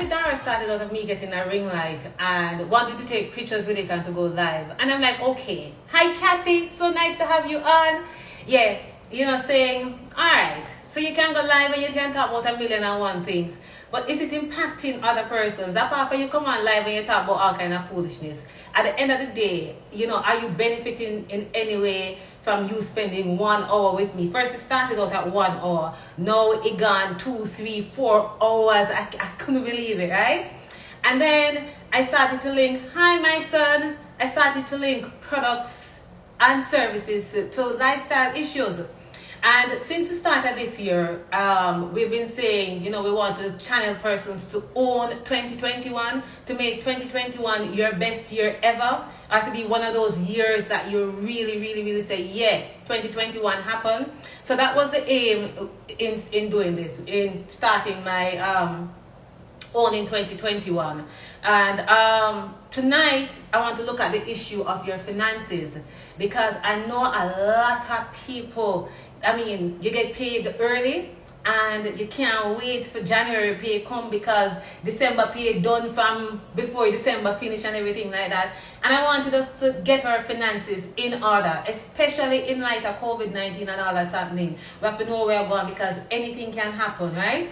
LiveWithDara started out of me getting a ring light and wanted to take pictures with it and to go live. And I'm like, okay, hi Kathy, so nice to have you on. Yeah, you know, saying, all right, so you can go live and you can talk about 1,000,001 things. But is it impacting other persons? Apart from you come on live and you talk about all kind of foolishness. At the end of the day, you know, are you benefiting in any way from you spending 1 hour with me? First it started out at 1 hour. Now it gone 2, 3, 4 hours. I couldn't believe it, right? And then I started to link, hi my son. I started to link products and services to lifestyle issues. And since the start of this year, we've been saying, you know, we want to channel persons to own 2021, to make 2021 your best year ever, or to be one of those years that you really say, yeah, 2021 happened. So that was the aim in doing this, in starting my owning 2021. And tonight I want to look at the issue of your finances, because I know a lot of people, I mean, you get paid early and you can't wait for January pay come because December pay done from before December finish and everything like that. And I wanted us to get our finances in order, especially in light of COVID-19 and all that's happening. We have to know where we're going because anything can happen, right?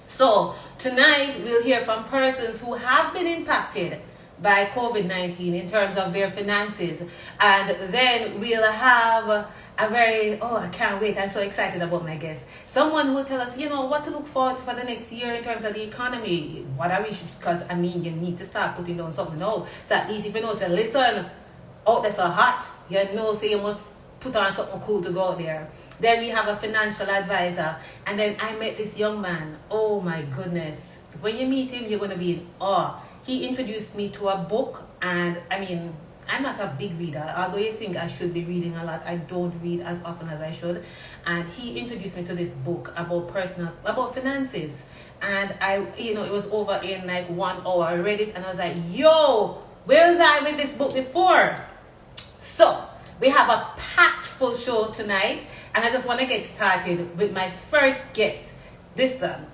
So tonight we'll hear from persons who have been impacted by COVID-19 in terms of their finances, and then we'll have a very, I can't wait, I'm so excited about my guest. Someone who will tell us, you know, what to look forward to for the next year in terms of the economy. What are we, because I mean, you need to start putting down something now. So at least if you know, say, listen, out there so hot, you know, say you must put on something cool to go out there. Then we have a financial advisor. And then I met this young man. Oh my goodness. When you meet him, you're going to be in awe. He introduced me to a book. And I mean, I'm not a big reader. Although you think I should be reading a lot, I don't read as often as I should. And he introduced me to this book about finances. And it was over in like 1 hour. I read it and I was like, yo, where was I with this book before? So we have a packed full show tonight. And I just want to get started with my first guest. Listen,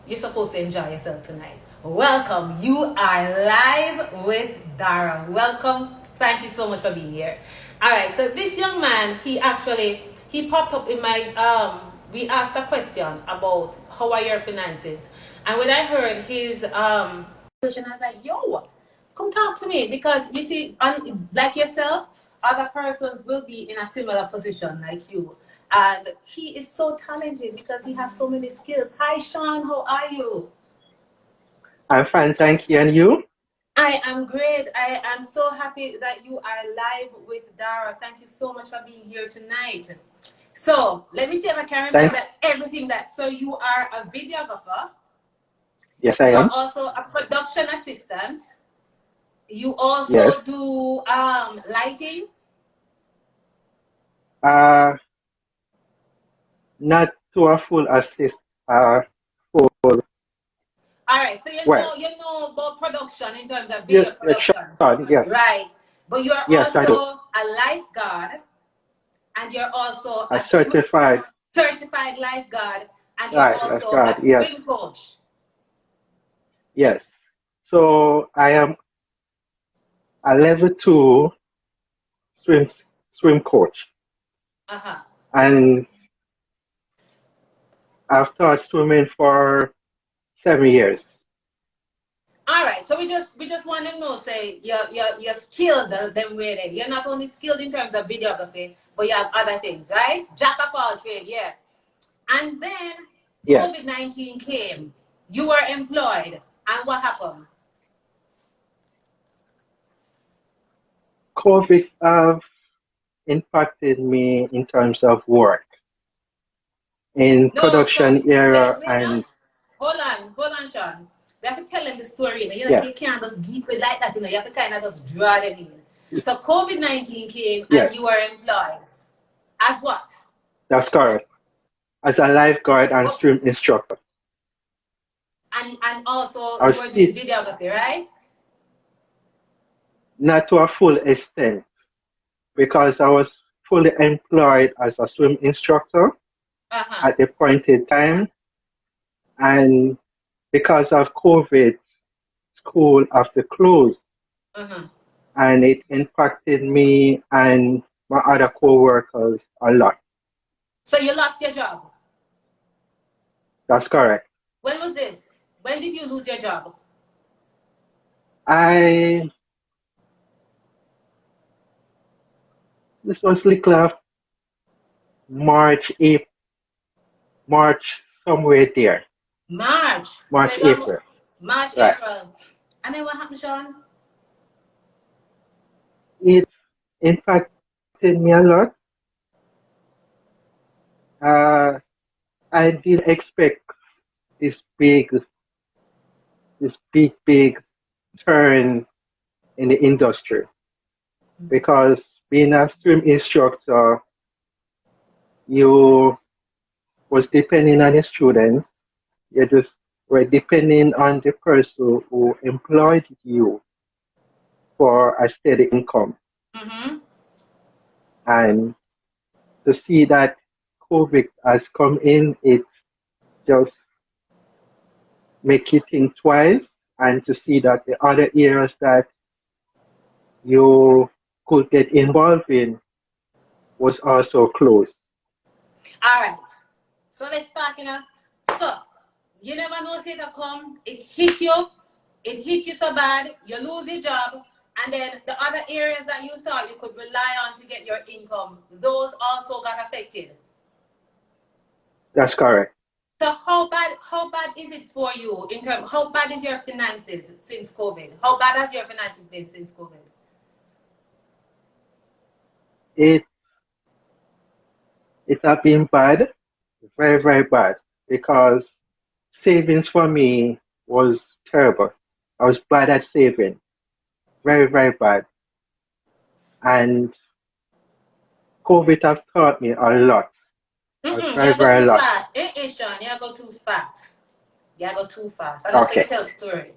you're supposed to enjoy yourself tonight. Welcome. You are live with Dara. Welcome. Thank you so much for being here. All right. So this young man, he popped up in my, we asked a question about how are your finances. And when I heard his question, I was like, yo, come talk to me. Because you see, like yourself, other persons will be in a similar position like you. And he is so talented because he has so many skills. Hi, Sean. How are you? I'm fine, thank you. And you? I am great. I am so happy that you are live with Dara. Thank you so much for being here tonight. So let me see if I can remember everything so you are a videographer. Yes, I am. You're also a production assistant. You also do lighting. Not to a full assist. Full. All right, so you know about production in terms of video production, yes. Right? But you're also a lifeguard, and you're also a certified lifeguard, and you're also a swim coach. Yes. So I am a level 2 swim coach. And I've taught swimming for 7 years. All right, so we just want to know, say you're skilled them way there. You're not only skilled in terms of videography, but you have other things, right? Jack of all trade, yeah. And then COVID-19 came. You were employed, and what happened? COVID impacted me in terms of work in production area and. Hold on, Sean. We have to tell them the story. You know, you can't just geek it like that. You know, you have to kind of just draw them in. So COVID-19 came and you were employed. As what? That's correct. As a lifeguard and swim instructor. And also you were doing videography, right? Not to a full extent, because I was fully employed as a swim instructor at the point in time. And because of COVID, school have to close, and it impacted me and my other co-workers a lot. So you lost your job? That's correct. When was this? When did you lose your job? This was little March, April, March, somewhere there. March. March, April. March, Right. April. And then what happened, Sean? It impacted me a lot. I didn't expect this big turn in the industry, because being a swim instructor, you was depending on the students. You just were depending on the person who employed you for a steady income. And to see that COVID has come in, it just make you think twice, and to see that the other areas that you could get involved in was also closed. All right. So let's start, So you never know say to come, it hit you so bad, you lose your job, and then the other areas that you thought you could rely on to get your income, those also got affected. That's correct. So how bad is it for you in terms, how bad is your finances since COVID? How bad has your finances been since COVID? It has been bad, very, very bad, because savings for me was terrible. I was bad at saving, very, very bad. And COVID has taught me a lot. You go too fast. Sean, you go too fast. You go too fast. And also you tell story.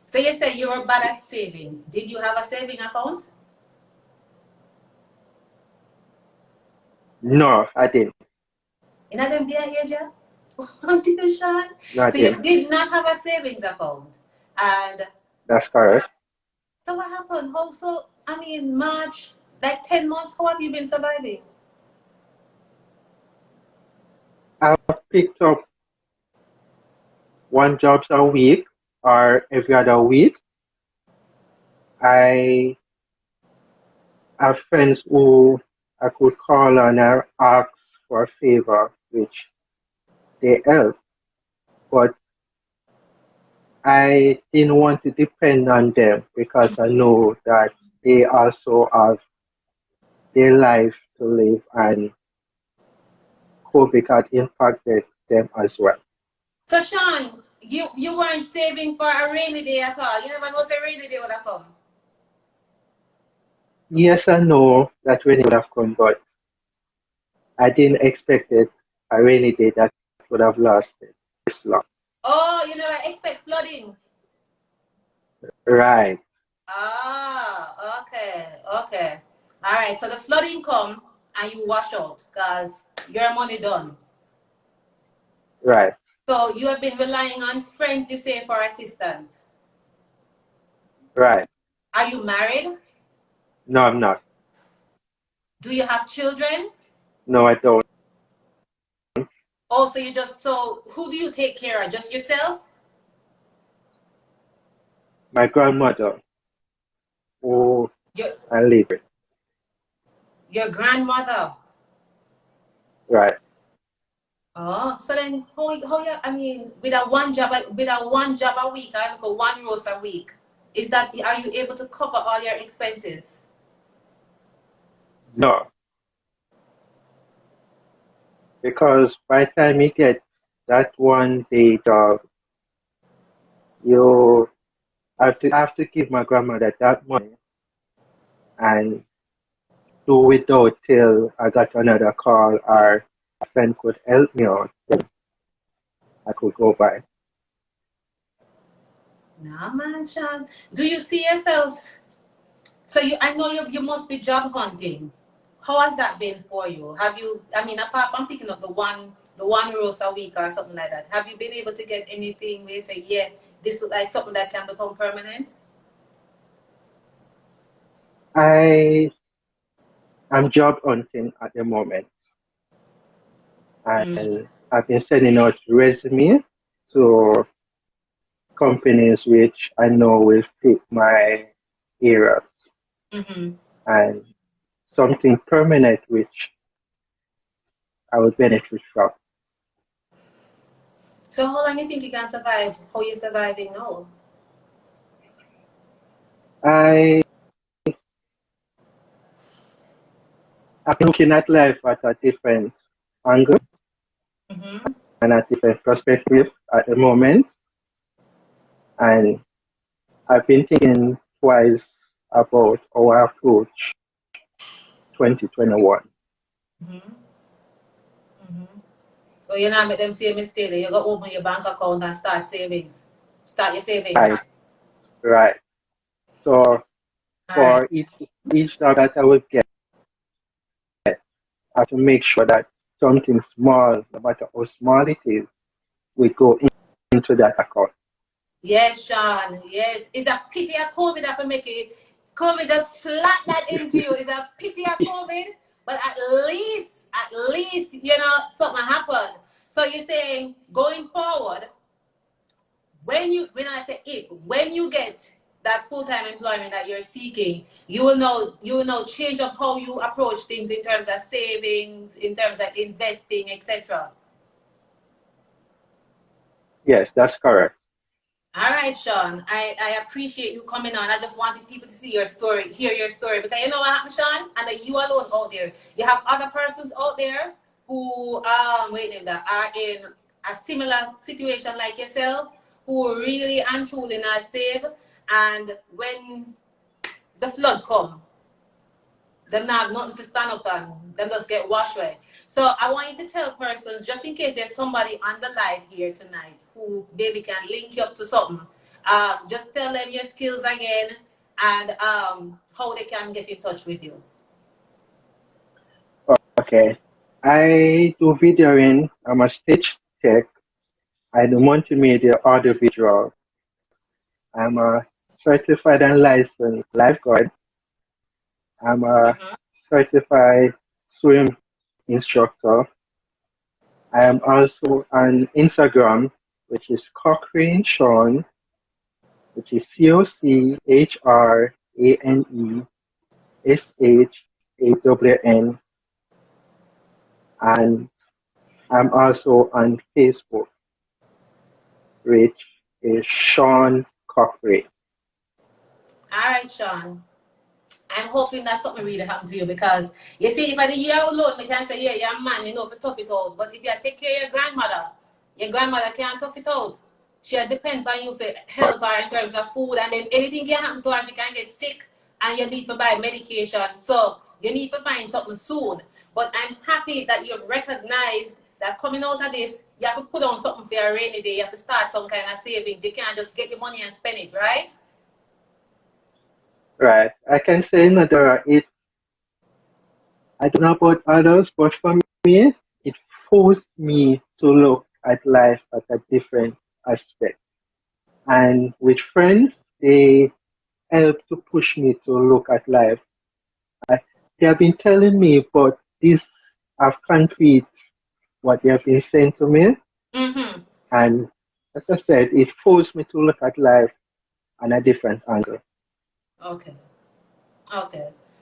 So you say you were bad at savings. Did you have a saving account? No, I didn't. In them day age, did you, Sean? No, so you did not have a savings account. And that's correct. So what happened? How so? I mean, March, like 10 months, how have you been surviving? I've picked up one job a week or every other week. I have friends who I could call on and ask for a favor, which they help. But I didn't want to depend on them, because I know that they also have their life to live, and COVID had impacted them as well. So Sean, you weren't saving for a rainy day at all. You never know say rainy day would have come. Yes, I know that rainy would have come, but I didn't expect it a rainy day that would have lasted this long. Oh, you never expect flooding. Right. Ah, okay. All right. So the flooding come and you wash out because your money done. Right. So you have been relying on friends, you say, for assistance. Right. Are you married? No, I'm not. Do you have children? No, I don't. Oh, so who do you take care of? Just yourself? My grandmother, who I live with. Your grandmother? Right. Oh, so then how you, I mean, with a one job a week, I look at one roast a week. Are you able to cover all your expenses? No. Because by the time you get that one day job, you have to give my grandmother that money and do without till I got another call or a friend could help me out, then I could go by. No, man, Sean. Do you see yourself? So I know you must be job hunting. How has that been for you? Have you? I mean, apart from picking up the one the one roast a week or something like that. Have you been able to get anything where you say, yeah, this is like something that can become permanent? I am job hunting at the moment, and I've been sending out resume to companies which I know will fit my areas, and something permanent which I would benefit from. So how long do you think you can survive? How you surviving now? I'm looking at life at a different angle and a different perspective at the moment, and I've been thinking twice about our approach 2021. So you're not make them say mistake. You go open your bank account and start savings. Start your savings. Right. So for each job that I would get, I have to make sure that something small, no matter how small it is, we go into that account. Yes, Sean. Yes. It's a pity of COVID that will make it. COVID just slap that into you. It's a pity of COVID, but at least, you know, something happened. So you're saying going forward, when I say if, when you get that full-time employment that you're seeking, you will know change up how you approach things in terms of savings, in terms of investing, etc. Yes, that's correct. All right, Sean. I appreciate you coming on. I just wanted people to see your story, hear your story, because you know what happened, Sean, and that you alone out there. You have other persons out there who are in a similar situation like yourself, who really and truly not saved, and when the flood come, them not have nothing to stand up and them just get washed away. So I want you to tell persons, just in case there's somebody on the live here tonight who maybe can link you up to something, just tell them your skills again and how they can get in touch with you. Okay. I do videoing. I'm a stage tech. I do multimedia audiovisual. I'm a certified and licensed lifeguard. I'm a certified swim instructor. I am also on Instagram, which is Cochrane Sean, which is CocHraneShawn. And I'm also on Facebook, which is Sean Cochrane. All right, Sean. I'm hoping that something really happened to you, because you see, if I the year alone, I can say, yeah, you're a man, you know, to tough it out. But if you take care of your grandmother can't tough it out. She depends on you for help her in terms of food, and then anything can happen to her, she can get sick, and you need to buy medication. So you need to find something soon. But I'm happy that you've recognized that coming out of this, you have to put on something for a rainy day. You have to start some kind of savings. You can't just get your money and spend it, right? Right. I can say that I don't know about others, but for me, it forced me to look at life at a different aspect. And with friends, they help to push me to look at life. They have been telling me about this of concrete, what they have been saying to me. And as I said, it forced me to look at life on a different angle. Okay.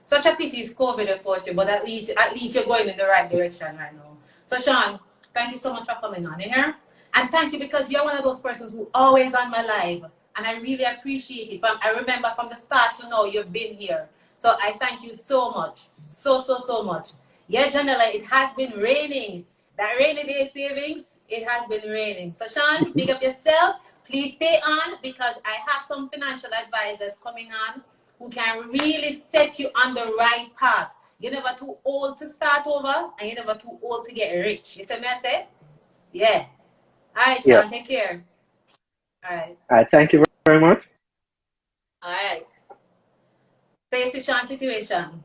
Such a pity is COVID forced you, but at least you're going in the right direction right now. So Sean, thank you so much for coming on here. And thank you, because you're one of those persons who always on my live. And I really appreciate it. I remember from the start to now you've been here. So I thank you so much. So much. Yeah, Janella, it has been raining. That rainy day savings, it has been raining. So Sean, big up yourself. Please stay on, because I have some financial advisors coming on who can really set you on the right path. You're never too old to start over, and you're never too old to get rich. You see me I say? Yeah. All right, Sean, Yeah. take care. All right. Thank you very much. All right. So you see Sean's situation.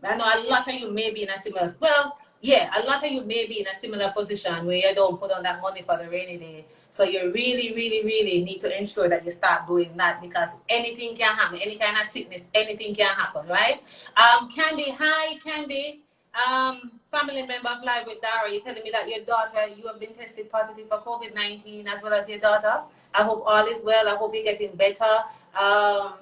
I know a lot of you may be in a similar. Well, Yeah, a lot of you may be in a similar position where you don't put on that money for the rainy day. So you really, really, really need to ensure that you start doing that because anything can happen. Any kind of sickness, anything can happen, right? Candy, hi, Candy. Family member of Live with Dara, you're telling me that your daughter, you have been tested positive for COVID-19 as well as your daughter. I hope all is well. I hope you're getting better. Um,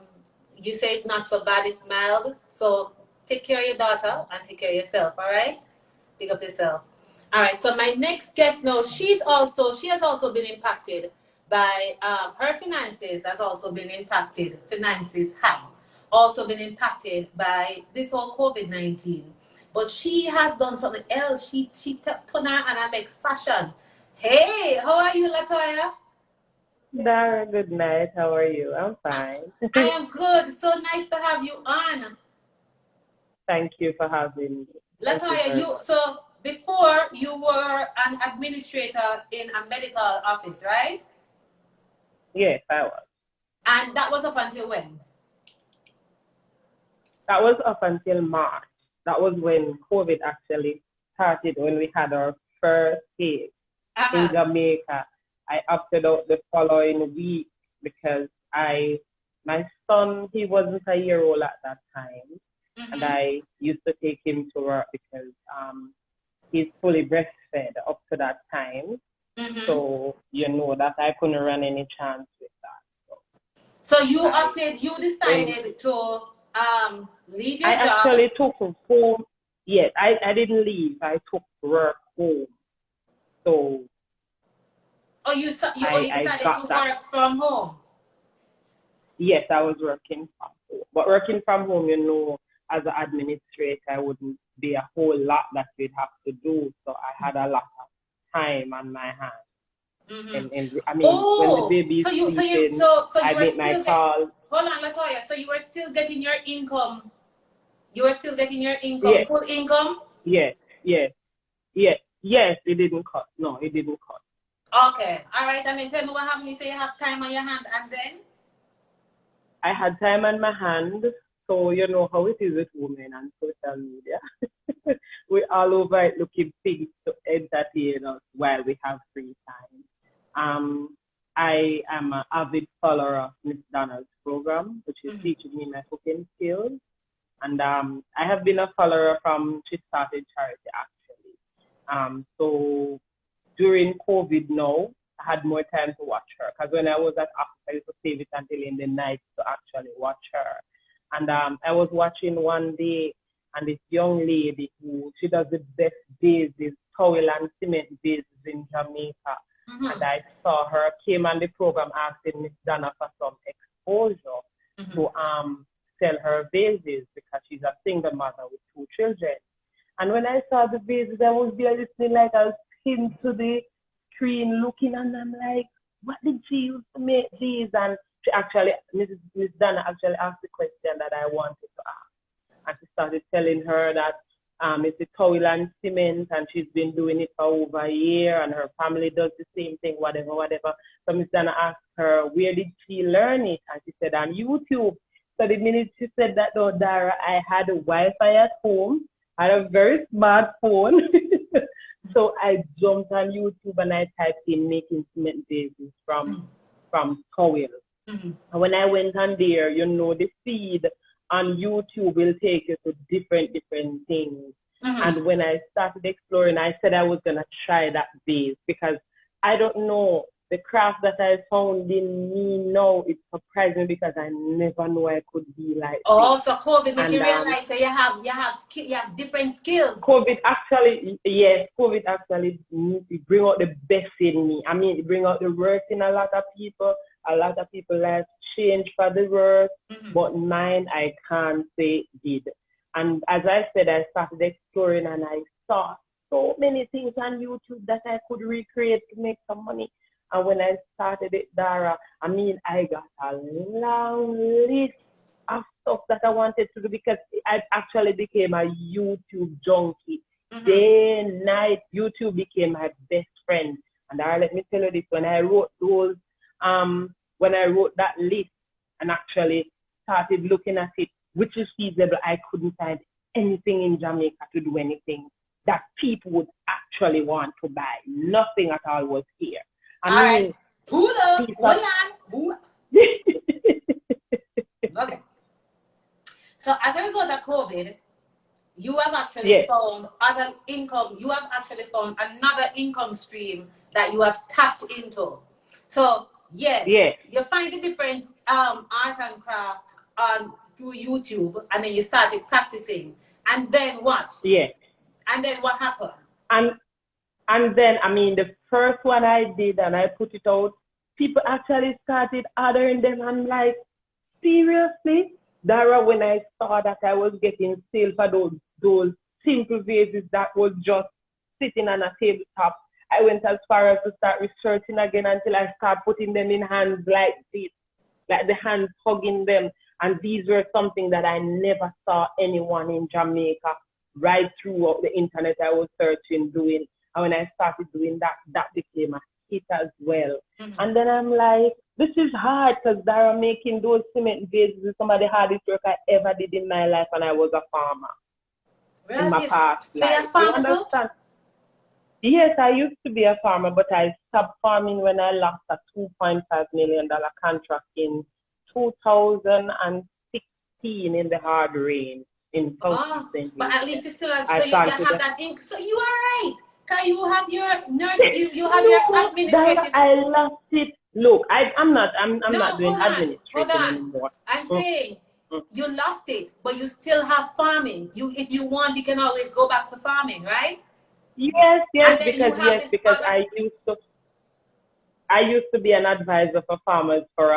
you say it's not so bad, it's mild. So take care of your daughter and take care of yourself, all right? Pick up yourself. All right. So my next guest now, she has also been impacted by her finances has also been impacted. Finances have also been impacted by this whole COVID-19. But she has done something else. She turned her and I make fashion. Hey, how are you, Latoya? Dara, good night. How are you? I'm fine. I am good. So nice to have you on. Thank you for having me. Thank you Latoya, very much. so before you were an administrator in a medical office, right? Yes, I was. And that was up until when? That was up until March. That was when COVID actually started, when we had our first case in Jamaica. I opted out the following week because my son, he wasn't a year old at that time. And I used to take him to work because he's fully breastfed up to that time. So, you know, that I couldn't run any chance with that. So you decided to leave your I job. actually took home. Yes, I didn't leave. I took work home. So You decided to work from home. Yes, I was working from home. But working from home, you know, as an administrator, I wouldn't be a whole lot that we'd have to do. So I had a lot of time on my hands. And I mean, when the baby is sleeping, I make my call. Hold on, Latoya. So you were still getting your income. You were still getting your income, Yes. full income? Yes, yes, yes, yes, it didn't cut. No, it didn't cut. Okay. All right. And then tell me what happened. You say you have time on your hand and then? I had time on my hand. So you know how it is with women and social media. We're all over it looking things to entertain us while we have free time. I am an avid follower of Miss Donna's program, which is teaching me my cooking skills. And I have been a follower from she started charity actually. So during COVID now, I had more time to watch her because when I was at office, I used to save it until in the night to actually watch her. And I was watching one day, and this young lady who she does the best bases, towel and cement bases in Jamaica. And I saw her came on the program asking Miss Donna for some exposure to sell her vases because she's a single mother with 2 children. And when I saw the vases, I was there listening like I was pinned to the screen looking, and I'm like, what did she use to make these? And she actually, Miss Donna actually asked the question that I wanted to ask. And she started telling her that it's the towel and cement, and she's been doing it for over a year, and her family does the same thing, whatever. So Miss Donna asked her, where did she learn it? And she said, on YouTube. So the minute she said that, though, Dara, I had a Wi-Fi at home, I had a very smart phone. So I jumped on YouTube and I typed in making cement bases from towels. And when I went on there, you know, the feed on YouTube will take you to different things. And when I started exploring, I said I was going to try that base because I don't know, the craft that I found in me now, it's surprising because I never knew I could be like this. So COVID make you realize that you have different skills. COVID actually bring out the best in me. I mean, it bring out the worst in a lot of people. A lot of people life change for the worse, but mine I can't say did. And as I said, I started exploring and I saw so many things on YouTube that I could recreate to make some money. And when I started it, Dara, I mean, I got a long list of stuff that I wanted to do because I actually became a YouTube junkie. Day and night, YouTube became my best friend. And Dara, let me tell you this, when I wrote that list and actually started looking at it, which is feasible, I couldn't find anything in Jamaica to do anything that people would actually want to buy. Nothing at all was here. All right. Pull up. Hold on. Okay. So as a result of COVID, you have actually found other income. You have actually found another income stream that you have tapped into. So you find the different art and craft through YouTube, and then you started practicing. And then what? Yeah. And then what happened? And then, I mean, the first one I did and I put it out, people actually started ordering them. I'm like, seriously? Dara, when I saw that I was getting sales for those simple vases that was just sitting on a tabletop, I went as far as to start researching again until I started putting them in hands like this, like the hands hugging them. And these were something that I never saw anyone in Jamaica right throughout the internet. I was searching, doing. And when I started doing that, that became a hit as well. And then I'm like, this is hard because Dara making those cement vases is some of the hardest work I ever did in my life when I was a farmer. Really? In my past life. So you're a farmer too? Yes, I used to be a farmer, but I stopped farming when I lost a $2.5 million contract in 2016 in the hard rain in South St. But at least you still have, so you have that ink. So you are right. Can you have your nurse, you have your administrative. I lost it. Look, I'm not doing administrative anymore. I'm saying you lost it, but you still have farming. If you want, you can always go back to farming, right? Because I used to be an advisor for farmers for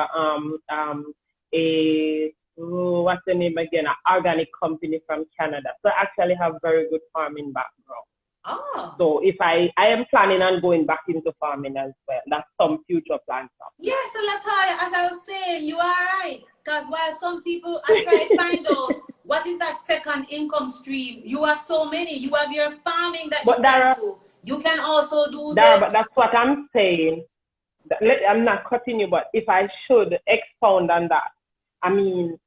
what's the name again? An organic company from Canada. So I actually have very good farming background. Oh. So if I am planning on going back into farming as well. That's some future plans. Yes, Latoya, as I was saying, you are right. Because while some people are trying to find out what is that second income stream, you have so many. You have your farming that you can do. You can also do but that's what I'm saying. I'm not cutting you, but if I should expound on that, I mean,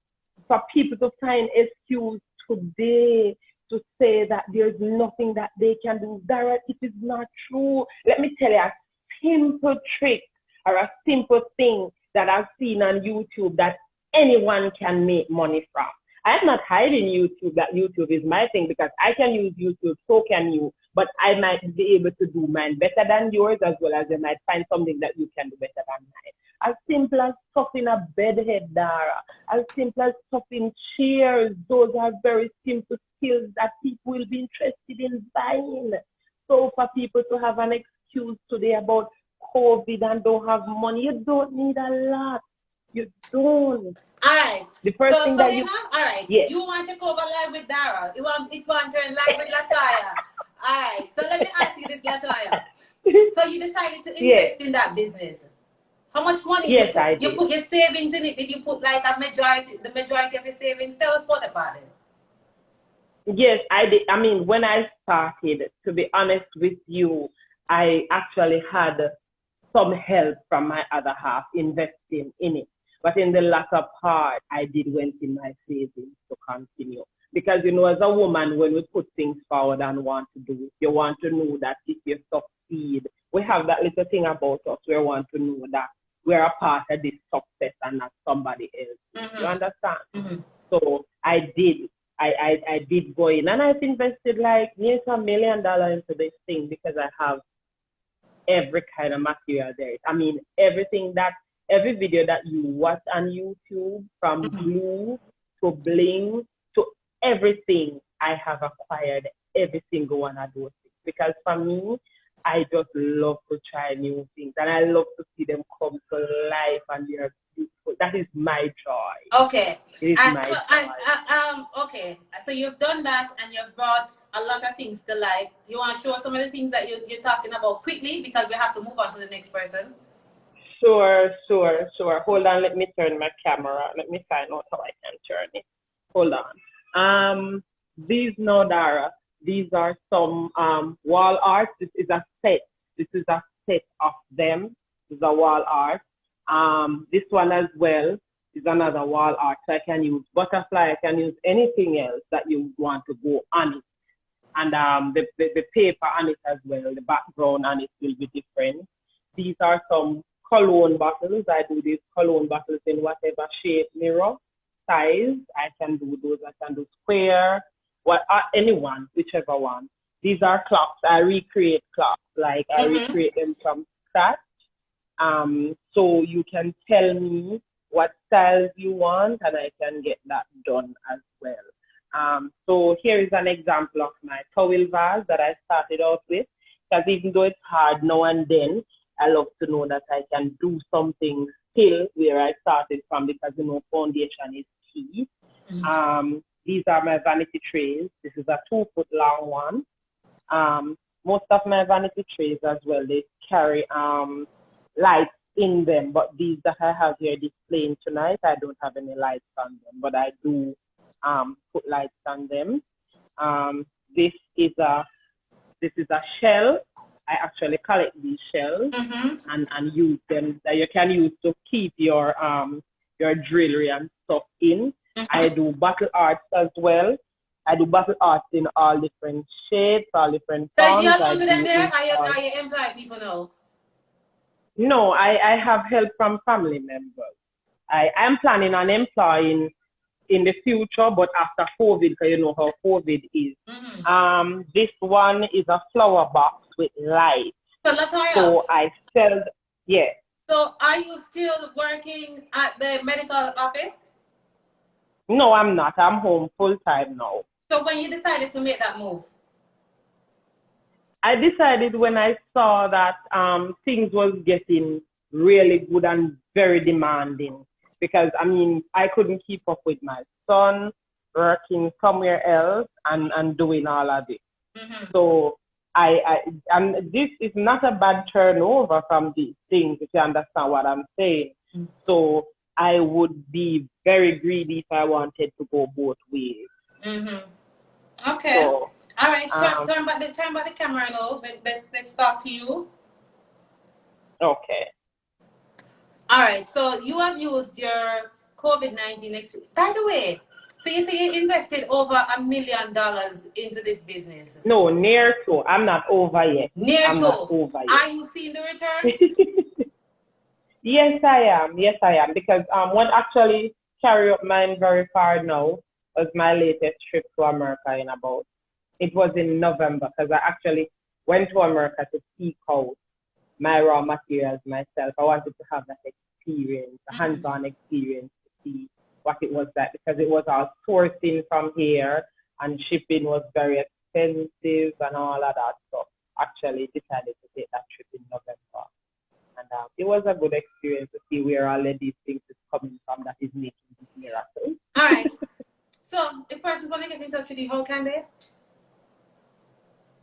for people to find excuse today to say that there's nothing that they can do, Dara, it is not true. Let me tell you a simple trick or a simple thing that I've seen on YouTube that anyone can make money from. I'm not hiding YouTube that YouTube is my thing because I can use YouTube, so can you. But I might be able to do mine better than yours, as well as you might find something that you can do better than mine. As simple as stuffing a bedhead, Dara. As simple as stuffing chairs. Those are very simple skills that people will be interested in buying. So for people to have an excuse today about COVID and don't have money, you don't need a lot. You don't. All right. The first thing that you all right. Yes. You want to cover live with Dara. You want to turn live with Latoya. All right. So let me ask you this, Latoya. So you decided to invest in that business. How much money did you put your savings in it? Did you put like the majority of your savings? Tell us what about it. Yes, I did. I mean, when I started, to be honest with you, I actually had some help from my other half investing in it. But in the latter part, I did went in my savings to continue. Because, you know, as a woman, when we put things forward and want to do it, you want to know that if you succeed, we have that little thing about us. We want to know that we're a part of this success and not somebody else. You understand? So I did. I did go in and I've invested like near $1 million into this thing because I have every kind of material there. I mean, every video that you watch on YouTube, from glue to bling to everything, I have acquired every single one of those things. Because for me, I just love to try new things and I love to see them come to life and they are beautiful. That is my joy. Okay. It is my joy. Okay. So you've done that and you've brought a lot of things to life. You want to show some of the things that you're talking about quickly because we have to move on to the next person. Sure. Hold on, let me turn my camera. Let me find out how I can turn it. Hold on. These now, Dara, these are some wall art. This is a set. This is a set of them. This is a wall art. This one as well is another wall art. So I can use butterfly. I can use anything else that you want to go on it. And the paper on it as well, the background on it will be different. These are some cologne bottles. I do these cologne bottles in whatever shape, mirror, size. I can do those. I can do square, anyone, whichever one. These are clocks. I recreate clocks. Like I recreate them from scratch. So you can tell me what styles you want, and I can get that done as well. So here is an example of my towel vase that I started out with, because even though it's hard now and then, I love to know that I can do something still where I started from, because, you know, foundation is key. These are my vanity trays. This is a 2-foot long one. Most of my vanity trays as well, they carry lights in them, but these that I have here displaying tonight, I don't have any lights on them, but I do put lights on them. This is a shell. I actually collect these shells and use them that you can use to keep your jewelry and stuff in. I do bottle arts as well. I do bottle arts in all different shapes, all different forms. So you're doing there? Are you employed people now? No, I have help from family members. I am planning on employing in the future, but after COVID, because you know how COVID is. This one is a flower box with light. So Latoya, so I sell, yeah. So are you still working at the medical office? No, I'm not. I'm home full time now. So when you decided to make that move? I decided when I saw that things was getting really good and very demanding, because I mean, I couldn't keep up with my son working somewhere else and doing all of this. So and this is not a bad turnover from these things, if you understand what I'm saying. So I would be very greedy if I wanted to go both ways. Okay. So, all right. Turn back the camera now. Let's talk to you. Okay. All right. So you have used your COVID-19 experience. By the way, so you say you invested over $1 million into this business? No, near to. I'm not over yet. Near to. Not over yet. Are you seeing the returns? Yes, I am. Yes, I am. Because what actually carried up mine very far now was my latest trip to America it was in November, because I actually went to America to seek out my raw materials myself. I wanted to have that experience, a hands-on experience, to see what it was like, because it was all sourcing from here and shipping was very expensive and all of that. So actually decided to take that trip in November. And it was a good experience to see where all of these things is coming from that is making these miracles. All right. So if persons want to get in touch with you, how can they?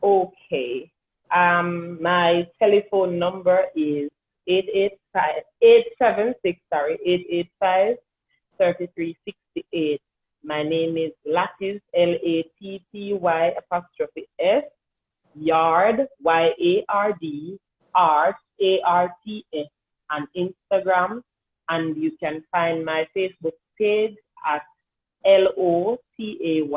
Okay. My telephone number is 885-3368. My name is Lattis, LATTY', Yard, YARD, Art, ARTS, on Instagram. And you can find my Facebook page at LOTAYA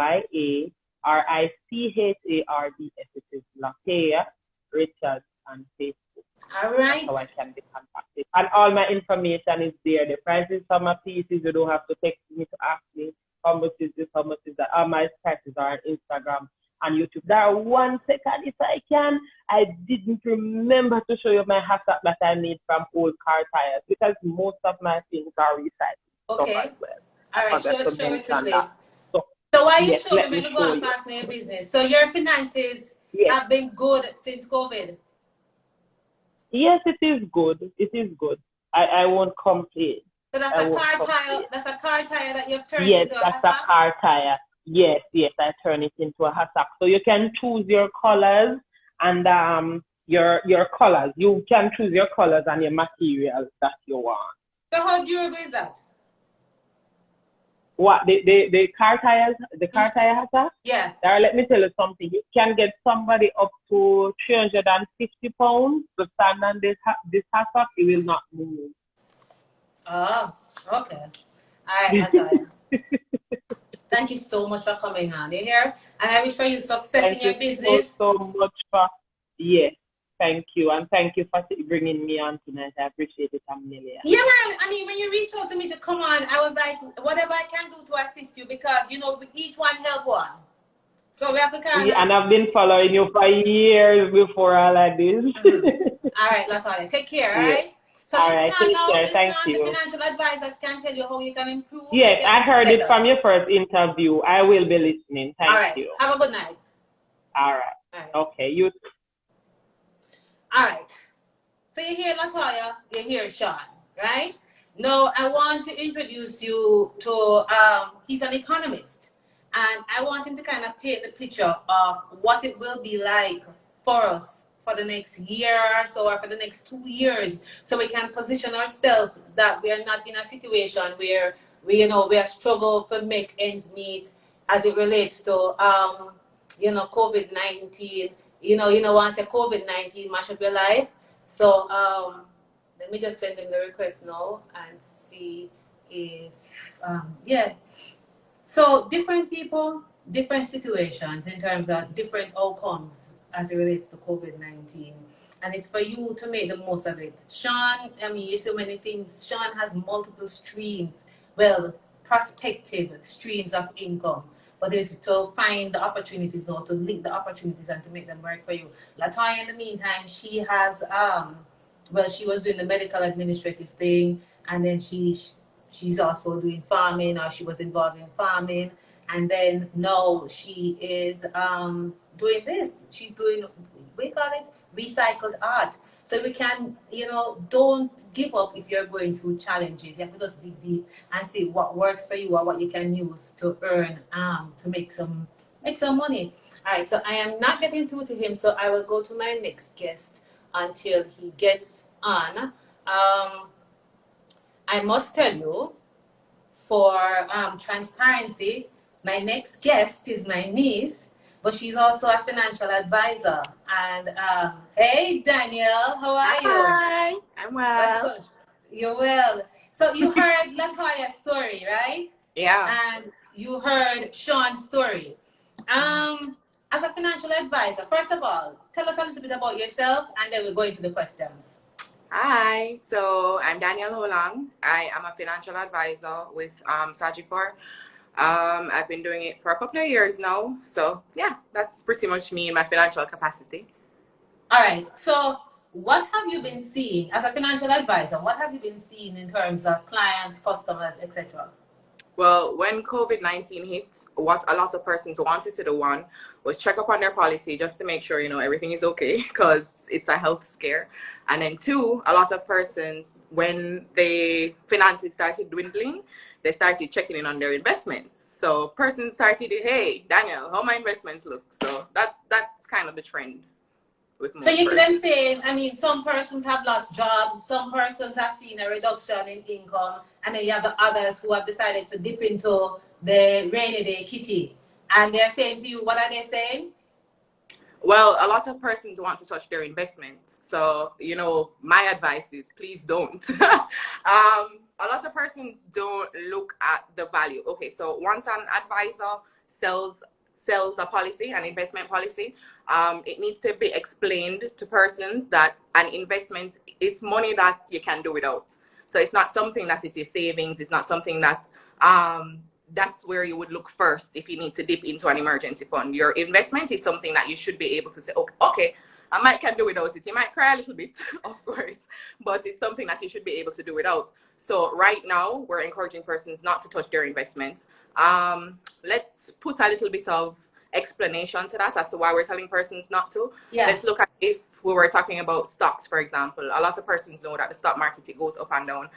RICHARDS. It is Latoya Richards on Facebook. All right. That's how I can be contacted. And all my information is there. The prices of my pieces, you don't have to text me to ask me how much is this, how much is that. All my prices are on Instagram and YouTube. There are 1 second, if I can. I didn't remember to show you my hashtag that I made from old car tires, because most of my things are recycled. Okay. As well. All right, show it quickly. So while you show me, maybe go on fast in your business. So your finances have been good since COVID? Yes, it is good. It is good. I won't complain. So that's a car tire. That's a car tire that you've turned into a hassack? Yes, that's a car tire. Yes, I turn it into a hassack. So you can choose your colors and your colors. You can choose your colors and your materials that you want. So how durable is that? What, the car tires, the car tire hassack? Yeah. Dara, let me tell you something. You can get somebody up to 350 pounds to stand on this hassack. It will not move. Oh, okay. All right, Thank you so much for coming on. You hear? And I wish for you success in Thank your you business. so much for, yes, thank you. And thank you for bringing me on tonight. I appreciate it a million. Yeah, man. I mean, when you reached out to me to come on, I was like, whatever I can do to assist you, because, you know, each one help one. So we have to kind of... And I've been following you for years before all of this. All right, Latoya. Take care, all Yeah. right? So All listen right, on take now. care. Listen Thank on. The you. financial advisors can tell you how you can improve, Yes, make your I business heard it better. from your first interview. I will be listening. All Thank right. you. Have a good night. All right. All right. Okay, you. All right. So you hear Latoya, you hear Sean, right? Now I want to introduce you to, he's an economist, and I want him to kind of paint the picture of what it will be like for us for the next year or so, or for the next 2 years, so we can position ourselves that we are not in a situation where we are struggle to make ends meet as it relates to COVID-19. Once a COVID-19 mash up your life. So let me just send him the request now and see if yeah. So different people, different situations in terms of different outcomes as it relates to COVID-19. And it's for you to make the most of it. Sean, I mean, you so many things. Sean has multiple streams, well, prospective streams of income. But it's to find the opportunities now, to link the opportunities and to make them work for you. Latoya, in the meantime, she has, she was doing the medical administrative thing, and then she's also doing farming, or she was involved in farming, and then now she is doing this. She's doing, we call it recycled art. So we can, don't give up if you're going through challenges. You have to just dig deep and see what works for you or what you can use to earn, to make some money. All right, so I am not getting through to him, so I will go to my next guest until he gets on. I must tell you, for transparency, my next guest is my niece, but she's also a financial advisor. And hey, Danielle, how are you? Hi, I'm What's well. good? You're well. So you heard Latoya's story, right? Yeah. And you heard Sean's story. As a financial advisor, first of all, tell us a little bit about yourself, and then we'll go into the questions. Hi, so I'm Danielle Holang. I am a financial advisor with Sagicor. I've been doing it for a couple of years now. So yeah, that's pretty much me in my financial capacity. All right. So what have you been seeing as a financial advisor? What have you been seeing in terms of clients, customers, etc.? Well, when COVID-19 hit, what a lot of persons wanted to do, one, was check up on their policy just to make sure, everything is okay, because it's a health scare. And then two, a lot of persons, when the finances started dwindling, they started checking in on their investments. So persons started, hey, Daniel, how my investments look? So that's kind of the trend. So you see them saying, I mean, some persons have lost jobs, some persons have seen a reduction in income, and then you have the others who have decided to dip into the rainy day kitty. And they're saying to you, what are they saying? Well, a lot of persons want to touch their investments. So, my advice is please don't. A lot of persons don't look at the value. Okay, so once an advisor sells a policy, an investment policy, it needs to be explained to persons that an investment is money that you can do without. So it's not something that is your savings. It's not something that's where you would look first if you need to dip into an emergency fund. Your investment is something that you should be able to say, okay, I might can do without it. You might cry a little bit, of course, but it's something that you should be able to do without. So right now, we're encouraging persons not to touch their investments. Let's put a little bit of explanation to that as to why we're telling persons not to. Yeah. Let's look at if we were talking about stocks, for example. A lot of persons know that the stock market, it goes up and down.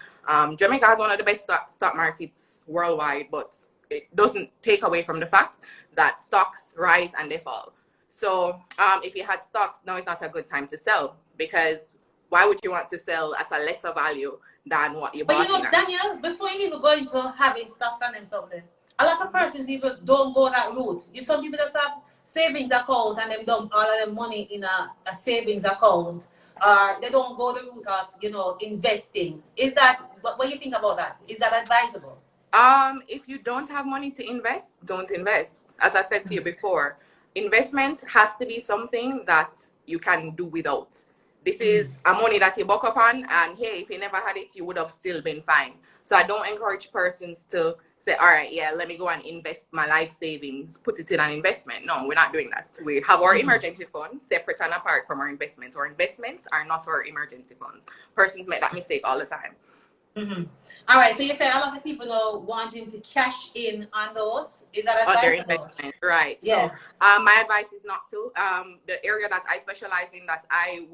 Jamaica has one of the best stock markets worldwide, but it doesn't take away from the fact that stocks rise and they fall. So if you had stocks, now is not a good time to sell, because why would you want to sell at a lesser value than what you bought? But Daniel, before you even go into having stocks and something, a lot of persons even don't go that route. Some people just have savings account and they dump all of their money in a savings account, or they don't go the route of investing. Is that what do you think about that? Is that advisable? If you don't have money to invest, don't invest. As I said to you before, investment has to be something that you can do without. This is a money that you buck up on, and hey, if you never had it, you would have still been fine. So I don't encourage persons to say, all right, yeah, let me go and invest my life savings, put it in an investment. No, we're not doing that. We have our emergency funds separate and apart from our investments. Our investments are not our emergency funds. Persons make that mistake all the time. All right, so you said a lot of people are wanting to cash in on those. Is that Their advisable? investment, right? Yeah. So my advice is not to. The area that I specialize in, that I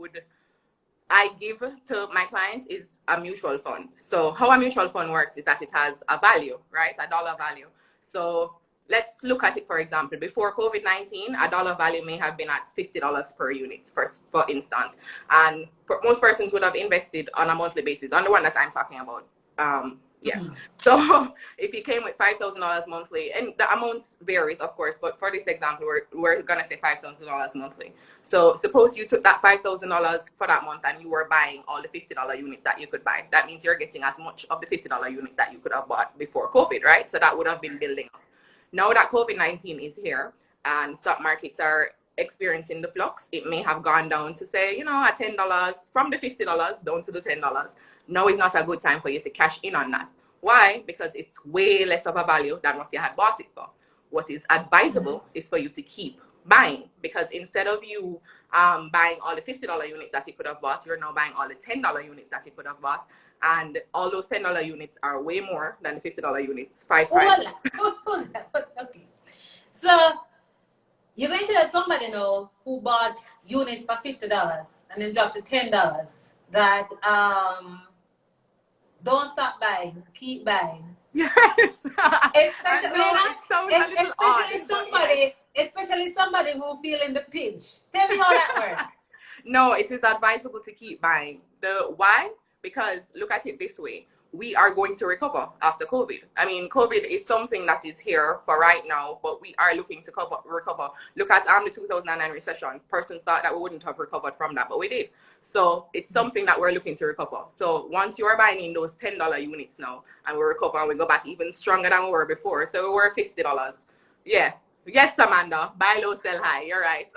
give to my clients, is a mutual fund. So how a mutual fund works is that it has a value, right? A dollar value. So let's look at it, for example. Before COVID-19, a dollar value may have been at $50 per unit, for instance. And most persons would have invested on a monthly basis, on the one that I'm talking about. So if you came with $5,000 monthly, and the amount varies, of course, but for this example, we're gonna say $5,000 monthly. So suppose you took that $5,000 for that month and you were buying all the $50 units that you could buy. That means you're getting as much of the $50 units that you could have bought before COVID, right? So that would have been building up. Now that COVID-19 is here and stock markets are experiencing the flux, it may have gone down to, say, at $10, from the $50 down to the $10. Now is not a good time for you to cash in on that. Why? Because it's way less of a value than what you had bought it for. What is advisable is for you to keep buying, because instead of you buying all the $50 units that you could have bought, you're now buying all the $10 units that you could have bought. And all those $10 units are way more than the $50 units, 5 times. Okay. So you're going to have somebody know who bought units for $50 and then dropped to $10 that don't stop buying, keep buying. Yes. Especially somebody who feeling the pinch. Tell me how that works. No, it is advisable to keep buying. Why? Because look at it this way. We are going to recover after COVID. I mean, COVID is something that is here for right now, but we are looking to recover. Look at the 2009 recession. Persons thought that we wouldn't have recovered from that, but we did. So it's something that we're looking to recover. So once you are buying in those $10 units now, and we recover and we go back even stronger than we were before. So we were $50. Yeah. Yes, Amanda. Buy low, sell high. You're right.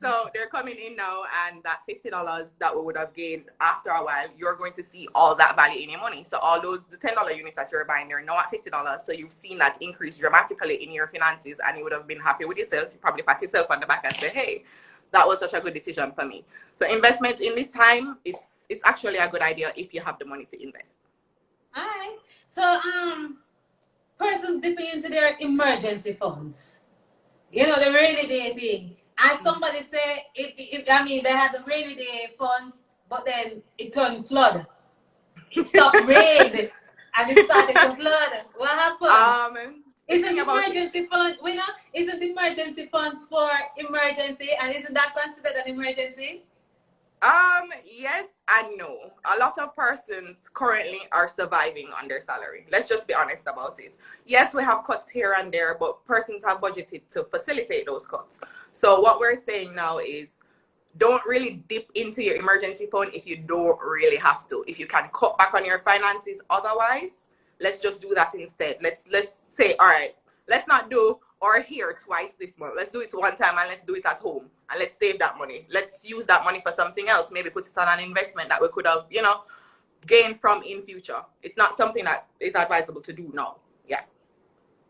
So they're coming in now, and that $50 that we would have gained after a while, you're going to see all that value in your money. So all the $10 units that you're buying, they're now at $50. So you've seen that increase dramatically in your finances, and you would have been happy with yourself. You probably pat yourself on the back and say, hey, that was such a good decision for me. So investments in this time, it's actually a good idea if you have the money to invest. All right. So persons dipping into their emergency funds. The rainy day thing. And somebody say, if they had the rainy day funds, but then it turned flood. It stopped rain and it started to flood. What happened? Isn't emergency fund, isn't emergency funds for emergency, and isn't that considered an emergency? Yes and no. A lot of persons currently are surviving on their salary. Let's just be honest about it. Yes, we have cuts here and there, but persons have budgeted to facilitate those cuts. So what we're saying now is, don't really dip into your emergency fund if you don't really have to. If you can cut back on your finances otherwise, let's just do that instead. Let's say, all right, let's not do or here twice this month. Let's do it one time, and let's do it at home, and let's save that money. Let's use that money for something else. Maybe put it on an investment that we could have, gained from in future. It's not something that is advisable to do now.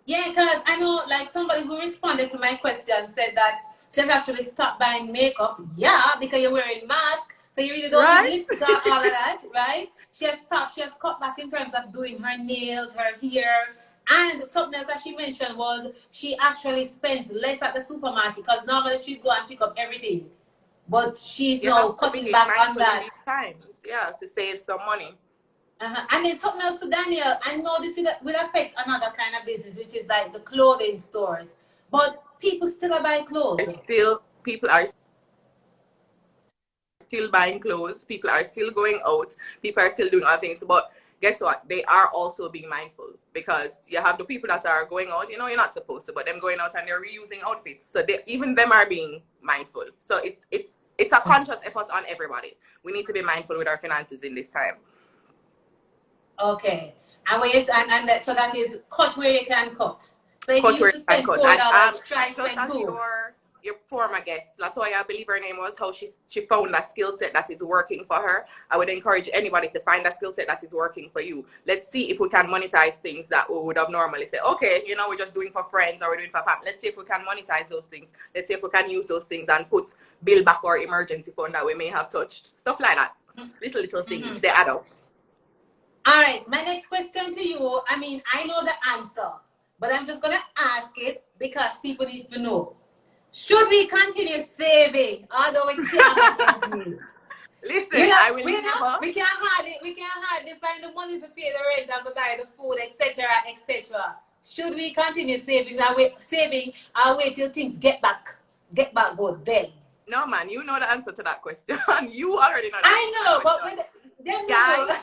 Yeah, because I know, like, somebody who responded to my question said that she's actually stopped buying makeup. Yeah, because you're wearing mask, so you really don't need lipstick or all of that, right? She has stopped. She has cut back in terms of doing her nails, her hair. And something else that she mentioned was she actually spends less at the supermarket, because normally she'd go and pick up everything. But she's now cutting back on that. To save some money. And then something else to Daniel, I know this will affect another kind of business, which is like the clothing stores. But people still buy clothes. People are still buying clothes. People are still going out. People are still doing other things. But guess what? They are also being mindful, because you have the people that are going out, you're not supposed to, but them going out and they're reusing outfits. So even them are being mindful. So it's a conscious effort on everybody. We need to be mindful with our finances in this time. Okay. And so that is cut where you can cut. So if Cut you where used you to can spend cut. $4, And try just spend as two. your former guest, that's why I believe her name was, how she found a skill set that is working for her. I would encourage anybody to find a skill set that is working for you. Let's see if we can monetize things that we would have normally said, okay, you know, we're just doing for friends or we're doing for family. Let's see if we can monetize those things. Let's see if we can use those things and build back our emergency fund that we may have touched. Stuff like that. Little things, they add up. All right, my next question to you, I mean, I know the answer, but I'm just going to ask it because people need to know. Should we continue saving, although we can't have ends meet? Listen, You know, I will never. we can't hardly find the money to pay the rent and to buy the food, etc., etc. Should we continue saving and wait till things get back good then? No, man, you know the answer to that question. You already know the answer. I know, but with them guys,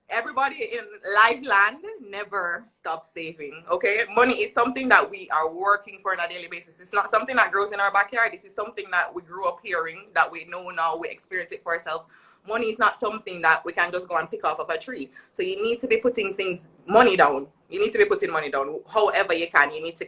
everybody in live land never stop saving. Okay, money is something that we are working for on a daily basis. It's not something that grows in our backyard. This is something that we grew up hearing, that we know now, we experience it for ourselves. Money is not something that we can just go and pick off of a tree. So you need to be putting money down. You need to be putting money down however you can. You need to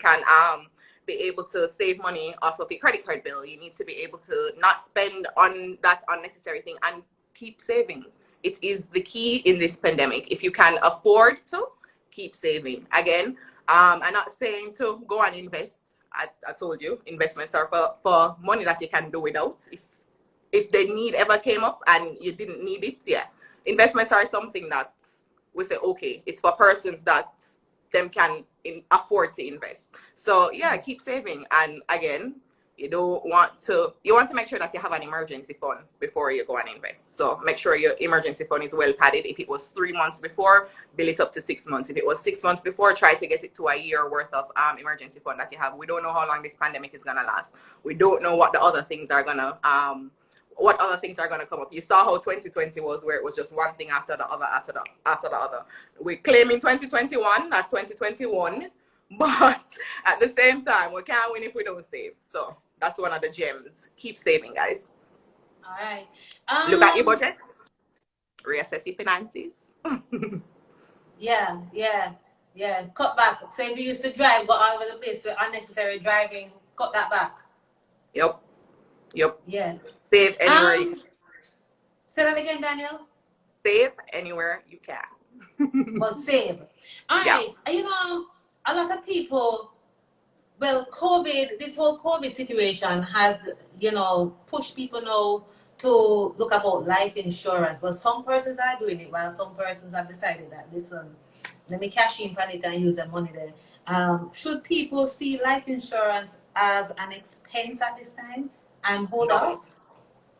be able to save money off of your credit card bill. You need to be able to not spend on that unnecessary thing and keep saving. It is the key in this pandemic. If you can afford to, keep saving. Again, I'm not saying to go and invest. I told you, investments are for money that you can do without. If the need ever came up and you didn't need it, yeah. Investments are something that we say, okay, it's for persons that them can afford to invest. So yeah, keep saving. And again, you want to make sure that you have an emergency fund before you go and invest. So make sure your emergency fund is well padded. If it was 3 months before, build it up to 6 months. If it was 6 months before, try to get it to a year worth of emergency fund that you have. We don't know how long this pandemic is gonna last. We don't know what the other things are gonna come up. You saw how 2020 was, where it was just one thing after the other. We're claiming 2021 as 2021, but at the same time, we can't win if we don't save. So that's one of the gems. Keep saving, guys. All right. Look at your budget. Reassess your finances. Yeah. Cut back. Say if you used to drive, go all over the place with unnecessary driving, cut that back. Yep. Yeah. Save anywhere you can. Say that again, Daniel. Save anywhere you can. But save. All right. You know, a lot of people, well, this whole COVID situation has, pushed people now to look about life insurance. Well, some persons are doing it, while some persons have decided that, listen, let me cash in on it and use the money there. Should people see life insurance as an expense at this time and hold off?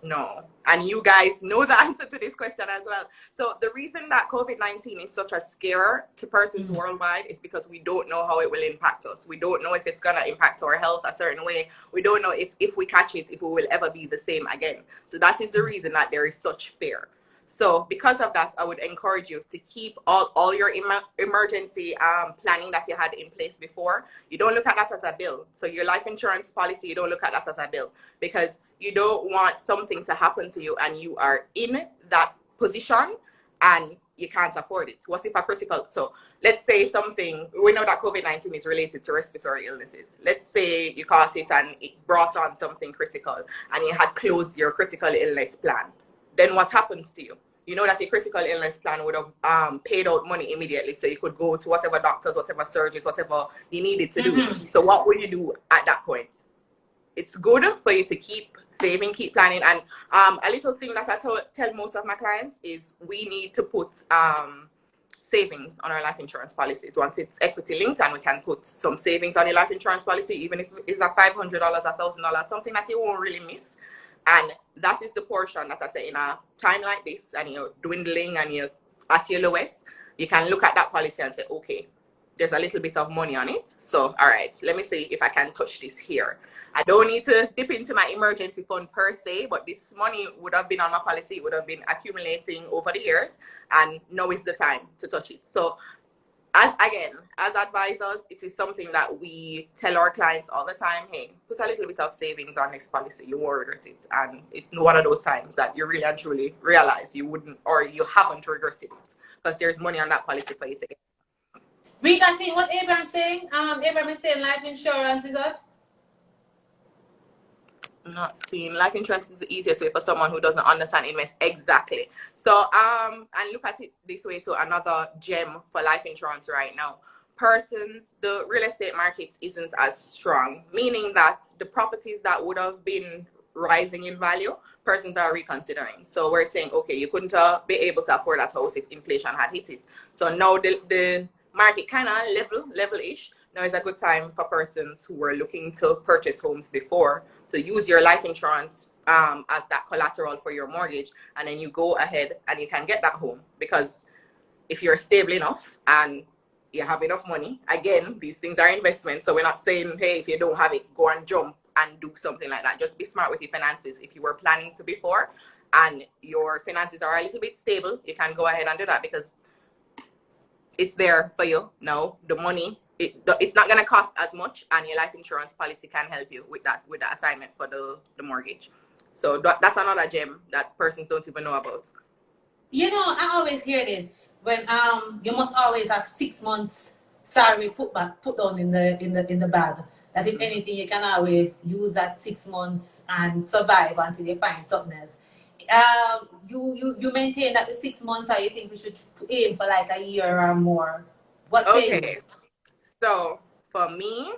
No. And you guys know the answer to this question as well. So the reason that COVID-19 is such a scare to persons worldwide is because we don't know how it will impact us. We don't know if it's going to impact our health a certain way. We don't know if we catch it, if we will ever be the same again. So that is the reason that there is such fear. So because of that, I would encourage you to keep all your emergency planning that you had in place before. You don't look at that as a bill. So your life insurance policy, you don't look at that as a bill, because you don't want something to happen to you and you are in that position and you can't afford it. What if a critical, so let's say something, we know that COVID-19 is related to respiratory illnesses. Let's say you caught it and it brought on something critical and you had closed your critical illness plan. Then what happens to you? You know that your critical illness plan would have paid out money immediately, so you could go to whatever doctors, whatever surgeries, whatever you needed to do. So what would you do at that point? It's good for you to keep saving, keep planning. And a little thing that I tell most of my clients is we need to put savings on our life insurance policies. Once it's equity linked and we can put some savings on your life insurance policy, even if it's a $500, $1,000, something that you won't really miss. And that is the portion that I say in a time like this and you're dwindling and you're at your lowest, you can look at that policy and say, okay, there's a little bit of money on it. So, all right, let me see if I can touch this here. I don't need to dip into my emergency fund per se, but this money would have been on my policy. It would have been accumulating over the years, and now is the time to touch it. So, again, as advisors, it is something that we tell our clients all the time, hey, put a little bit of savings on this policy, you won't regret it. And it's one of those times that you really and truly realize you wouldn't, or you haven't regretted it. because there's money on that policy for you to get. Read that thing, what Abraham's saying. Abraham is saying life insurance is what? Not seeing life insurance is the easiest way for someone who doesn't understand invest. Exactly. So and look at it this way too, another gem for life insurance right now. The real estate market isn't as strong, meaning that the properties that would have been rising in value, persons are reconsidering. So we're saying, okay, you couldn't be able to afford that house if inflation had hit it. So now the market kind of level-ish. Now is a good time for persons who were looking to purchase homes before to use your life insurance as that collateral for your mortgage, and then you go ahead and you can get that home. Because if you're stable enough and you have enough money, again, these things are investments, so we're not saying, hey, if you don't have it, go and jump and do something like that. Just be smart with your finances. If you were planning to before and your finances are a little bit stable, you can go ahead and do that, because it's there for you now. The money, it's not going to cost as much, and your life insurance policy can help you with that assignment for the mortgage. So that's another gem that persons don't even know about. You know, I always hear this when you must always have 6 months salary put down in the bag. That if anything, you can always use that 6 months and survive until you find something else. You maintain that the 6 months, or you think we should aim for like a year or more? What say you? So for me,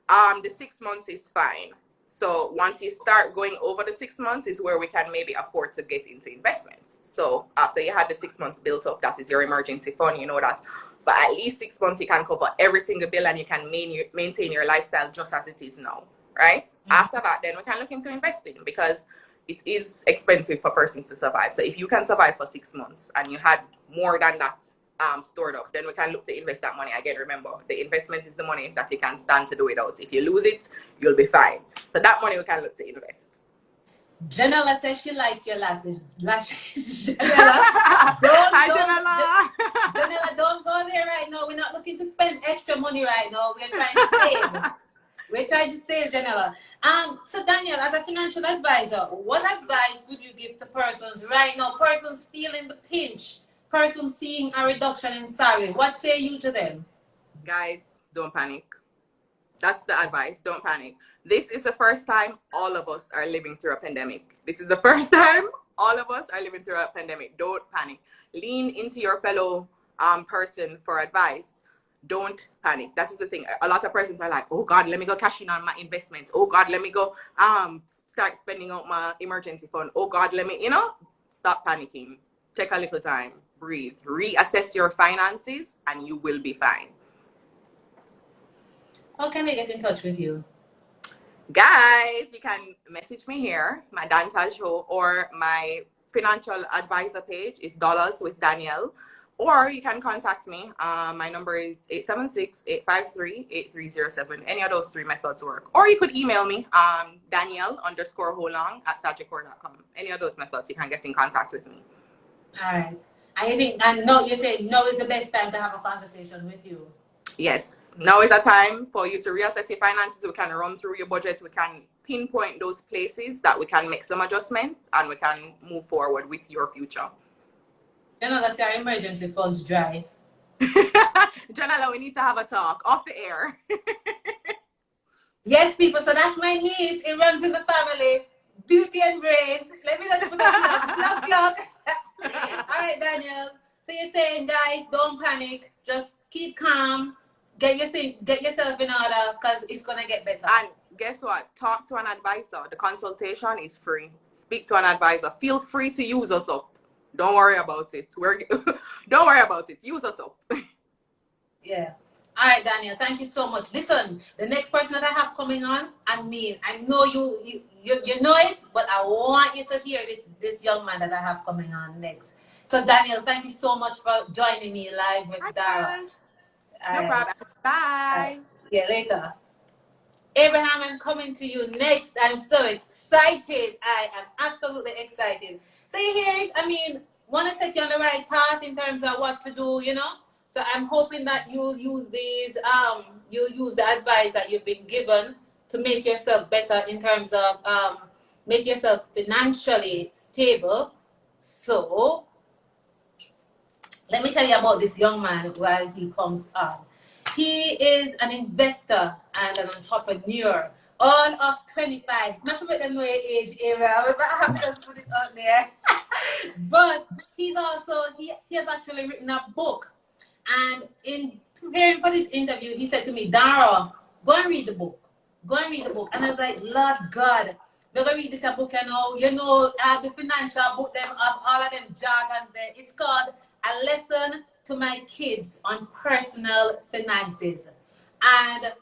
the 6 months is fine. So once you start going over the 6 months is where we can maybe afford to get into investments. So after you had the 6 months built up, that is your emergency fund. You know that for at least 6 months you can cover every single bill and you can maintain your lifestyle just as it is now, right? Mm-hmm. After that, then we can look into investing, because it is expensive for persons to survive. So if you can survive for 6 months and you had more than that stored up, then we can look to invest that money. Again, remember, the investment is the money that you can stand to do without. If you lose it, you'll be fine. So that money we can look to invest. Janella says she likes your lashes. Janella, Janella, don't go there right now. We're not looking to spend extra money right now. We're trying to save. We're trying to save, Janella. So Daniel, as a financial advisor, what advice would you give to persons right now? Persons feeling the pinch, persons seeing a reduction in salary. What say you to them? Guys, don't panic. That's the advice. Don't panic. This is the first time all of us are living through a pandemic. This is the first time all of us are living through a pandemic. Don't panic. Lean into your fellow person for advice. Don't panic. That is the thing. A lot of persons are like, oh God, let me go cash in on my investments. Oh God, let me go start spending out my emergency fund. Oh God, let me, stop panicking. Take a little time. Breathe. Reassess your finances and you will be fine. How can they get in touch with you? Guys, you can message me here, my Dantage Show, or my financial advisor page is Dollars with Danielle, or you can contact me. My number is 876-853-8307. Any of those three methods work. Or you could email me, Danielle_Holong@sagicor.com. Any of those methods, you can get in contact with me. All right. I know you say now is the best time to have a conversation with you. Yes, now is a time for you to reassess your finances. We can run through your budget. We can pinpoint those places that we can make some adjustments, and we can move forward with your future. Janella, say our emergency funds dry. Janella, we need to have a talk off the air. Yes, people. So that's my niece. It runs in the family. Beauty and braids. Let me just put a plug. All right, Daniel. So you're saying, guys, don't panic. Just keep calm. Get yourself in order, because it's gonna get better. And guess what? Talk to an advisor. The consultation is free. Speak to an advisor. Feel free to use us up. Don't worry about it. Don't worry about it. Use us up. Yeah. All right, Daniel. Thank you so much. Listen, the next person that I have coming on, I know you know it, but I want you to hear this young man that I have coming on next. So, Daniel, thank you so much for joining me live with Dara. No problem. Bye. See you later. Abraham, I'm coming to you next. I'm so excited. I am absolutely excited. So you hear it? Want to set you on the right path in terms of what to do, So I'm hoping that you'll use the advice that you've been given to make yourself better in terms of make yourself financially stable. So let me tell you about this young man while he comes on. He is an investor and an entrepreneur, all of 25. Not to make them know your age, area, but I have just put it out there. But he's also, he has actually written a book. And in preparing for this interview, he said to me, Dara, go and read the book. Go and read the book. And I was like, Lord God, we're going to read this book, the financial book, them have all of them jargons there. It's called A Lesson to My Kids on Personal Finances. And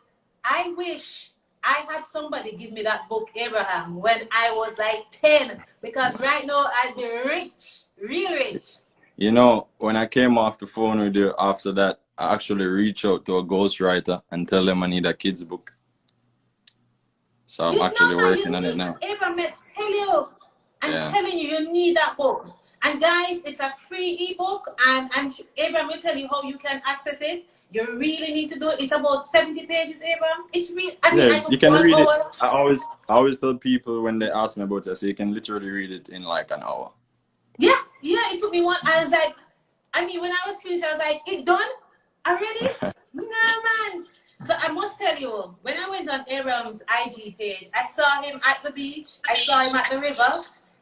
I wish I had somebody give me that book, Abraham, when I was like 10, because right now I'd be rich, real rich. You know, when I came off the phone with you after that, I actually reached out to a ghostwriter and tell them I need a kid's book. So I'm actually working on it now. Abraham, I'm telling you, you need that book. And guys, it's a free ebook, and Abraham will tell you how you can access it. You really need to do it. It's about 70 pages, Abraham. It's real. You can read it. I always tell people when they ask me about it, I say you can literally read it in like an hour. Yeah, it took me one. I was like, when I was finished, I was like, it done? Already? No, man. So I must tell you, when I went on Abraham's IG page, I saw him at the beach. I saw him at the river.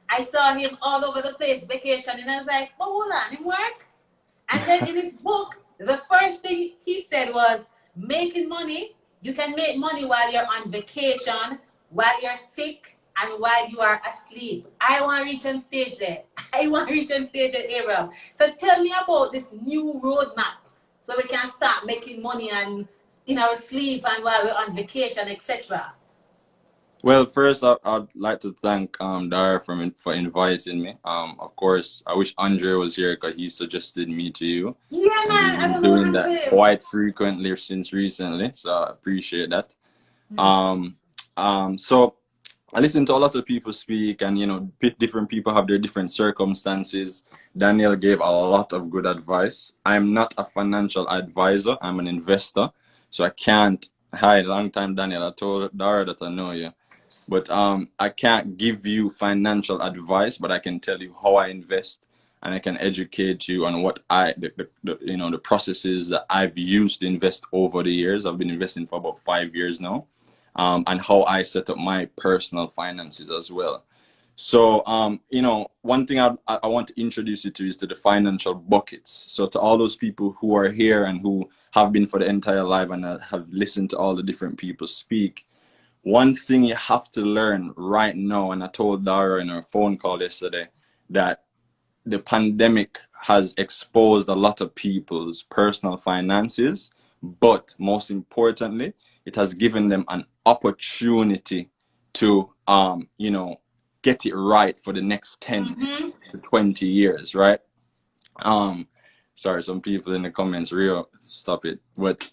I saw him all over the place, vacation. And I was like, oh, hold on, him work? And then in his book, the first thing he said was, making money. You can make money while you're on vacation, while you're sick, and while you are asleep. I want to reach on stage there. I want to reach on stage at Abraham. So tell me about this new roadmap so we can start making money and in our sleep and while we're on vacation, etc. Well, first, I'd like to thank Dara for inviting me. Of course, I wish Andre was here because he suggested me to you. Yeah, and man. he's been doing that quite frequently since recently, so I appreciate that. So I listen to a lot of people speak, and different people have their different circumstances. Daniel gave a lot of good advice. I'm not a financial advisor. I'm an investor, so I can't. Hi, long time, Daniel. I told Dara that I know you. But I can't give you financial advice, but I can tell you how I invest, and I can educate you on what the processes that I've used to invest over the years. I've been investing for about 5 years now, and how I set up my personal finances as well. So, one thing I want to introduce you to is to the financial buckets. So to all those people who are here and who have been for the entire live and have listened to all the different people speak, one thing you have to learn right now, and I told Dara in our phone call yesterday, that the pandemic has exposed a lot of people's personal finances, but most importantly, it has given them an opportunity to, get it right for the next 10 to 20 years, right? Sorry, some people in the comments, stop it. But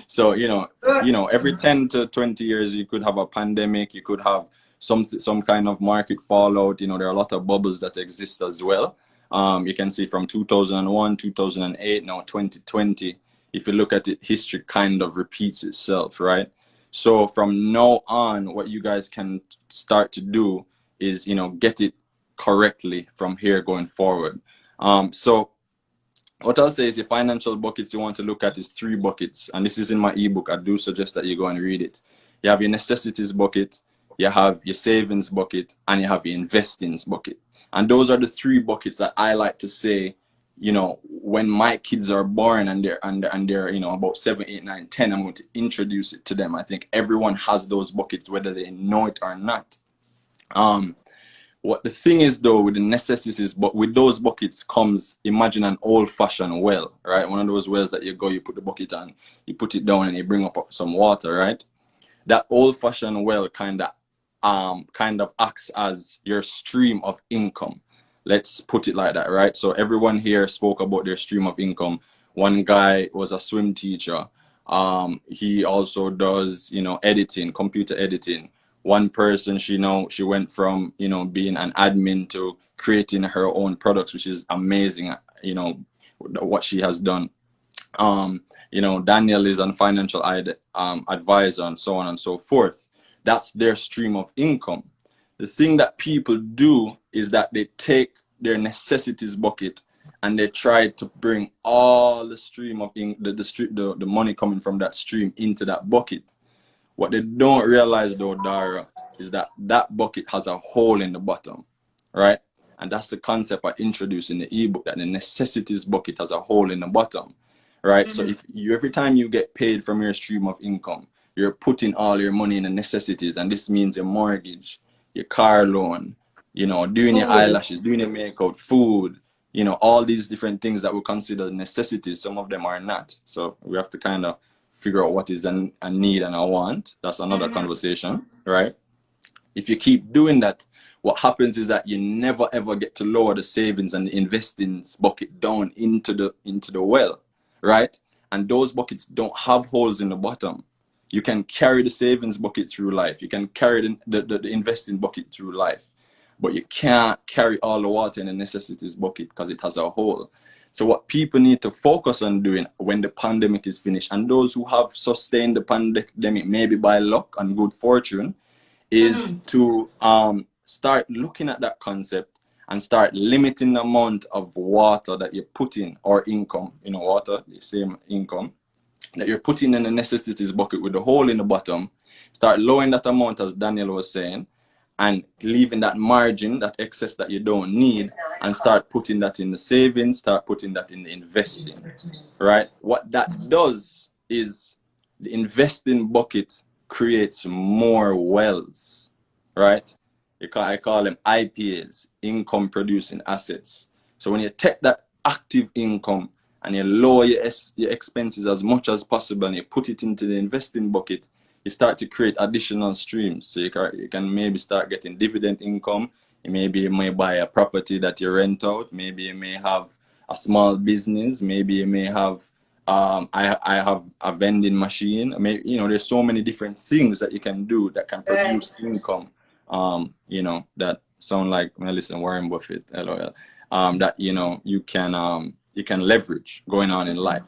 so, every 10 to 20 years, you could have a pandemic, you could have some kind of market fallout. There are a lot of bubbles that exist as well. You can see from 2001, 2008, now 2020. If you look at it, history kind of repeats itself, right? So from now on, what you guys can start to do is, get it correctly from here going forward. So what I'll say is the financial buckets you want to look at is 3 buckets. And this is in my ebook. I do suggest that you go and read it. You have your necessities bucket, you have your savings bucket, and you have your investings bucket. And those are the 3 buckets that I like to say, when my kids are born and they're about 7, 8, 9, 10, I'm going to introduce it to them. I think everyone has those buckets, whether they know it or not. What the thing is though with the necessities, but with those buckets comes, imagine an old-fashioned well, right? One of those wells that you put the bucket on, you put it down and you bring up some water, right? That old-fashioned well kind of acts as your stream of income. Let's put it like that, right? So everyone here spoke about their stream of income. One guy was a swim teacher. He also does, editing, computer editing. One person, she went from, being an admin to creating her own products, which is amazing, what she has done. Daniel is a financial advisor and so on and so forth. That's their stream of income. The thing that people do is that they take their necessities bucket and they try to bring all the stream of the money coming from that stream into that bucket. What they don't realize though, Dara, is that that bucket has a hole in the bottom, right? And that's the concept I introduced in the ebook, that the necessities bucket has a hole in the bottom, right? So if you, every time you get paid from your stream of income, you're putting all your money in the necessities, and this means your mortgage, your car loan, you know, doing your eyelashes, doing your makeup, food, you know, all these different things that we consider necessities. Some of them are not. So we have to kind of figure out what is a need and a want. That's another conversation, right? If you keep doing that, what happens is that you never ever get to lower the savings and the investings bucket down into the well, right? And those buckets don't have holes in the bottom. You can carry the savings bucket through life. You can carry the investing bucket through life, but you can't carry all the water in the necessities bucket because it has a hole. So what people need to focus on doing when the pandemic is finished, and those who have sustained the pandemic maybe by luck and good fortune, is to start looking at that concept and start limiting the amount of water that you put in, or income, you know, water, the same income, that you're putting in the necessities bucket with the hole in the bottom. Start lowering that amount, as Daniel was saying, and leaving that margin, that excess that you don't need, and start putting that in the savings, start putting that in the investing, right? What that does is the investing bucket creates more wells, right? I call them IPAs, income producing assets. So when you take that active income and you lower your expenses as much as possible and you put it into the investing bucket, you start to create additional streams. So you can maybe start getting dividend income. Maybe you may buy a property that you rent out. Maybe you may have a small business. Maybe you may have I have a vending machine. Maybe, you know, there's so many different things that you can do that can produce income. You know, that sound like, well, listen, Warren Buffett, LOL. That, you know, you can leverage going on in life.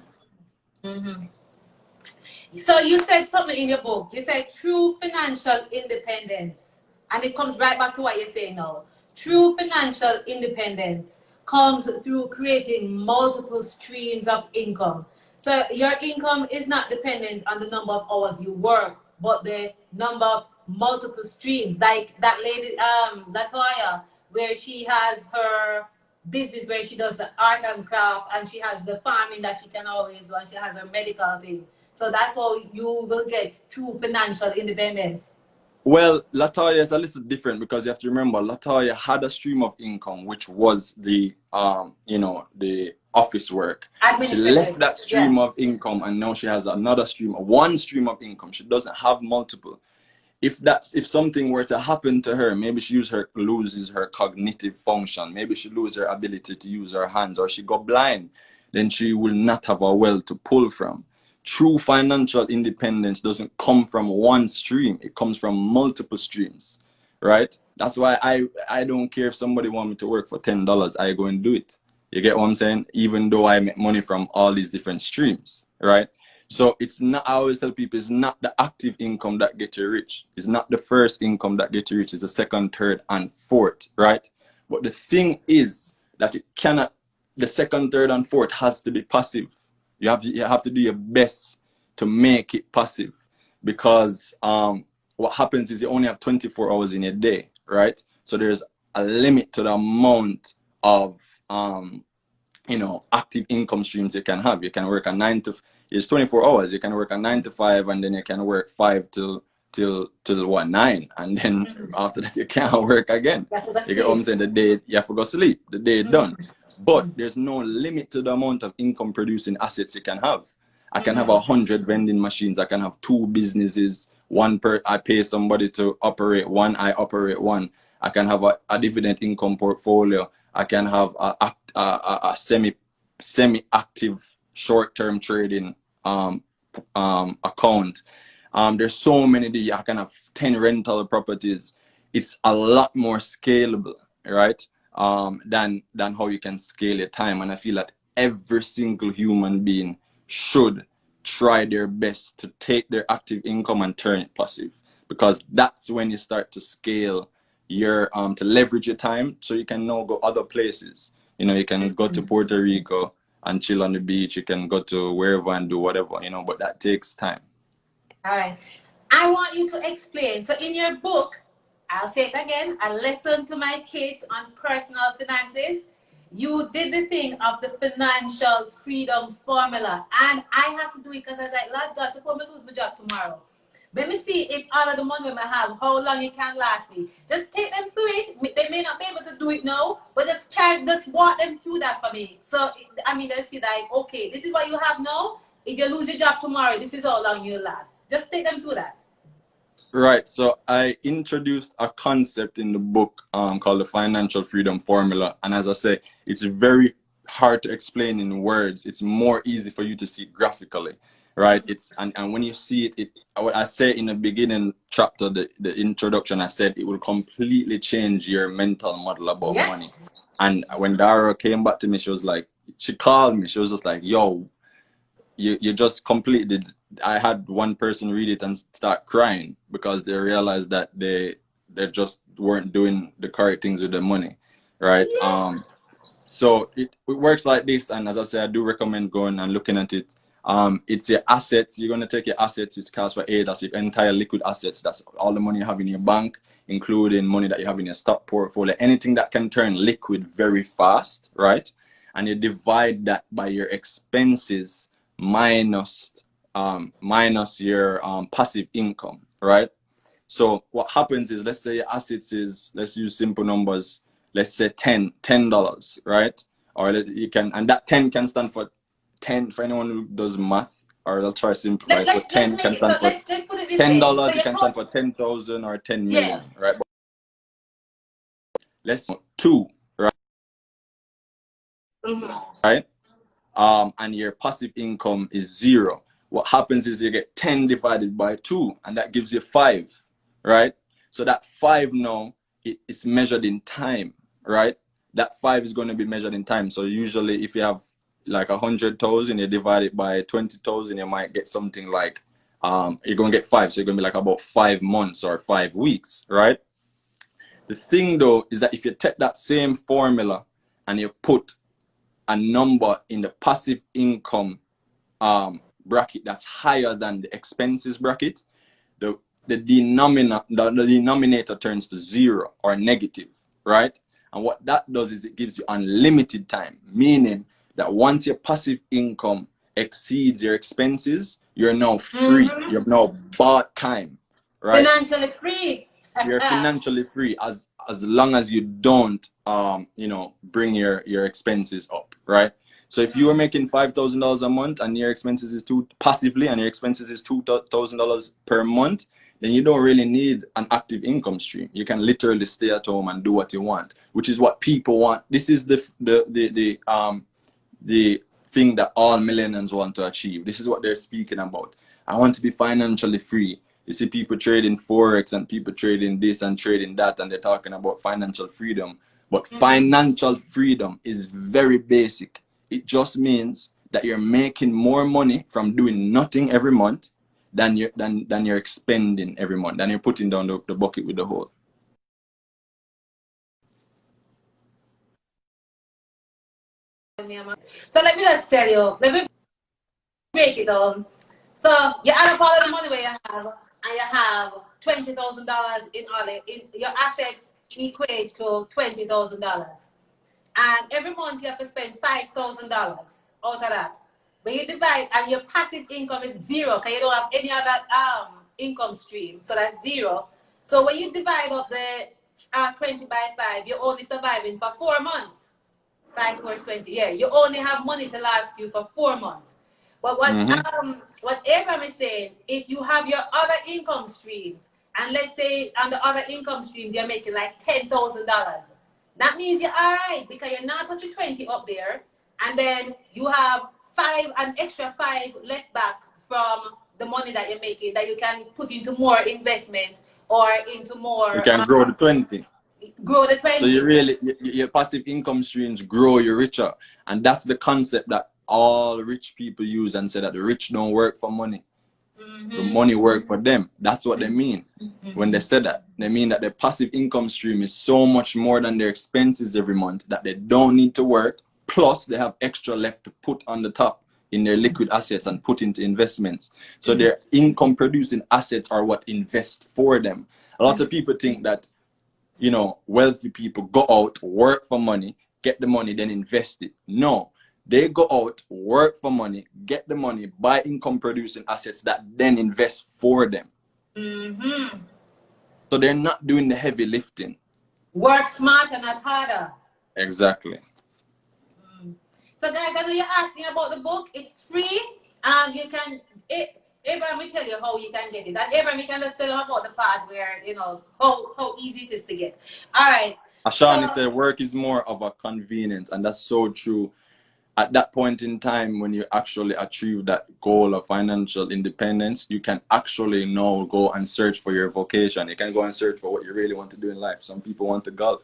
So you said something in your book. You said true financial independence, and it comes right back to what you're saying now. True financial independence comes through creating multiple streams of income. So your income is not dependent on the number of hours you work, but the number of multiple streams. Like that lady, Latoya, where she has her business where she does the art and craft, and she has the farming that she can always do, and she has her medical thing. So that's how you will get true financial independence. Well, Latoya is a little different because you have to remember Latoya had a stream of income, which was the you know, the office work. She left that stream of income, and now she has another stream, one stream of income. She doesn't have multiple. If something were to happen to her, maybe she loses her cognitive function, maybe she loses her ability to use her hands, or she go blind, then she will not have a well to pull from. True financial independence doesn't come from one stream. It comes from multiple streams, right? That's why I don't care if somebody want me to work for $10, I go and do it. You get what I'm saying? Even though I make money from all these different streams, right? So it's not, I always tell people, it's not the active income that gets you rich. It's not the first income that gets you rich. It's the second, third, and fourth, right? But the thing is that it cannot, the second, third, and fourth has to be passive. You have to do your best to make it passive, because what happens is you only have 24 hours in a day, right? So there's a limit to the amount of you know, active income streams you can have. You can work a 9 to, it's 24 hours. You can work a 9 to 5, and then you can work 5 till what, 9, and then after that you can't work again. You get what I'm saying? The day you have to go sleep, the day done. But there's no limit to the amount of income producing assets you can have. I can have 100 vending machines. I can have 2 businesses. I pay somebody to operate one. I operate one. I can have a dividend income portfolio. I can have a semi-active short-term trading account. There's so many. I can have 10 rental properties. It's a lot more scalable, right? Than how you can scale your time. And I feel that every single human being should try their best to take their active income and turn it passive, because that's when you start to scale your to leverage your time, so you can now go other places. You know, you can go to Puerto Rico and chill on the beach. You can go to wherever and do whatever, you know, but that takes time. All right. I want you to explain. So in your book, I'll say it again, A Lesson to My Kids on Personal Finances. You did the thing of the financial freedom formula. And I have to do it because I was like, Lord God, suppose I lose my job tomorrow. Let me see if all of the money I have, how long it can last me. Just take them through it. They may not be able to do it now, but just walk them through that for me. So, I mean, they see like, okay, this is what you have now. If you lose your job tomorrow, this is how long you'll last. Just take them through that. Right. So I introduced a concept in the book called the financial freedom formula. And as I say, it's very hard to explain in words. It's more easy for you to see graphically. Right. And when you see it, what I say in the beginning chapter, the introduction, I said it will completely change your mental model about money. And when Dara came back to me, she called me. She was just like, yo, you just completed. I had one person read it and start crying because they realized that they just weren't doing the correct things with their money, right? So it works like this, and as I said, I do recommend going and looking at it. It's your assets. You're going to take your assets. It's class for A. That's your entire liquid assets. That's all the money you have in your bank, including money that you have in your stock portfolio, anything that can turn liquid very fast, right? And you divide that by your expenses minus your passive income, right? So what happens is, let's say your assets is, let's use simple numbers, let's say $10, right? Or you can, and that 10 can stand for 10 for anyone who does math, or I'll try to simplify it. So 10 can stand for let's put it this way. $10, it can stand for 10,000 or 10 million, right? But let's say 2, right? Right? And your passive income is 0. What happens is you get 10 divided by 2, and that gives you 5, right? So that 5 now, it's measured in time, right? That 5 is going to be measured in time. So usually if you have like 100,000, you divide it by 20,000, you might get something like, you're going to get 5. So you're going to be like about 5 months or 5 weeks, right? The thing though, is that if you take that same formula and you put a number in the passive income bracket that's higher than the expenses bracket, the denominator turns to 0 or negative, right? And what that does is it gives you unlimited time, meaning that once your passive income exceeds your expenses, you're now free. You've now bought time, right? Financially free. You're financially free as long as you don't bring your expenses up, right? So if you are making $5,000 a month and your expenses is passively and your expenses is $2,000 per month, then you don't really need an active income stream. You can literally stay at home and do what you want, which is what people want. This is the thing that all millennials want to achieve. This is what they're speaking about. I want to be financially free. You see people trading Forex and people trading this and trading that, and they're talking about financial freedom. But financial freedom is very basic. It just means that you're making more money from doing nothing every month than you're expending every month, than you're putting down the bucket with the hole. So let me just tell you, let me break it down. So you add up all of the money where you have, and you have $20,000 in all it. Your asset equate to $20,000. And every month you have to spend $5,000 out of that. When you divide, and your passive income is 0, because you don't have any other income stream, so that's 0. So when you divide up the 20 by 5, you're only surviving for 4 months. 5 4 20, yeah. You only have money to last you for 4 months. But what Abraham is saying, if you have your other income streams, and let's say on the other income streams you're making like $10,000, that means you're all right, because you're not touching 20 up there, and then you have an extra 5 left back from the money that you're making that you can put into more investment or into more. You can grow the 20. Grow the 20. So your passive income streams grow you richer, and that's the concept that all rich people use and say that the rich don't work for money. The money work for them. That's what they mean. When they said that, they mean that their passive income stream is so much more than their expenses every month that they don't need to work. Plus, they have extra left to put on the top in their liquid assets and put into investments. So their income producing assets are what invest for them. A lot of people think that, you know, wealthy people go out, work for money, get the money, then invest it. No, they go out, work for money, get the money, buy income producing assets that then invest for them. So they're not doing the heavy lifting. Work smarter, not harder. Exactly. So guys, I know you're asking about the book. It's free. You can, Abraham will tell you how you can get it. And Abraham, you can just tell them about the part where, you know, how easy it is to get. All right. Ashani said work is more of a convenience, and that's so true. At that point in time, when you actually achieve that goal of financial independence, you can actually now go and search for your vocation. You can go and search for what you really want to do in life. Some people want to golf.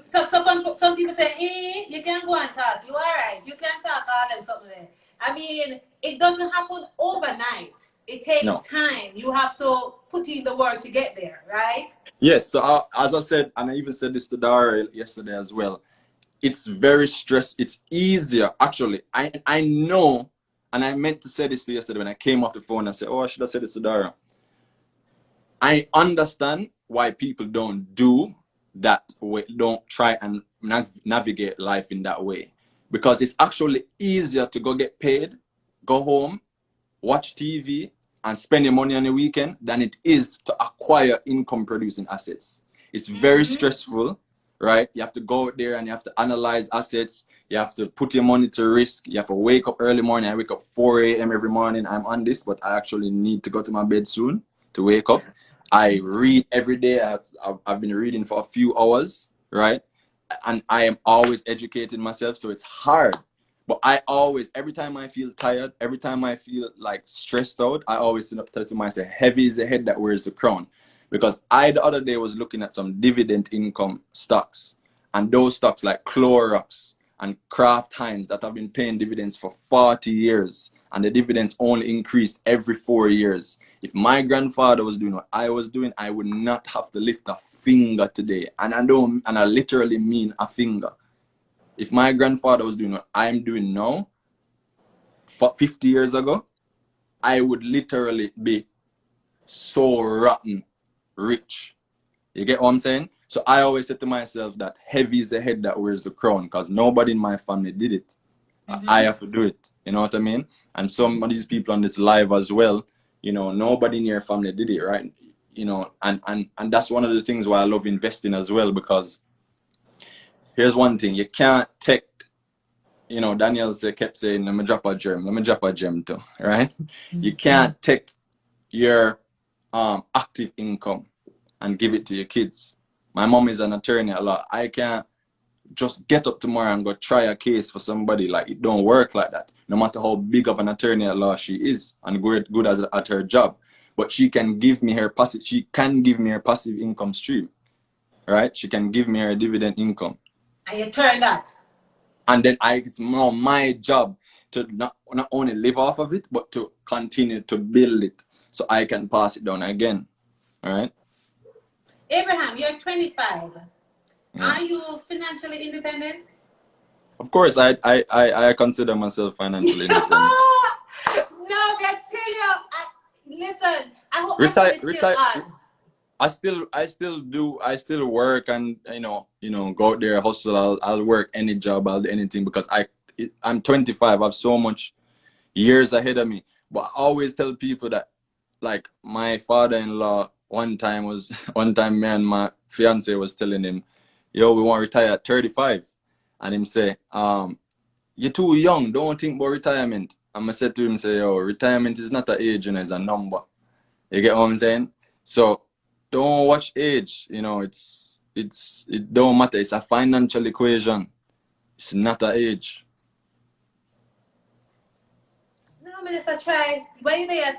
Some people say, you can go and talk. You all right. You can talk all them something there. I mean, it doesn't happen overnight. It takes time. You have to put in the work to get there, right? Yes. So as I said, and I even said this to Dara yesterday as well, it's very it's easier. Actually, I know, and I meant to say this to you yesterday when I came off the phone and said, oh, I should have said this to Dara. I understand why people don't do that way, don't try and navigate life in that way, because it's actually easier to go get paid, go home, watch TV and spend your money on the weekend than it is to acquire income producing assets. It's very stressful, right? You have to go out there and you have to analyze assets. You have to put your money to risk. You have to wake up early morning. I wake up 4 a.m. every morning. I'm on this, but I actually need to go to my bed soon to wake up. I read every day. I've been reading for a few hours, right? And I am always educating myself, so it's hard. But I always, every time I feel tired, every time I feel like stressed out, I always tell myself, heavy is the head that wears the crown. Because the other day was looking at some dividend income stocks, and those stocks like Clorox and Kraft Heinz that have been paying dividends for 40 years, and the dividends only increased every 4 years. If my grandfather was doing what I was doing, I would not have to lift a finger today. And I literally mean a finger. If my grandfather was doing what I'm doing now, 50 years ago, I would literally be so rotten rich. You get what I'm saying? So I always say to myself that heavy is the head that wears the crown, because nobody in my family did it. I have to do it. You know what I mean? And some of these people on this live as well, you know, nobody in your family did it, right? You know, and that's one of the things why I love investing as well, because here's one thing, you can't take, you know, Daniel kept saying, let me drop a gem too, right? You can't take your active income and give it to your kids. My mom is an attorney a lot. I can't just get up tomorrow and go try a case for somebody. Like, it don't work like that. No matter how big of an attorney at law she is and good at her job, but she can give me her passive income stream, right? She can give me her dividend income. And you turn that. And then it's now my job to not only live off of it, but to continue to build it so I can pass it down again. All right? Abraham, you're 25. Are you financially independent? Of course, I consider myself financially independent. No, I tell you, listen, I hope I still work, and you know, go out there, hustle. I'll work any job, I'll do anything, because I'm 25. I have so much years ahead of me. But I always tell people that, like, my father-in-law one time me and my fiance was telling him, yo, we want to retire at 35, and him say, you're too young, don't think about retirement. And I said to him, say, yo, retirement is not an age, it's a number. You get what I'm saying? So don't watch age, you know, it don't matter. It's a financial equation. It's not an age. No, I just try. When you there, I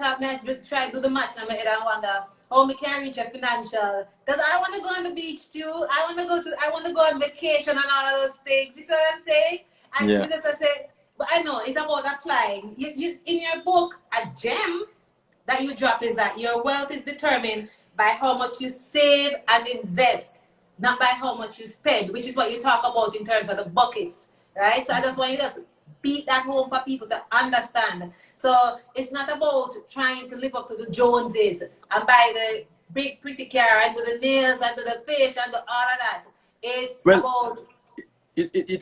try to do the maths in my head and wonder how me can reach a financial. Because I want to go on the beach too. I want to go on vacation and all of those things. You see what I'm saying? And I say, but I know it's about applying. You in your book, a gem. that you drop is that your wealth is determined by how much you save and invest, not by how much you spend, which is what you talk about in terms of the buckets, right? So I just want you to just beat that home for people to understand. So it's not about trying to live up to the Joneses and buy the big pretty car and do the nails and do the face and do all of that. It's about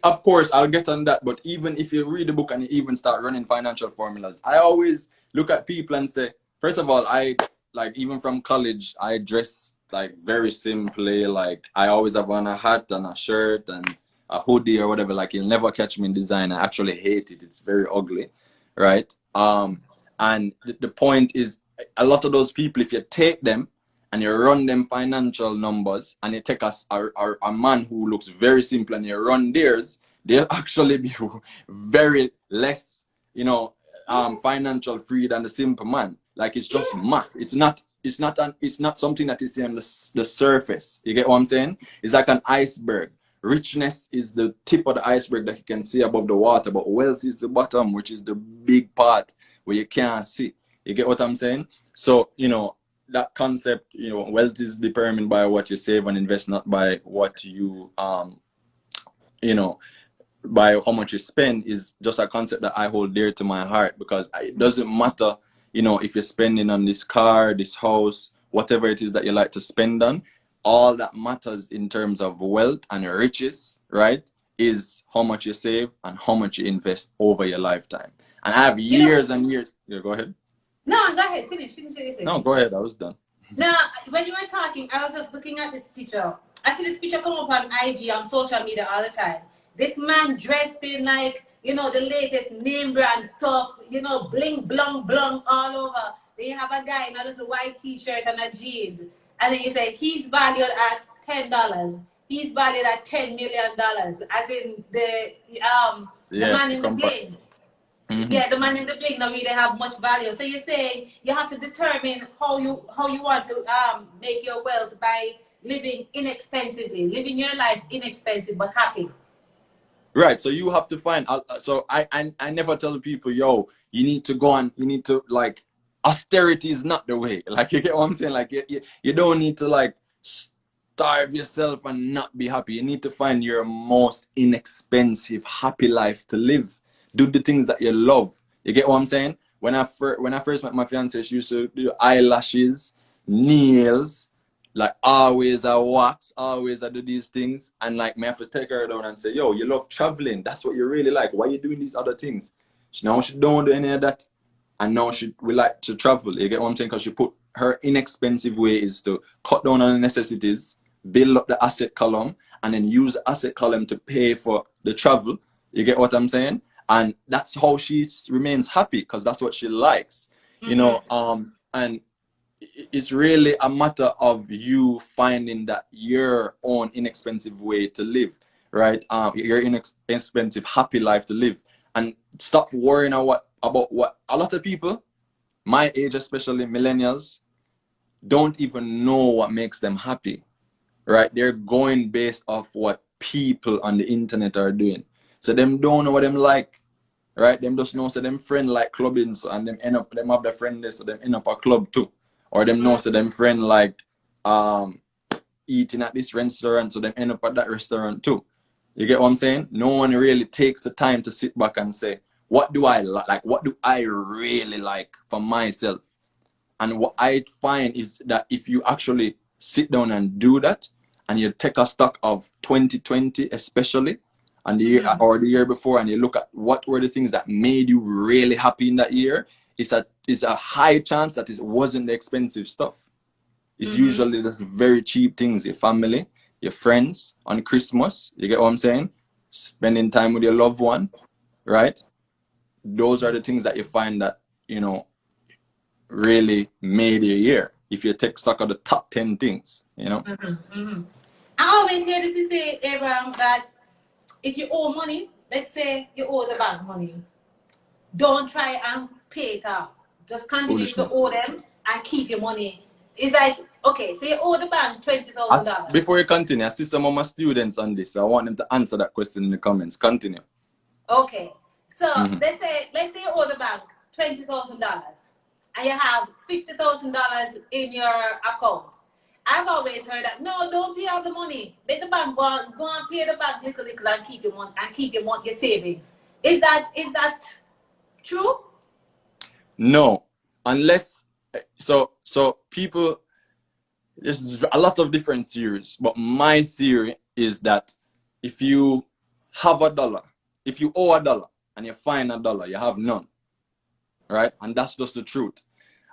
of course, I'll get on that. But even if you read the book and you even start running financial formulas, I always look at people and say, first of all, I like even from college, I dress like very simply. Like I always have on a hat and a shirt and a hoodie or whatever. Like you'll never catch me in design. I actually hate it. It's very ugly, right? And the point is, a lot of those people, if you take them and you run them financial numbers and you take a man who looks very simple and you run theirs, they'll actually be very less, financial free than the simple man. Like it's just math. It's not something that is on the surface. You get what I'm saying? It's like an iceberg. Richness is the tip of the iceberg that you can see above the water, but wealth is the bottom, which is the big part where you can't see. You get what I'm saying? So, that concept, wealth is determined by what you save and invest, not by what you, by how much you spend, is just a concept that I hold dear to my heart, because it doesn't matter, if you're spending on this car, this house, whatever it is that you like to spend on. All that matters in terms of wealth and riches, right, is how much you save and how much you invest over your lifetime. And I have years and years. Yeah, go ahead. No, go ahead. Finish what you're saying. No, go ahead. I was done. Now, when you were talking, I was just looking at this picture. I see this picture come up on IG, on social media all the time. This man dressed in like, the latest name brand stuff, bling, blong, blong all over. Then you have a guy in a little white t-shirt and a jeans. And then you say, he's valued at $10. He's valued at $10 million. As in the man in the bling. Mm-hmm. Yeah, the man in the bling don't really have much value. So you're saying you have to determine how you want to make your wealth by living inexpensively, living your life inexpensive but happy. Right. So you have to find. So I never tell people, yo, you need to go on. You need to like, austerity is not the way. Like, you get what I'm saying? Like you don't need to like starve yourself and not be happy. You need to find your most inexpensive, happy life to live. Do the things that you love. You get what I'm saying? When I first met my fiance, she used to do eyelashes, nails, like always I wax, always I do these things. And like me have to take her down and say, yo, you love traveling. That's what you really like. Why are you doing these other things? Now she don't do any of that. And now we like to travel. You get what I'm saying? Because she put her inexpensive way is to cut down on the necessities, build up the asset column, and then use the asset column to pay for the travel. You get what I'm saying? And that's how she remains happy, because that's what she likes, and it's really a matter of you finding that your own inexpensive way to live, right? Your inexpensive, happy life to live, and stop worrying about what a lot of people, my age, especially millennials, don't even know what makes them happy, right? They're going based off what people on the internet are doing. So them don't know what them like, right? Them just know so them friend like clubbing, so, and them have their friend there, so them end up a club too. Or them know so them friend like eating at this restaurant, so them end up at that restaurant too. You get what I'm saying? No one really takes the time to sit back and say, what do I like? What do I really like for myself? And what I find is that if you actually sit down and do that, and you take a stock of 2020 especially, and the year or the year before, and you look at what were the things that made you really happy in that year, it's a high chance that it wasn't the expensive stuff. It's usually just very cheap things. Your family, your friends on Christmas, you get what I'm saying? Spending time with your loved one, right? Those are the things that you find that, really made your year. If you take stock of the top 10 things, I always hear this is say, Abraham, that if you owe money, let's say you owe the bank money, don't try and pay it off. Just continue to owe them and keep your money. It's like, okay, so you owe the bank $20,000. Before you continue, I see some of my students on this, so I want them to answer that question in the comments. Continue. Okay, so let's say you owe the bank $20,000, and you have $50,000 in your account. I've always heard that no, don't pay all the money. Let the bank go and pay the bank little and keep your money and keep your savings. Is that true? No, unless so people. There's a lot of different theories, but my theory is that if you have a dollar, if you owe a dollar and you find a dollar, you have none, right? And that's just the truth.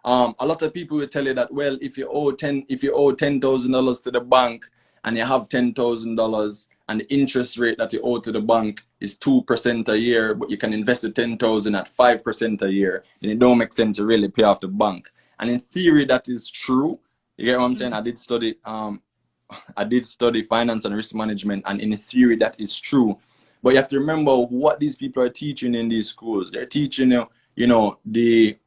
A lot of people will tell you that, well, if you owe $10,000 to the bank and you have $10,000 and the interest rate that you owe to the bank is 2% a year, but you can invest the 10,000 at 5% a year, then it don't make sense to really pay off the bank. And in theory, that is true. You get what I'm saying? I did study finance and risk management, and in theory that is true. But you have to remember what these people are teaching in these schools. They're teaching you the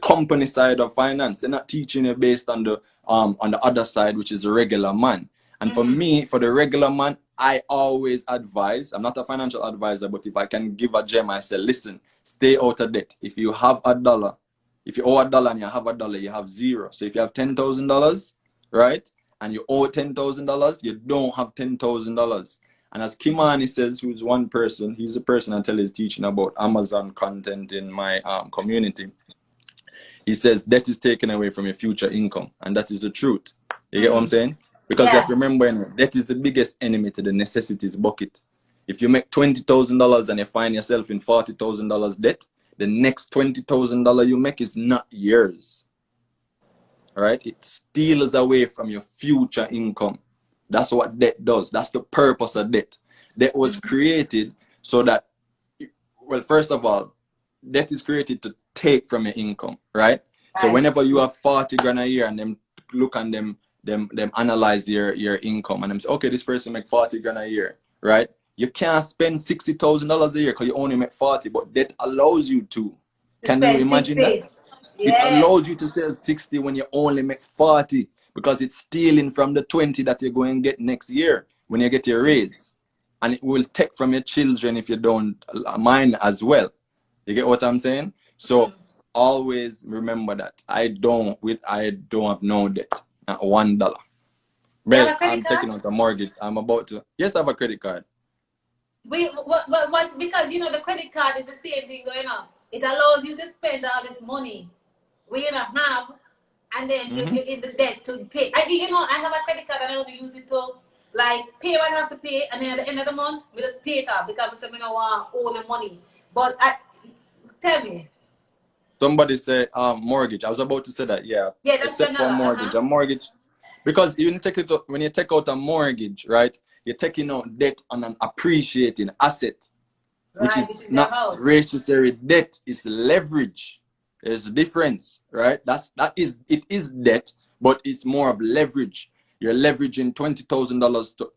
company side of finance. They're not teaching it based on the other side, which is the regular man. And for me, for the regular man, I always advise, I'm not a financial advisor, but if I can give a gem, I say, listen, stay out of debt. If you have a dollar, if you owe a dollar and you have a dollar, you have zero. So if you have $10,000, right, and you owe $10,000, you don't have $10,000. And as Kimani says, who's one person, he's the person I tell he's teaching about Amazon content in my community. He says debt is taken away from your future income, and that is the truth. You get what I'm saying? Because you have to remember, debt is the biggest enemy to the necessities bucket. If you make $20,000 and you find yourself in $40,000 debt, the next $20,000 you make is not yours. All right? It steals away from your future income. That's what debt does. That's the purpose of debt. Debt was created so that, well, first of all, debt is created to take from your income, right? So whenever you have 40 grand a year and them look and them analyze your income and them say, okay, this person make 40 grand a year, right? You can't spend $60,000 a year because you only make 40, but debt allows you to. Can you imagine 60? That? Yeah. It allows you to sell 60 when you only make 40 because it's stealing from the 20 that you're going to get next year when you get your raise. And it will take from your children if you don't, mine as well. You get what I'm saying? So always remember that I don't have no debt, not $1. Well, I'm taking out a mortgage. I'm about to. Yes, I have a credit card. What's because the credit card is the same thing going on. It allows you to spend all this money we have, and then you're in the debt to pay. I have a credit card and I only use it to like pay what I have to pay, and then at the end of the month we just pay it off because I don't want all the money. But tell me. Somebody say mortgage. I was about to say that. Yeah. Yeah, that's except for mortgage. A mortgage. Because when you take out a mortgage, right, you're taking out debt on an appreciating asset, which is not necessary debt, it's leverage. There's a difference, right? It is debt, but it's more of leverage. You're leveraging $20,000 to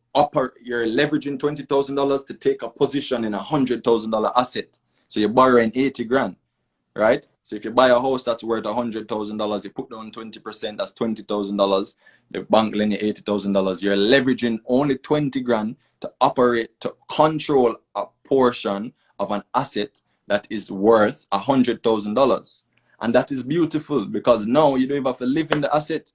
you're leveraging $20,000 to take a position in $100,000 asset. So you're borrowing 80 grand. Right? So if you buy a house that's worth $100,000, you put down 20%, that's $20,000. The bank lend you $80,000. You're leveraging only 20 grand to operate, to control a portion of an asset that is worth $100,000. And that is beautiful because now you don't even have to live in the asset.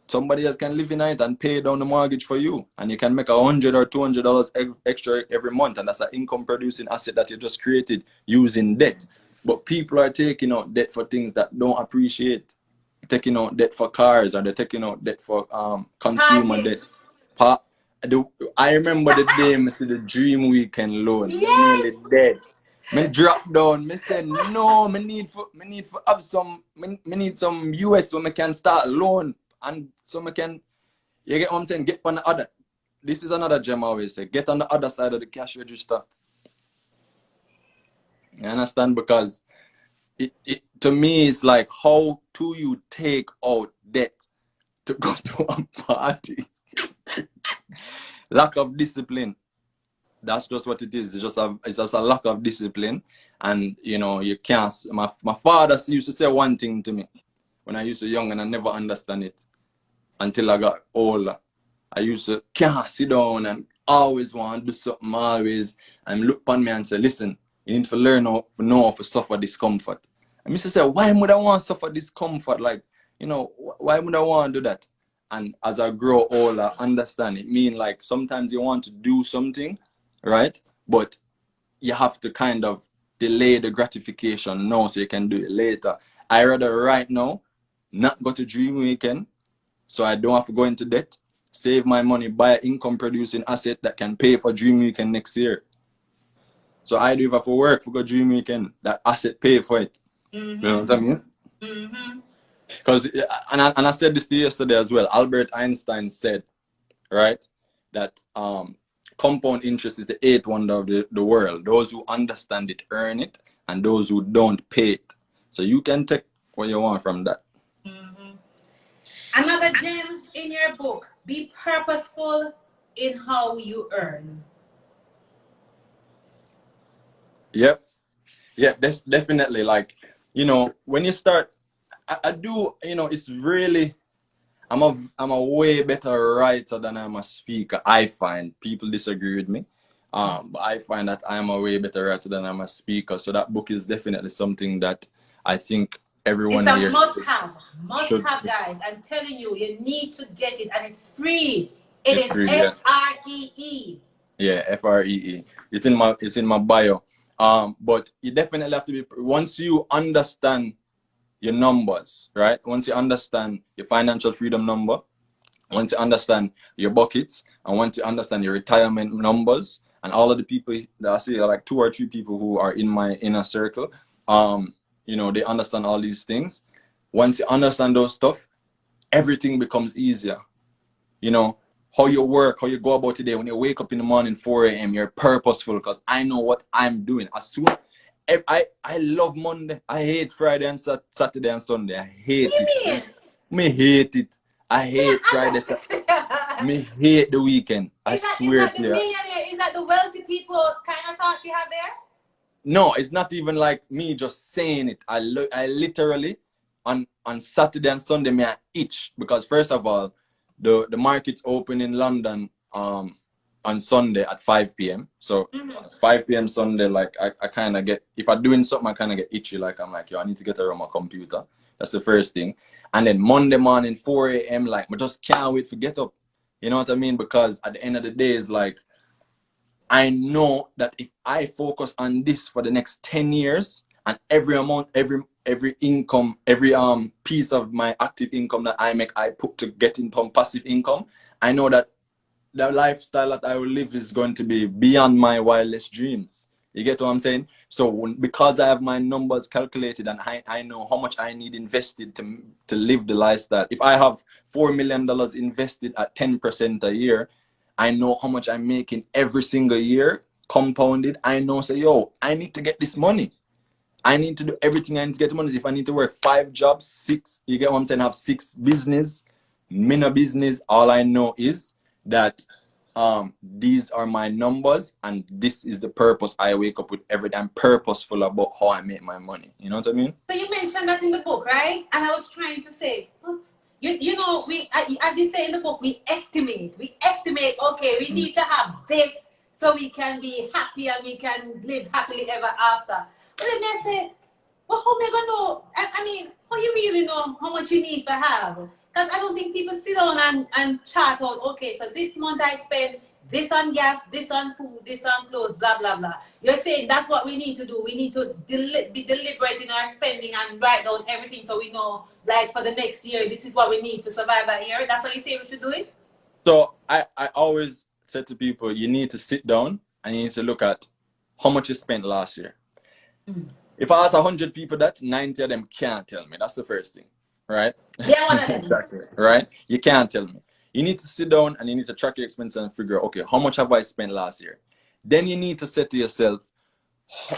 Somebody else can live in it and pay down the mortgage for you. And you can make $100 or $200 extra every month. And that's an income producing asset that you just created using debt. But people are taking out debt for things that don't appreciate. Taking out debt for cars, or they're taking out debt for consumer debt. I remember the day I see the Dream Weekend loan. Yes. I'm nearly dead. Me drop down. Me said no. Me need for have some. Me need some US where me can start loan, and so me can. You get what I'm saying? Get on the other. This is another gem I always say. Get on the other side of the cash register. You understand? Because it to me it's like, how do you take out debt to go to a party? Lack of discipline. That's just what it is. It's just a lack of discipline. And you can't. My father used to say one thing to me when I used to be young, and I never understand it until I got older. I used to can't sit down and always want to do something always, and look upon me and say, listen, you need to learn how to suffer discomfort. And Mr. say, why would I want to suffer discomfort? Like, you know, why would I want to do that? And as I grow older, understand it mean like sometimes you want to do something, right? But you have to kind of delay the gratification now so you can do it later. I rather right now not go to Dream Weekend so I don't have to go into debt, save my money, buy an income producing asset that can pay for Dream Weekend next year. So I do have to work for go Dream Weekend, that asset pay for it. Mm-hmm. You know what I mean? Mm-hmm. Because, and I said this to you yesterday as well, Albert Einstein said, right, that compound interest is the eighth wonder of the world. Those who understand it earn it, and those who don't pay it. So you can take what you want from that. Mm-hmm. Another gem in your book, be purposeful in how you earn. Yep. Yeah, that's definitely like, you know, when you start, I do, you know, it's really, I'm a way better writer than I'm a speaker. I find people disagree with me. But I find that I'm a way better writer than I'm a speaker. So that book is definitely something that I think everyone It's a here must have, should. guys. I'm telling you, you need to get it, and it's free. It It's is free, yeah. FREE. Yeah, FREE. It's in my bio. But you definitely have to be, once you understand your numbers, right? Once you understand your financial freedom number, once you understand your buckets, and once you understand your retirement numbers, and all of the people that I see are like 2 or 3 people who are in my inner circle, you know, they understand all these things. Once you understand those stuff, everything becomes easier. You know, how you work, how you go about today, when you wake up in the morning 4 a.m., you're purposeful because I know what I'm doing. As soon I love Monday. I hate Friday and Saturday and Sunday. I hate What it. do you mean? Me hate it. I hate Friday. Me hate the weekend. I Is swear that to the you. millionaire? Is that the wealthy people kind of talk you have there? No, it's not even like me just saying it. I literally on Saturday and Sunday me I itch because first of all, the markets open in London on Sunday at 5 p.m. So 5 p.m. Sunday, like I kind of get, if I'm doing something, I kind of get itchy. Like I'm like, yo, I need to get around my computer. That's the first thing. And then Monday morning 4 a.m. like I just can't wait to get up. You know what I mean? Because at the end of the day, it's like I know that if I focus on this for the next 10 years and every amount, every income, every piece of my active income that I make, I put to get into passive income, I know that the lifestyle that I will live is going to be beyond my wildest dreams. You get what I'm saying? So because I have my numbers calculated and I know how much I need invested to live the lifestyle. If I have $4 million invested at 10% a year, I know how much I'm making every single year, compounded. I know, say, yo, I need to get this money. I need to do everything I need to get money. If I need to work 5 jobs, 6, you get what I'm saying? I have 6 business, mina business. All I know is that these are my numbers and this is the purpose I wake up with every day. I'm purposeful about how I make my money. You know what I mean? So you mentioned that in the book, right? And I was trying to say, you know, we, as you say in the book, we estimate, okay, we need to have this so we can be happy and we can live happily ever after. But then I say, well, how am I going to know? I mean, how you really know how much you need to have? Because I don't think people sit down and chart out, okay, so this month I spend this on gas, this on food, this on clothes, blah, blah, blah. You're saying that's what we need to do. We need to be deliberate in our spending and write down everything so we know, like, for the next year, this is what we need to survive that year. That's what you say we should do it? So I always say to people, you need to sit down and you need to look at how much you spent last year. If I ask 100 people that, 90 of them can't tell me. That's the first thing, right? Yeah, one of them. Exactly, right? You can't tell me. You need to sit down and you need to track your expenses and figure out, okay, how much have I spent last year? Then you need to say to yourself,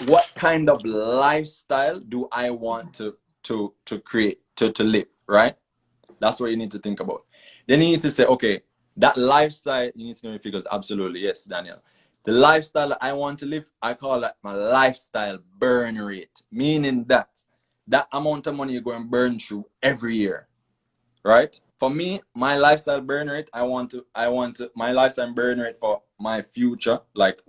what kind of lifestyle do I want to create, to live, right? That's what you need to think about. Then you need to say, okay, that lifestyle, you need to know your figures. Absolutely, yes, Daniel. The lifestyle that I want to live, I call that my lifestyle burn rate, meaning that amount of money you're going to burn through every year, right? For me, my lifestyle burn rate, I want to my lifestyle burn rate for my future, like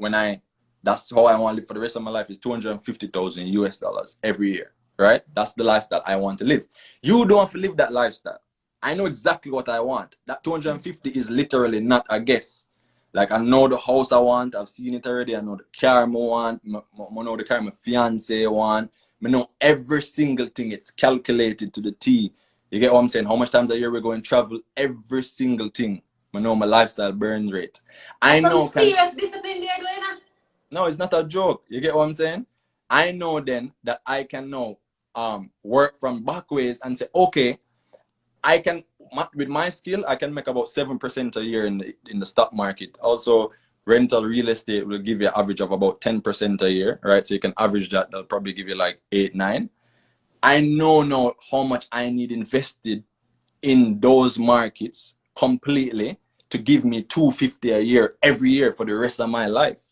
that's how I want to live for the rest of my life, is $250,000 US every year. right? That's the lifestyle I want to live. You don't have to live that lifestyle. I know exactly what I want. That 250 is literally not a guess. Like, I know the house I want. I've seen it already. I know the car I want. I know the car my fiance want. I know every single thing. It's calculated to the T. You get what I'm saying? How much times a year we're going to travel? Every single thing. I know my lifestyle burn rate. I That's know. some serious discipline there, Glenna. No, it's not a joke. You get what I'm saying? I know then that I can now work from back ways and say, okay, I can, with my skill, I can make about 7% a year in the stock market. Also, rental real estate will give you an average of about 10% a year, right? So you can average that. That'll probably give you like 8, 9. I know now how much I need invested in those markets completely to give me 250 a year every year for the rest of my life.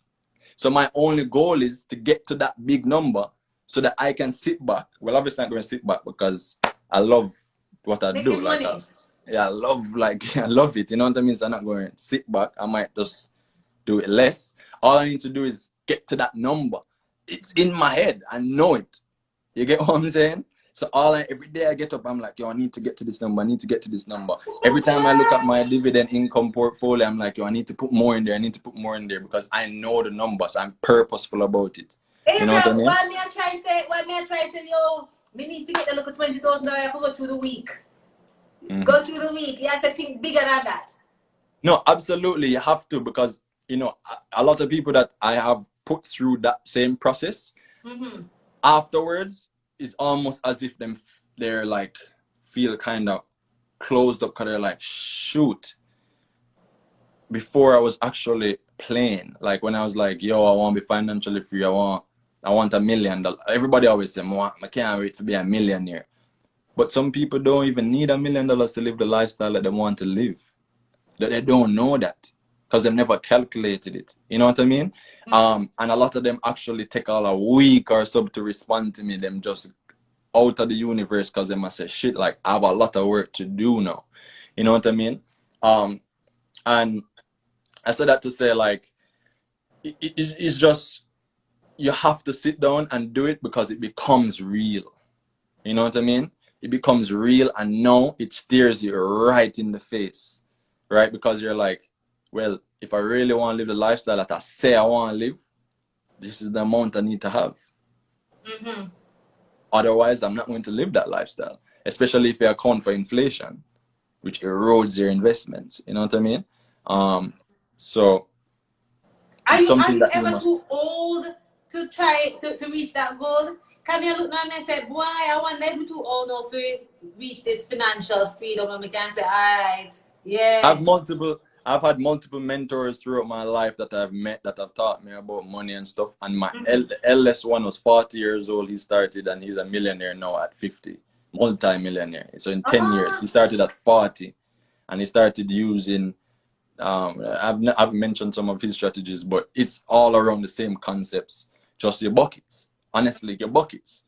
So my only goal is to get to that big number so that I can sit back. Well, obviously I'm going to sit back because I love what I do. Making Like, money. I love it. You know what I mean? So I'm not going to sit back. I might just do it less. All I need to do is get to that number. It's in my head. I know it. You get what I'm saying? So every day I get up, I'm like, yo, I need to get to this number. I need to get to this number. Every time I look at my dividend income portfolio, I'm like, yo, I need to put more in there. I need to put more in there because I know the numbers. I'm purposeful about it. You know what I April, mean? why me I try say, yo, me need to get the look at $20,000 to go through the week. Go through the week. Yes, I think bigger than that. No, absolutely. You have to because, you know, a lot of people that I have put through that same process afterwards is almost as if they're like feel kind of closed up because they're like, shoot, before I was actually playing, like when I was like, yo, I want to be financially free, I want $1 million. Everybody always say, I can't wait to be a millionaire. But some people don't even need $1 million to live the lifestyle that they want to live. They don't know that because they've never calculated it. You know what I mean? And a lot of them actually take all a week or so to respond to me. Them just out of the universe because they must say, shit, like I have a lot of work to do now. You know what I mean? And I said that to say, like, it's just, you have to sit down and do it because it becomes real. You know what I mean? It becomes real and now it stares you right in the face, right? Because you're like, well, if I really want to live the lifestyle that I say I want to live, this is the amount I need to have. Otherwise, I'm not going to live that lifestyle, especially if you account for inflation, which erodes your investments. You know what I mean? So Are it's you something that you ever must. too old to try to reach that goal? Can you look now and say, boy, I want never too old now to reach this financial freedom and we can say, all right, yeah. I've had multiple mentors throughout my life that I've met that have taught me about money and stuff. And my the eldest one was 40 years old. He started and he's a millionaire now at 50, multi-millionaire. So in 10 years, he started at 40 and he started using, I've mentioned some of his strategies, but it's all around the same concepts. Just your buckets. Honestly, your buckets.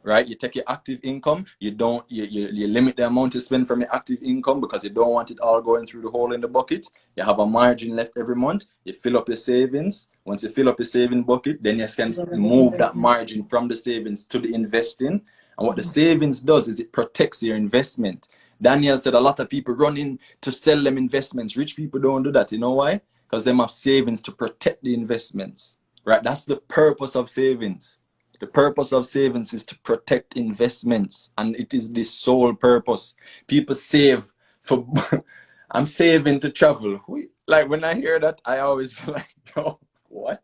Right? You take your active income, you limit the amount you spend from your active income because you don't want it all going through the hole in the bucket. You have a margin left every month. You fill up your savings. Once you fill up your saving bucket, then you can move that margin from the savings to the investing. And what the savings does is it protects your investment. Daniel said a lot of people run in to sell them investments. Rich people don't do that. You know why? Because they have savings to protect the investments. Right? That's the purpose of savings. The purpose of savings is to protect investments, and it is the sole purpose. People save for, I'm saving to travel. Like when I hear that, I always feel like, yo, what?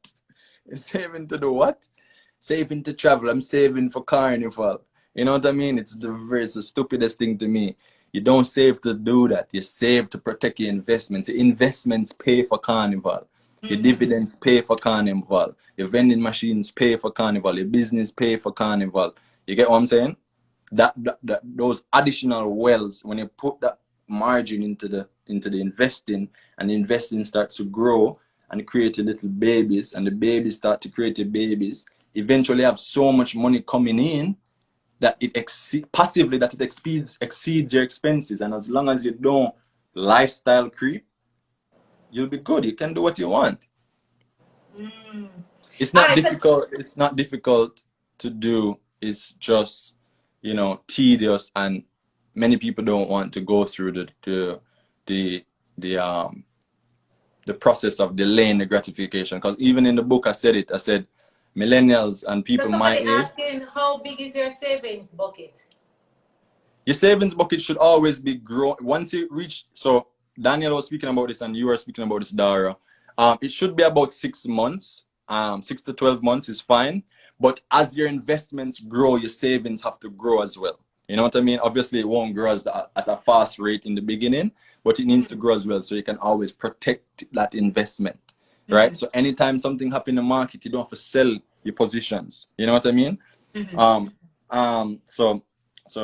You're saving to do what? Saving to travel. I'm saving for carnival. You know what I mean? It's the stupidest thing to me. You don't save to do that. You save to protect your investments. Your investments pay for carnival. Your dividends pay for carnival. Your vending machines pay for carnival. Your business pay for carnival. You get what I'm saying? Those additional wells, when you put that margin into the investing, and the investing starts to grow and create your little babies, and the babies start to create your babies, eventually have so much money coming in that it exceeds your expenses. And as long as you don't lifestyle creep, you'll be good. You can do what you want. It's not difficult. It's not difficult to do is just, you know, tedious, and many people don't want to go through the process of delaying the gratification. Because even in the book I said it, I said millennials and So people my somebody age, asking, how big is your savings bucket? your savings bucket should always be grown. Once you reach, so Daniel was speaking about this and you were speaking about this, Dara. It should be about 6 months. 6 to 12 months is fine. But as your investments grow, your savings have to grow as well. You know what I mean? Obviously, it won't grow at a fast rate in the beginning, but it needs to grow as well, so you can always protect that investment, right? So anytime something happens in the market, you don't have to sell your positions. You know what I mean? So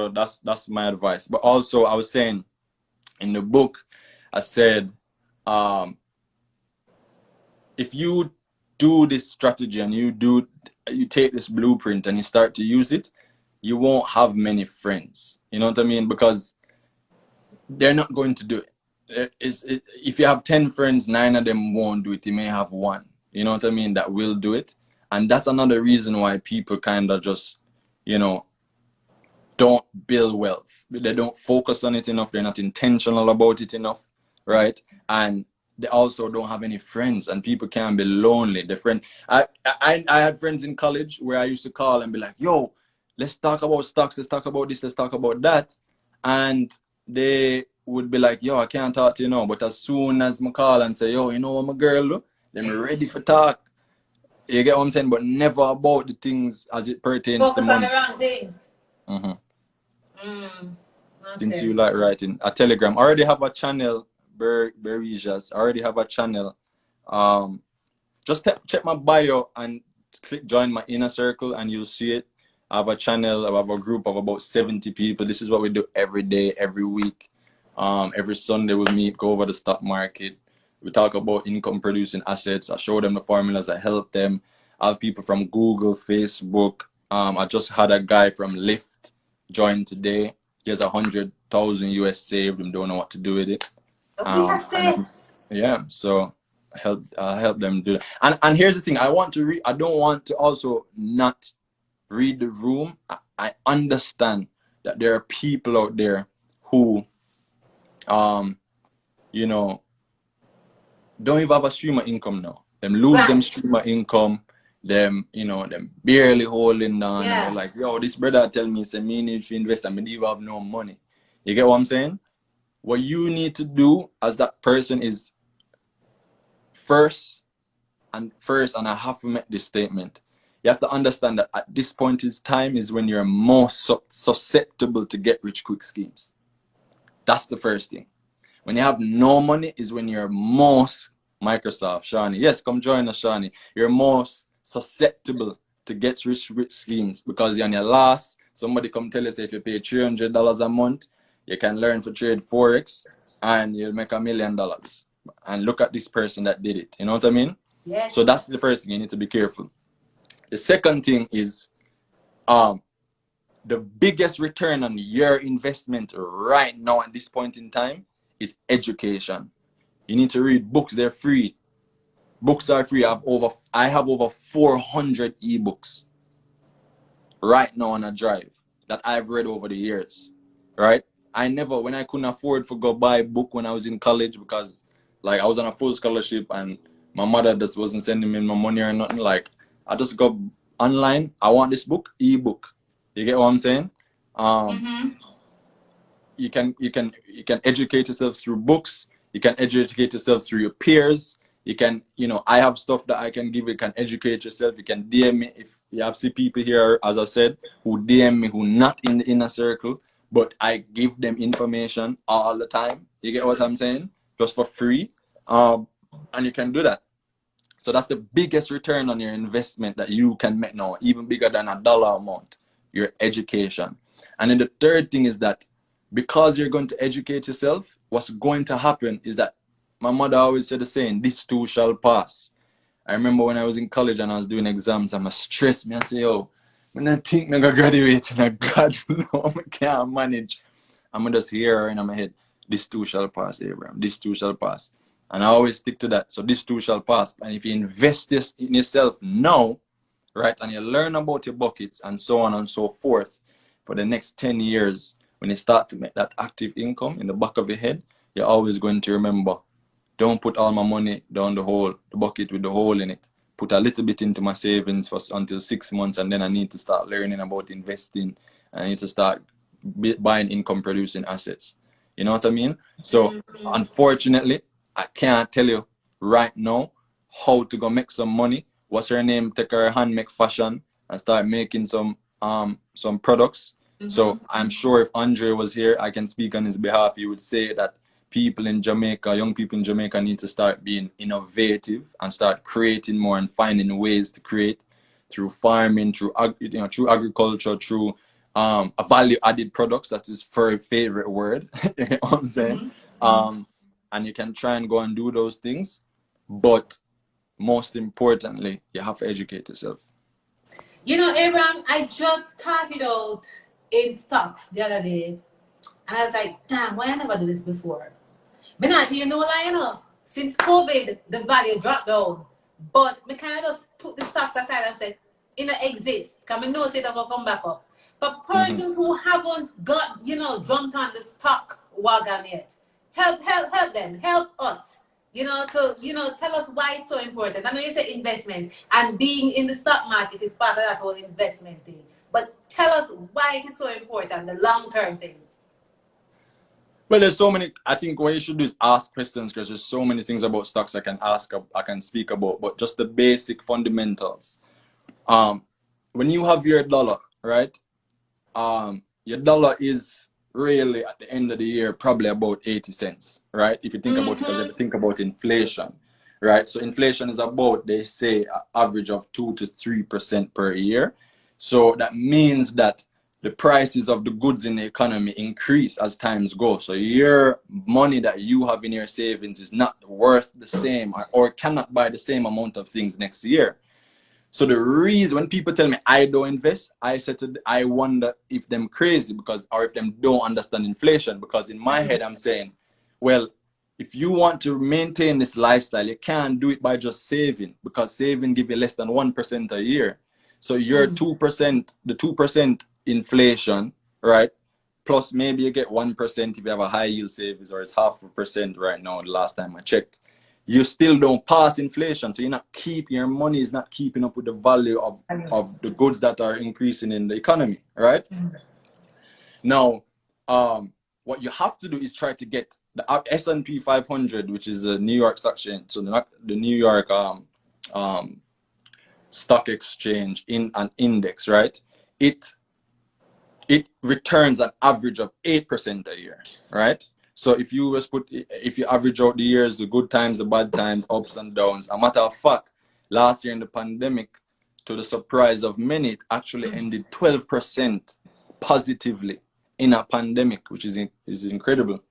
that's my advice. But also, I was saying in the book, I said, if you do this strategy and you take this blueprint and you start to use it, you won't have many friends. You know what I mean? Because they're not going to do it. If you have 10 friends, 9 of them won't do it. You may have 1. You know what I mean? That will do it. And that's another reason why people kind of just, you know, don't build wealth. They don't focus on it enough. They're not intentional about it enough, right? And they also don't have any friends, and people can be lonely. I had friends in college where I used to call and be like, yo, let's talk about stocks, let's talk about this, let's talk about that. And they would be like, yo, I can't talk to you now. But as soon as I call and say, yo, you know what, my girl, they're ready for talk. You get what I'm saying? But never about the things as it pertains Focus to on money. the wrong things. Things you like writing. A Telegram. I already have a channel, Berijas. I already have a channel. Just check my bio and click join my inner circle and you'll see it. I have a channel, I have a group of about 70 people. This is what we do every day, every week. Every Sunday we meet, go over the stock market. We talk about income producing assets. I show them the formulas, I help them. I have people from Google, Facebook. I just had a guy from Lyft join today. He has 100,000 US saved and don't know what to do with it. Yeah, so I help them do that. And here's the thing, I don't want to also not read the room. I understand that there are people out there who you know, don't even have a stream of income now. Them lose them stream of income, them, you know, them barely holding down, and they're like, yo, this brother tell me say me need to invest and me even have no money. You get what I'm saying? What you need to do as that person is first, and I have to make this statement. You have to understand that at this point in time is when you're most susceptible to get rich quick schemes. That's the first thing. When you have no money is when you're most Microsoft, Shani. Yes, come join us, Shani. You're most susceptible to get rich schemes because you're on your last. Somebody come tell you, say, if you pay $300 a month, you can learn to trade Forex and you'll make $1 million. And look at this person that did it. You know what I mean? Yes. So that's the first thing. You need to be careful. The second thing is the biggest return on your investment right now at this point in time is education. You need to read books. They're free. Books are free. I have over 400 ebooks right now on a drive that I've read over the years. Right? When I couldn't afford to go buy a book when I was in college because like I was on a full scholarship and my mother just wasn't sending me my money or nothing, like I just go online. I want this book, ebook. You get what I'm saying? You can educate yourself through books. You can educate yourself through your peers. You can, I have stuff that I can give you. Can educate yourself. You can DM me if you have people here, as I said, who DM me who not in the inner circle, but I give them information all the time. You get what I'm saying? Just for free. And you can do that. So that's the biggest return on your investment that you can make now, even bigger than $1 amount, your education. And then the third thing is that because you're going to educate yourself, what's going to happen is that my mother always said the saying, this too shall pass. I remember when I was in college and I was doing exams, I'm stressed. I say, yo, when I think I'm going to graduate and God no, I can't manage. I'm just here in my head, this too shall pass, Abraham. This too shall pass. And I always stick to that. So this too shall pass. And if you invest this in yourself now, right? And you learn about your buckets and so on and so forth for the next 10 years. When you start to make that active income in the back of your head, you're always going to remember, don't put all my money down the bucket with the hole in it. Put a little bit into my savings until 6 months, and then I need to start learning about investing. I need to start buying income producing assets. You know what I mean? So unfortunately, I can't tell you right now how to go make some money. What's her name? Take her hand, make fashion, and start making some products. So I'm sure if Andre was here, I can speak on his behalf. He would say that people in Jamaica, young people in Jamaica, need to start being innovative and start creating more and finding ways to create through farming, through through agriculture, through a value-added products. That's his favorite word. You know what I'm saying? And you can try and go and do those things, but most importantly, you have to educate yourself. You know, Abraham, I just started out in stocks the other day, and I was like, damn, why I never did this before? Me not you know, like, you know, since COVID, the value dropped down. But me kind of just put the stocks aside and said, it don't exist. Because I know it will come back up. But persons who haven't got, you know, jumped on the stock wagon yet, help them, help us, you know, to, you know, tell us why it's so important. I know you say investment, and being in the stock market is part of that whole investment thing. But tell us why it is so important, the long-term thing. Well, there's so many. I think what you should do is ask questions, because there's so many things about stocks I can speak about, but just the basic fundamentals. When you have your dollar, right? Your dollar is really at the end of the year probably about 80 cents, right? If you think about it, because if you think about inflation, right? So inflation is about, they say, an average of 2 to 3% per year. So that means that the prices of the goods in the economy increase as times go. So your money that you have in your savings is not worth the same, or cannot buy the same amount of things next year. So the reason when people tell me I don't invest, I wonder if them crazy, or if them don't understand inflation. Because in my head, I'm saying, well, if you want to maintain this lifestyle, you can't do it by just saving, because saving give you less than 1% a year. So your 2%, the 2% inflation, right? Plus maybe you get 1% if you have a high yield savings, or it's 0.5% right now, the last time I checked. You still don't pass inflation. So your money is not keeping up with the value of the goods that are increasing in the economy, right? Now, what you have to do is try to get the S&P 500, which is a New York stock exchange, so the New York stock exchange in an index, right? It returns an average of 8% a year, right? So if you average out the years, the good times, the bad times, ups and downs, a matter of fact, last year in the pandemic, to the surprise of many, it actually ended 12% positively in a pandemic, which is incredible.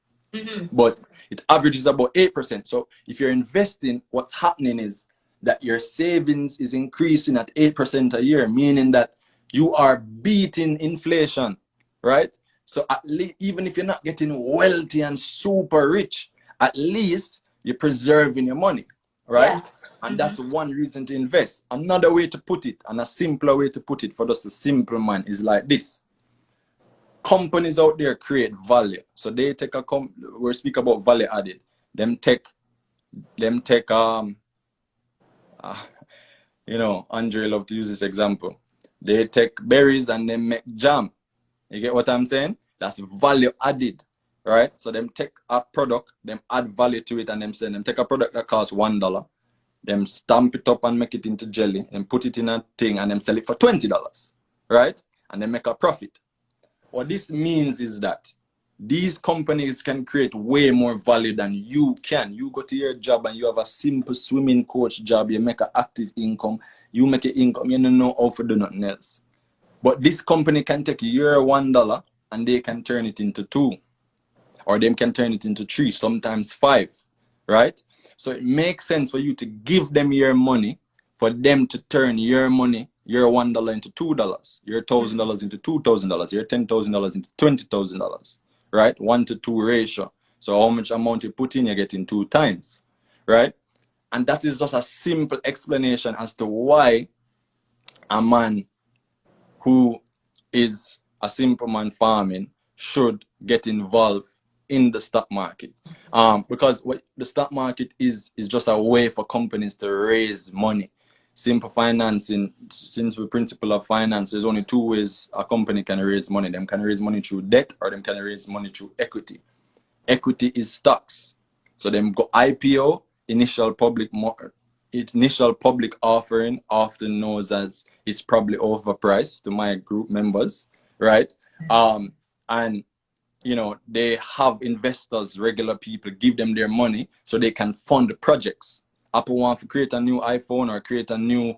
But it averages about 8%. So if you're investing, what's happening is that your savings is increasing at 8% a year, meaning that you are beating inflation, right? So at least, even if you're not getting wealthy and super rich, at least you're preserving your money, right? Yeah. And that's one reason to invest. Another way to put it, and a simpler way to put it for just a simple man, is like this. Companies out there create value. So they take we speak about value added. Them take you know, Andre love to use this example. They take berries and they make jam. You get what I'm saying? That's value added, right? So them take a product, them add value to it, and them take a product that costs $1, them stamp it up and make it into jelly, and put it in a thing, and them sell it for $20, right? And they make a profit. What this means is that these companies can create way more value than you can. You go to your job and you have a simple swimming coach job, you make an active income, you make an income, you don't know how to do nothing else. But this company can take your $1 and they can turn it into 2, or they can turn it into 3, sometimes 5, right? So it makes sense for you to give them your money, for them to turn your money, your $1 into $2, your $1,000 into $2,000, your $10,000 into $20,000, right? 1-to-2 ratio. So how much amount you put in, you're getting 2 times, right? And that is just a simple explanation as to why a man who is a simple man farming should get involved in the stock market, because what the stock market is just a way for companies to raise money. Simple financing, since the principle of finance, there's only two ways a company can raise money. Them can raise money through debt, or them can raise money through equity. Equity is stocks. So them go IPO, initial public offering, often known as it's probably overpriced to my group members, right? And they have investors, regular people, give them their money so they can fund projects. Apple want to create a new iPhone or create a new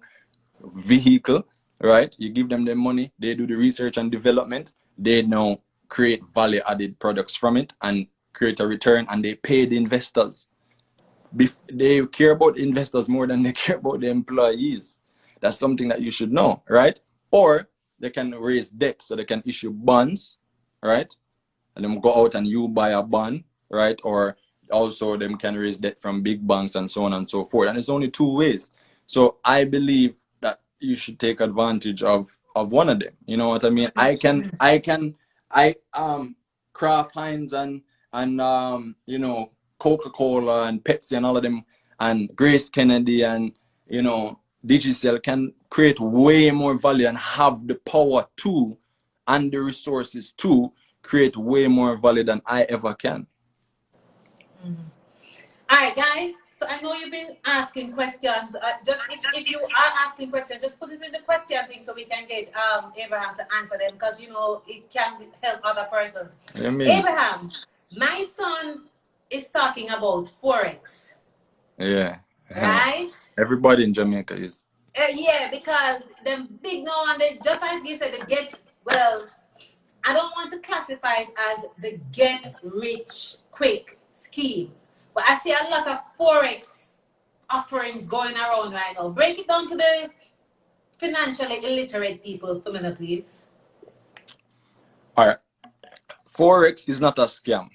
vehicle, right? You give them their money, they do the research and development, they now create value added products from it and create a return, and they pay the investors. They care about investors more than they care about the employees. That's something that you should know, right? Or they can raise debt, so they can issue bonds, right? And then go out and you buy a bond, right? Or also them can raise debt from big banks and so on and so forth. And it's only two ways. So I believe that you should take advantage of one of them. You know what I mean? I Kraft Heinz and Coca-Cola and Pepsi and all of them, and Grace Kennedy and Digicel can create way more value and have the power to and the resources to create way more value than I ever can. All right, guys. So I know you've been asking questions. Just if you are asking questions, just put it in the question thing so we can get Abraham to answer them, because it can help other persons. Abraham, my son is talking about Forex. Yeah. Right? Everybody in Jamaica is. Yeah, because them big no, and they just like you said, I don't want to classify it as the get rich quick scheme, but I see a lot of Forex offerings going around right now. Break it down to the financially illiterate people for me, please. All right. Forex is not a scam.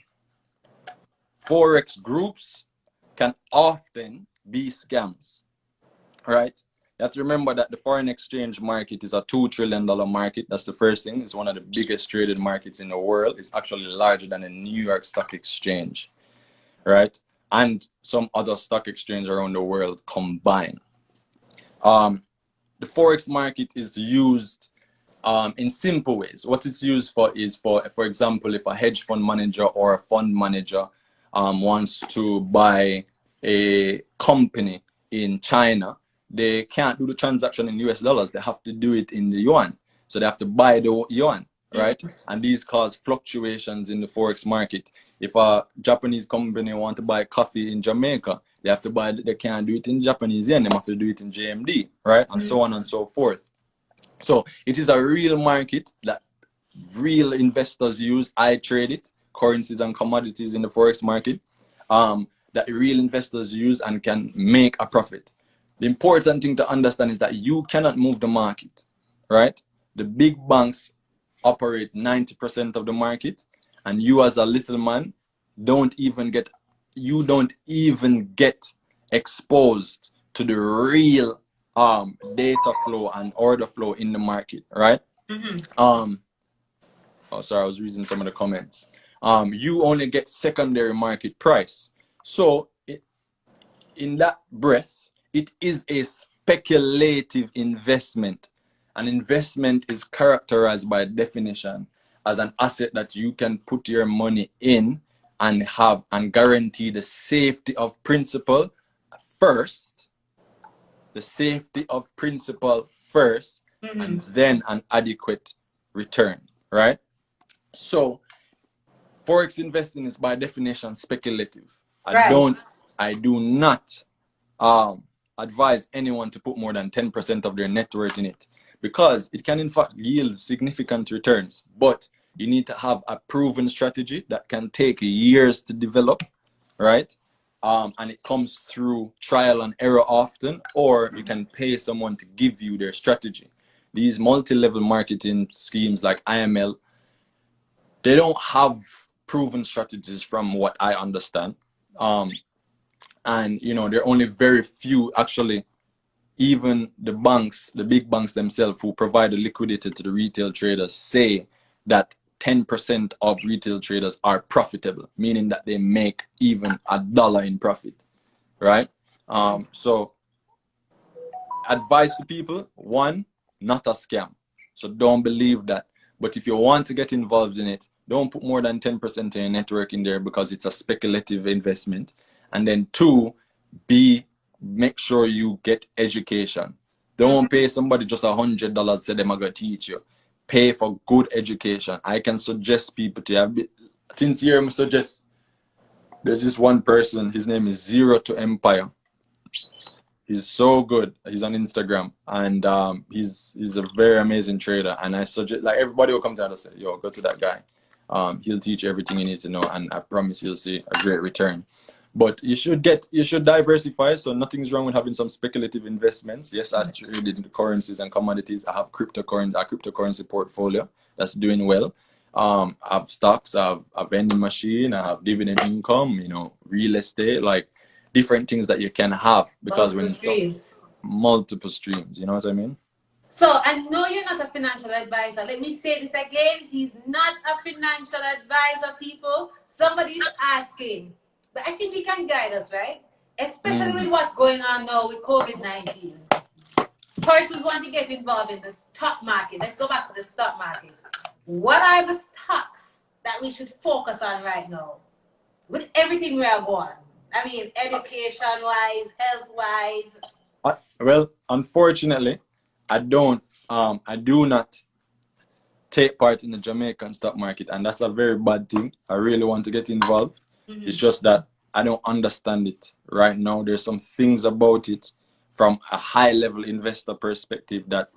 Forex groups can often be scams, right? You have to remember that the foreign exchange market is a $2 trillion market. That's the first thing. It's one of the biggest traded markets in the world. It's actually larger than the New York Stock Exchange, right? And some other stock exchange around the world combined. The Forex market is used in simple ways. What it's used for is for example, if a hedge fund manager or a fund manager wants to buy a company in China, they can't do the transaction in US dollars. They have to do it in the yuan. So they have to buy the yuan, right? And these cause fluctuations in the Forex market. If a Japanese company want to buy coffee in Jamaica, they can't do it in Japanese yen. They have to do it in JMD, right? And so on and so forth. So it is a real market that real investors use. I trade it, currencies and commodities in the Forex market, that real investors use and can make a profit. The important thing to understand is that you cannot move the market, right? The big banks operate 90% of the market, and you as a little man don't even get exposed to the real data flow and order flow in the market, right? Sorry, I was reading some of the comments. You only get secondary market price. So in that breath, it is a speculative investment. An investment is characterized by definition as an asset that you can put your money in and have and guarantee the safety of principal first, and then an adequate return, right? So Forex investing is by definition speculative. I do not advise anyone to put more than 10% of their net worth in it, because it can in fact yield significant returns, but you need to have a proven strategy that can take years to develop, right? And it comes through trial and error often, or you can pay someone to give you their strategy. These multi-level marketing schemes like IML, they don't have proven strategies from what I understand. And there are only very few actually even the banks, the big banks themselves who provide the liquidity to the retail traders say that 10% of retail traders are profitable, meaning that they make even $1 in profit, right? So advice to people, one, not a scam. So don't believe that. But if you want to get involved in it, don't put more than 10% of your network in there because it's a speculative investment. And then two, make sure you get education. Don't pay somebody just $100 say them are gonna teach you. Pay for good education. I can suggest people to have sincerely suggest. There's this one person, his name is Zero to Empire. He's so good. He's on Instagram, and he's a very amazing trader. And I suggest, like, everybody will come to him and say, "Yo, go to that guy. He'll teach you everything you need to know, and I promise you'll see a great return." But you should diversify. So nothing's wrong with having some speculative investments. Yes, I trade in the currencies and commodities. I have a cryptocurrency portfolio that's doing well. I have stocks, I have a vending machine, I have dividend income, real estate, like different things that you can have because multiple streams, you know what I mean? So I know you're not a financial advisor. Let me say this again. He's not a financial advisor, people. Somebody's asking. But I think he can guide us, right? Especially with what's going on now with COVID-19. Persons want to get involved in the stock market. Let's go back to the stock market. What are the stocks that we should focus on right now? With everything we are going. I mean, education-wise, health-wise. Well, unfortunately, I do not take part in the Jamaican stock market, and that's a very bad thing. I really want to get involved. It's just that I don't understand it right now. There's some things about it from a high-level investor perspective that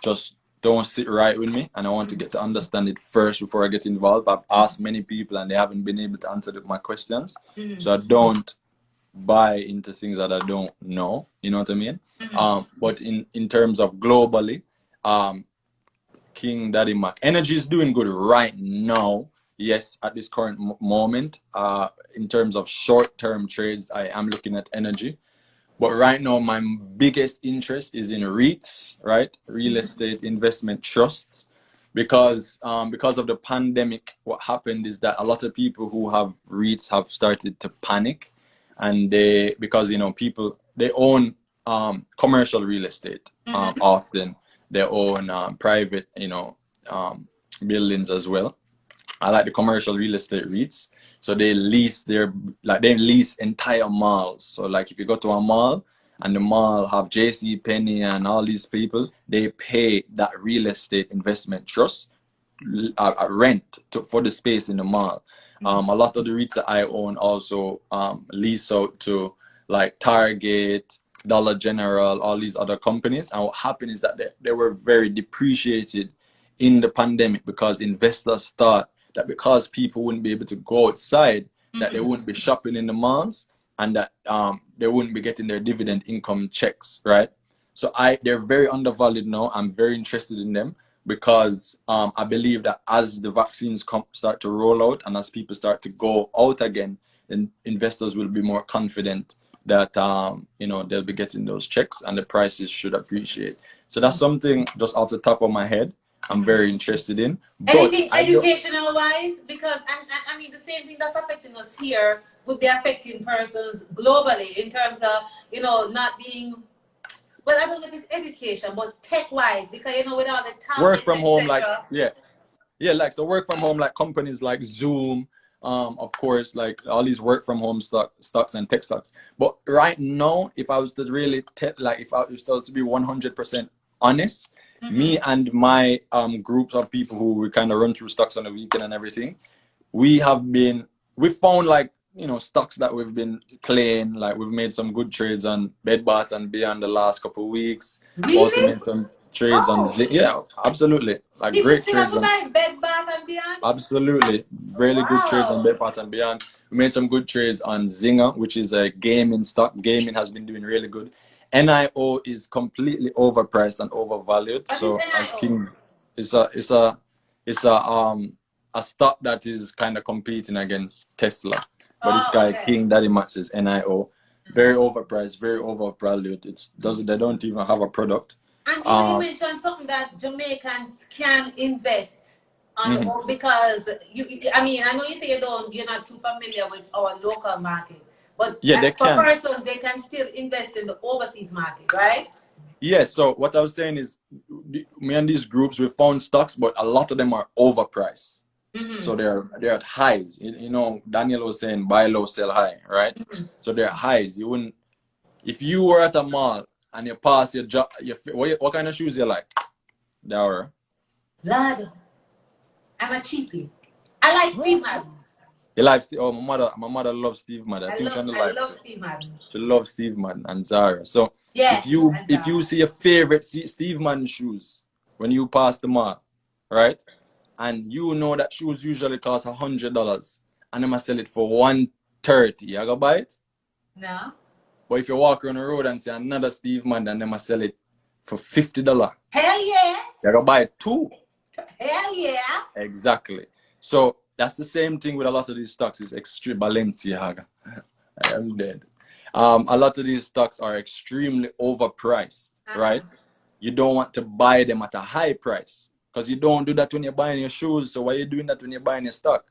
just don't sit right with me, and I want to get to understand it first before I get involved. I've asked many people, and they haven't been able to answer my questions. So I don't buy into things that I don't know. You know what I mean? But in terms of globally, King Daddy Mac, energy is doing good right now. Yes, at this current moment. In terms of short-term trades, I am looking at energy. But right now, my biggest interest is in REITs, right? Real estate investment trusts. Because of the pandemic, what happened is that a lot of people who have REITs have started to panic. And because people, they own commercial real estate often. They own private, buildings as well. I like the commercial real estate REITs. So they lease entire malls. So like if you go to a mall and the mall have J.C. Penney and all these people, they pay that real estate investment trust rent for the space in the mall. A lot of the REITs that I own also lease out to like Target, Dollar General, all these other companies. And what happened is that they were very depreciated in the pandemic because investors thought that because people wouldn't be able to go outside, that they wouldn't be shopping in the malls, and that they wouldn't be getting their dividend income checks, right? So they're very undervalued now. I'm very interested in them because I believe that as the vaccines start to roll out and as people start to go out again, then investors will be more confident that they'll be getting those checks and the prices should appreciate. So that's something just off the top of my head I'm very interested in. Anything educational wise, because I mean the same thing that's affecting us here would be affecting persons globally in terms of not being, well, I don't know if it's education, but tech wise, because with all the tablets, work from home, like so work from home, like companies like Zoom, of course, like all these work from home stocks and tech stocks. But right now, if I was to really if I was to be 100% honest, me and my groups of people who we kind of run through stocks on the weekend and everything, we found like stocks that we've been playing. Like we've made some good trades on Bed Bath and Beyond the last couple of weeks. Really? Also made some trades on yeah, absolutely, like people great still trades have to on buy Bed Bath and Beyond? Absolutely, really good trades on Bed Bath and Beyond. We made some good trades on Zynga, which is a gaming stock. Gaming has been doing really good. NIO is completely overpriced and overvalued. What so is as NIO? Kings, it's a stock that is kind of competing against Tesla. But this guy Okay. King Daddy Max is NIO. very overpriced, very overvalued. They don't even have a product. And you mentioned something that Jamaicans can invest on because I mean, I know you say you're not too familiar with our local market, but Yeah, they for can. persons, they can still invest in the overseas market, right? Yes. So what I was saying is, me and these groups, we found stocks, but a lot of them are overpriced. So they're at highs. You know, Daniel was saying buy low, sell high, right? So they're highs. You wouldn't, if you were at a mall and you pass your job, what kind of shoes you like? Dara? Lord, I'm a cheapie. I like Steve Madden. You like Steve? Oh, my mother loves Steve Madden. I think she's on the I live love too. Steve Madden. She loves Steve Madden and Zara. So Yeah, if you see your favorite Steve Madden shoes when you pass the mall, right? And you know that shoes usually cost $100, and I'm gonna sell it for $130. You gonna buy it? No. But if you walk around the road and see another Steve Madden, and them gonna sell it for $50, Hell yes. you gonna buy it too. Hell yeah. Exactly. So that's the same thing with a lot of these stocks. It's extreme Balenciaga. I am dead. A lot of these stocks are extremely overpriced, right? You don't want to buy them at a high price because you don't do that when you're buying your shoes. So why are you doing that when you're buying your stock?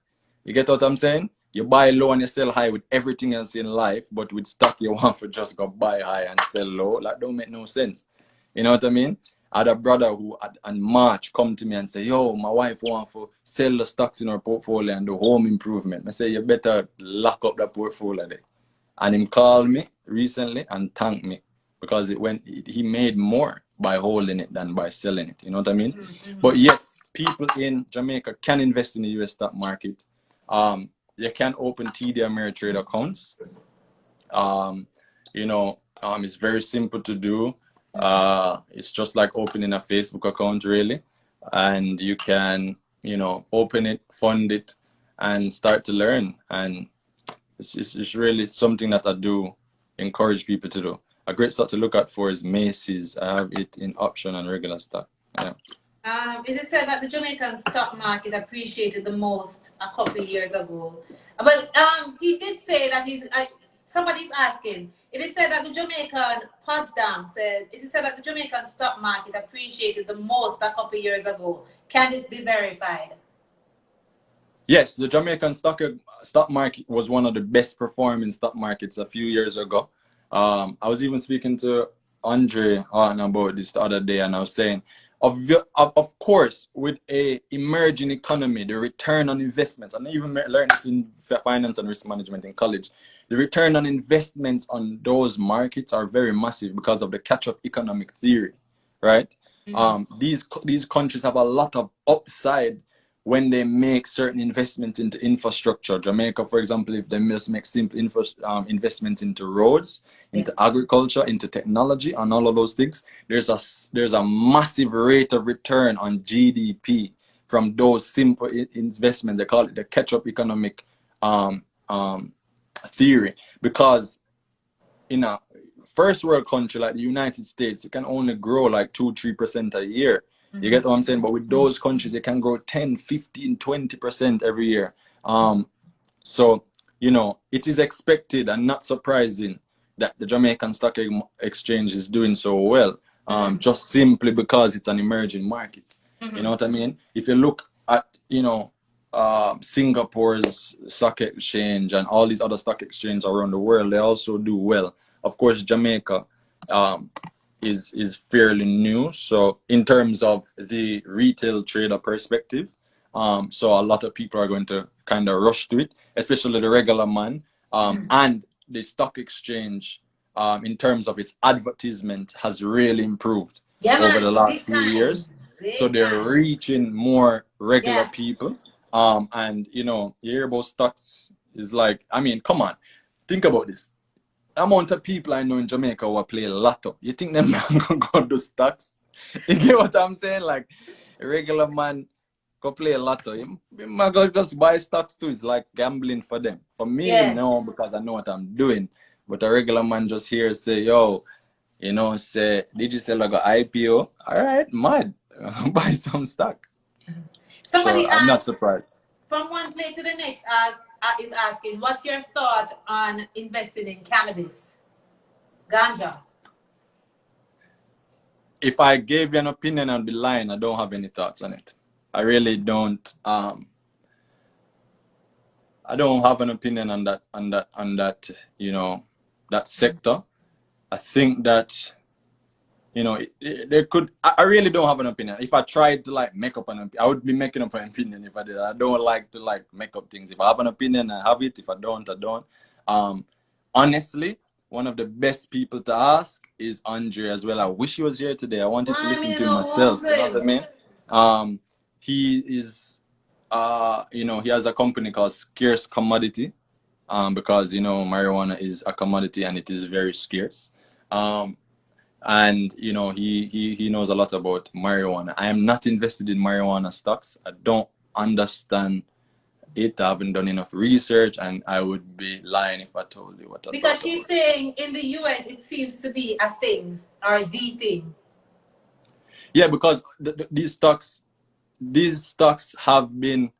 You get what I'm saying? You buy low and you sell high with everything else in life, but with stock you want to just go buy high and sell low. That don't make no sense. You know what I mean? I had a brother who in March come to me and say, yo, my wife want to sell the stocks in her portfolio and do home improvement. I say, you better lock up that portfolio there. And him called me recently and thanked me because he made more by holding it than by selling it. You know what I mean? But yes, people in Jamaica can invest in the US stock market. You can open TD Ameritrade accounts. It's very simple to do. It's just like opening a Facebook account, really. And you can, open it, fund it, and start to learn. And it's really something that I do encourage people to do. A great stock to look at for is Macy's. I have it in option and regular stock. Yeah. It is said that the Jamaican stock market appreciated the most a couple of years ago. But he did say that somebody's asking. It is said that the Jamaican Potsdam said it is said that the Jamaican stock market appreciated the most a couple of years ago. Can this be verified? Yes, the Jamaican stock market was one of the best performing stock markets a few years ago. I was even speaking to Andre about this the other day, and I was saying, of course, with a emerging economy, the return on investments, and I even learned this in finance and risk management in college, the return on investments on those markets are very massive because of the catch-up economic theory, right? These countries have a lot of upside when they make certain investments into infrastructure. Jamaica, for example, if they just make simple investments into roads, into agriculture, into technology, and all of those things, there's a massive rate of return on GDP from those simple investments. They call it the catch-up economic theory, because in a first world country like the United States, it can only grow like 2-3% a year. You get what I'm saying? But with those countries, it can grow 10, 15, 20% every year. So, it is expected and not surprising that the Jamaican Stock Exchange is doing so well, just simply because it's an emerging market. You know what I mean? If you look at, Singapore's stock exchange and all these other stock exchanges around the world, they also do well. Of course, Jamaica is fairly new, so in terms of the retail trader perspective, so a lot of people are going to kind of rush to it, especially the regular man, and the stock exchange in terms of its advertisement has really improved over the last few years. So they're reaching more regular people, and you hear about stocks is like, I mean, come on, think about this. Amount of people I know in Jamaica who play lotto. You think them man gonna go do stocks? You get what I'm saying? Like a regular man go play lotto. Him go just buy stocks too. It's like gambling for them. For me, no, because I know what I'm doing. But a regular man just here say, yo, say, did you sell like an IPO? All right, mad. Buy some stock. Somebody so I'm not surprised. From one play to the next is asking, what's your thought on investing in cannabis? Ganja. If I gave you an opinion, I'd be lying. I don't have any thoughts on it. I really don't. I don't have an opinion on that. You know, that sector. I think that, you know, there could. I really don't have an opinion. If I tried to like make up an opinion, I would be making up an opinion if I did. I don't like to like make up things. If I have an opinion, I have it. If I don't, I don't. Honestly, one of the best people to ask is Andre as well. I wish he was here today. I wanted to listen to him myself. You know what I mean? He is, you know, he has a company called Scarce Commodity, because, you know, marijuana is a commodity and it is very scarce. And, you know, he knows a lot about marijuana. I am not invested in marijuana stocks. I don't understand it. I haven't done enough research, and I would be lying if I told you what I Because thought she's about saying in the US it seems to be a thing or the thing. Yeah, because these stocks have been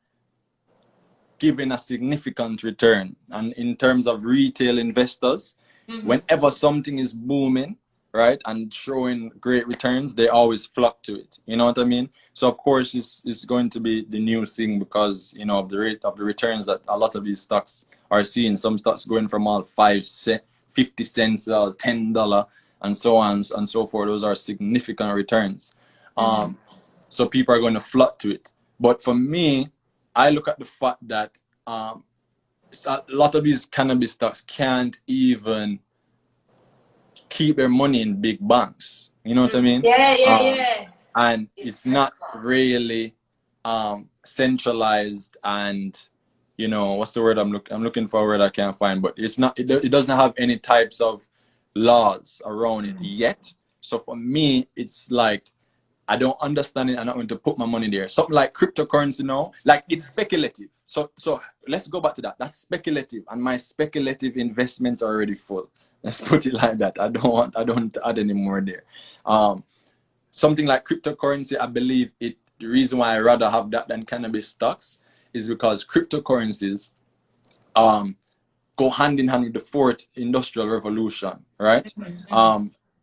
given a significant return, and in terms of retail investors, whenever something is booming, right, and showing great returns, they always flock to it. You know what I mean? So of course it's going to be the new thing, because, you know, of the rate of the returns that a lot of these stocks are seeing. Some stocks going from all 5 cents, 50 cents, $10, and so on and so forth. Those are significant returns. So people are going to flock to it. But for me, I look at the fact that a lot of these cannabis stocks can't even keep their money in big banks. You know what I mean? Yeah. And it's not really centralized, and, you know, what's the word I'm looking for, a word I can't find, but it's not, it doesn't have any types of laws around it yet. So for me, it's like, I don't understand it. I'm not going to put my money there. Something like cryptocurrency now, like, it's speculative. So let's go back to that. That's speculative, and my speculative investments are already full. Let's put it like that. I don't add any more there. Something like cryptocurrency, I believe the reason why I rather have that than cannabis stocks is because cryptocurrencies go hand in hand with the fourth industrial revolution, right?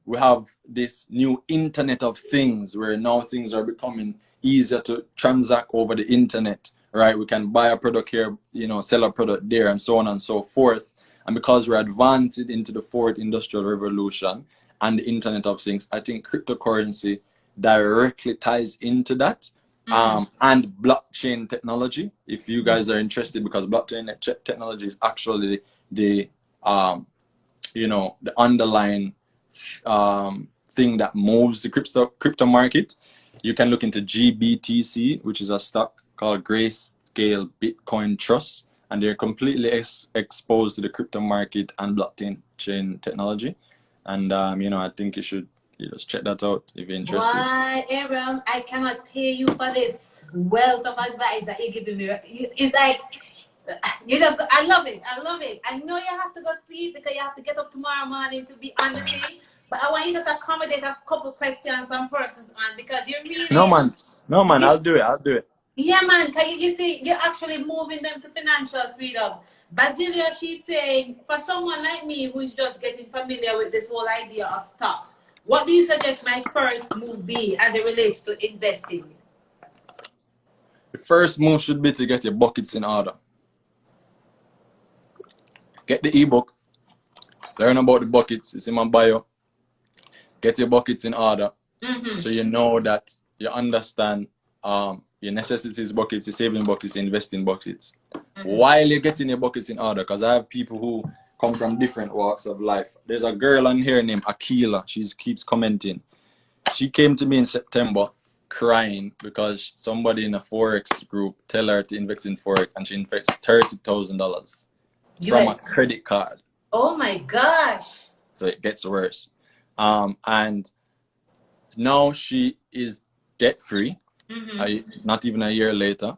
We have this new Internet of Things, where now things are becoming easier to transact over the internet, right? We can buy a product here, you know, sell a product there, and so on and so forth. And because we're advancing into the fourth industrial revolution and the Internet of Things, I think cryptocurrency directly ties into that. And blockchain technology, if you guys are interested, because blockchain technology is actually the you know, the underlying thing that moves the crypto market. You can look into GBTC, which is a stock called Grayscale Bitcoin Trust, and they're completely exposed to the crypto market and blockchain technology. And you know, I think you should just check that out if you're interested. Why, Aram, I cannot pay you for this wealth of advice that you're giving me. It's like, I love it. I know you have to go sleep because you have to get up tomorrow morning to be on the thing. But I want you to just accommodate a couple questions from persons on, because you're really... No man, I'll do it. Yeah, man, because you see, you're actually moving them to financial freedom. Basilia, she's saying, for someone like me who is just getting familiar with this whole idea of stocks, what do you suggest my first move be as it relates to investing? The first move should be to get your buckets in order. Get the ebook, learn about the buckets. It's in my bio. Get your buckets in order, so you know that you understand your necessities buckets, your saving buckets, your investing buckets. While you're getting your buckets in order, because I have people who come from different walks of life. There's a girl on here named Akila. She keeps commenting. She came to me in September crying because somebody in a Forex group tell her to invest in Forex, and she invests $30,000 from a credit card. Oh my gosh. So it gets worse. And now she is debt free, not even a year later.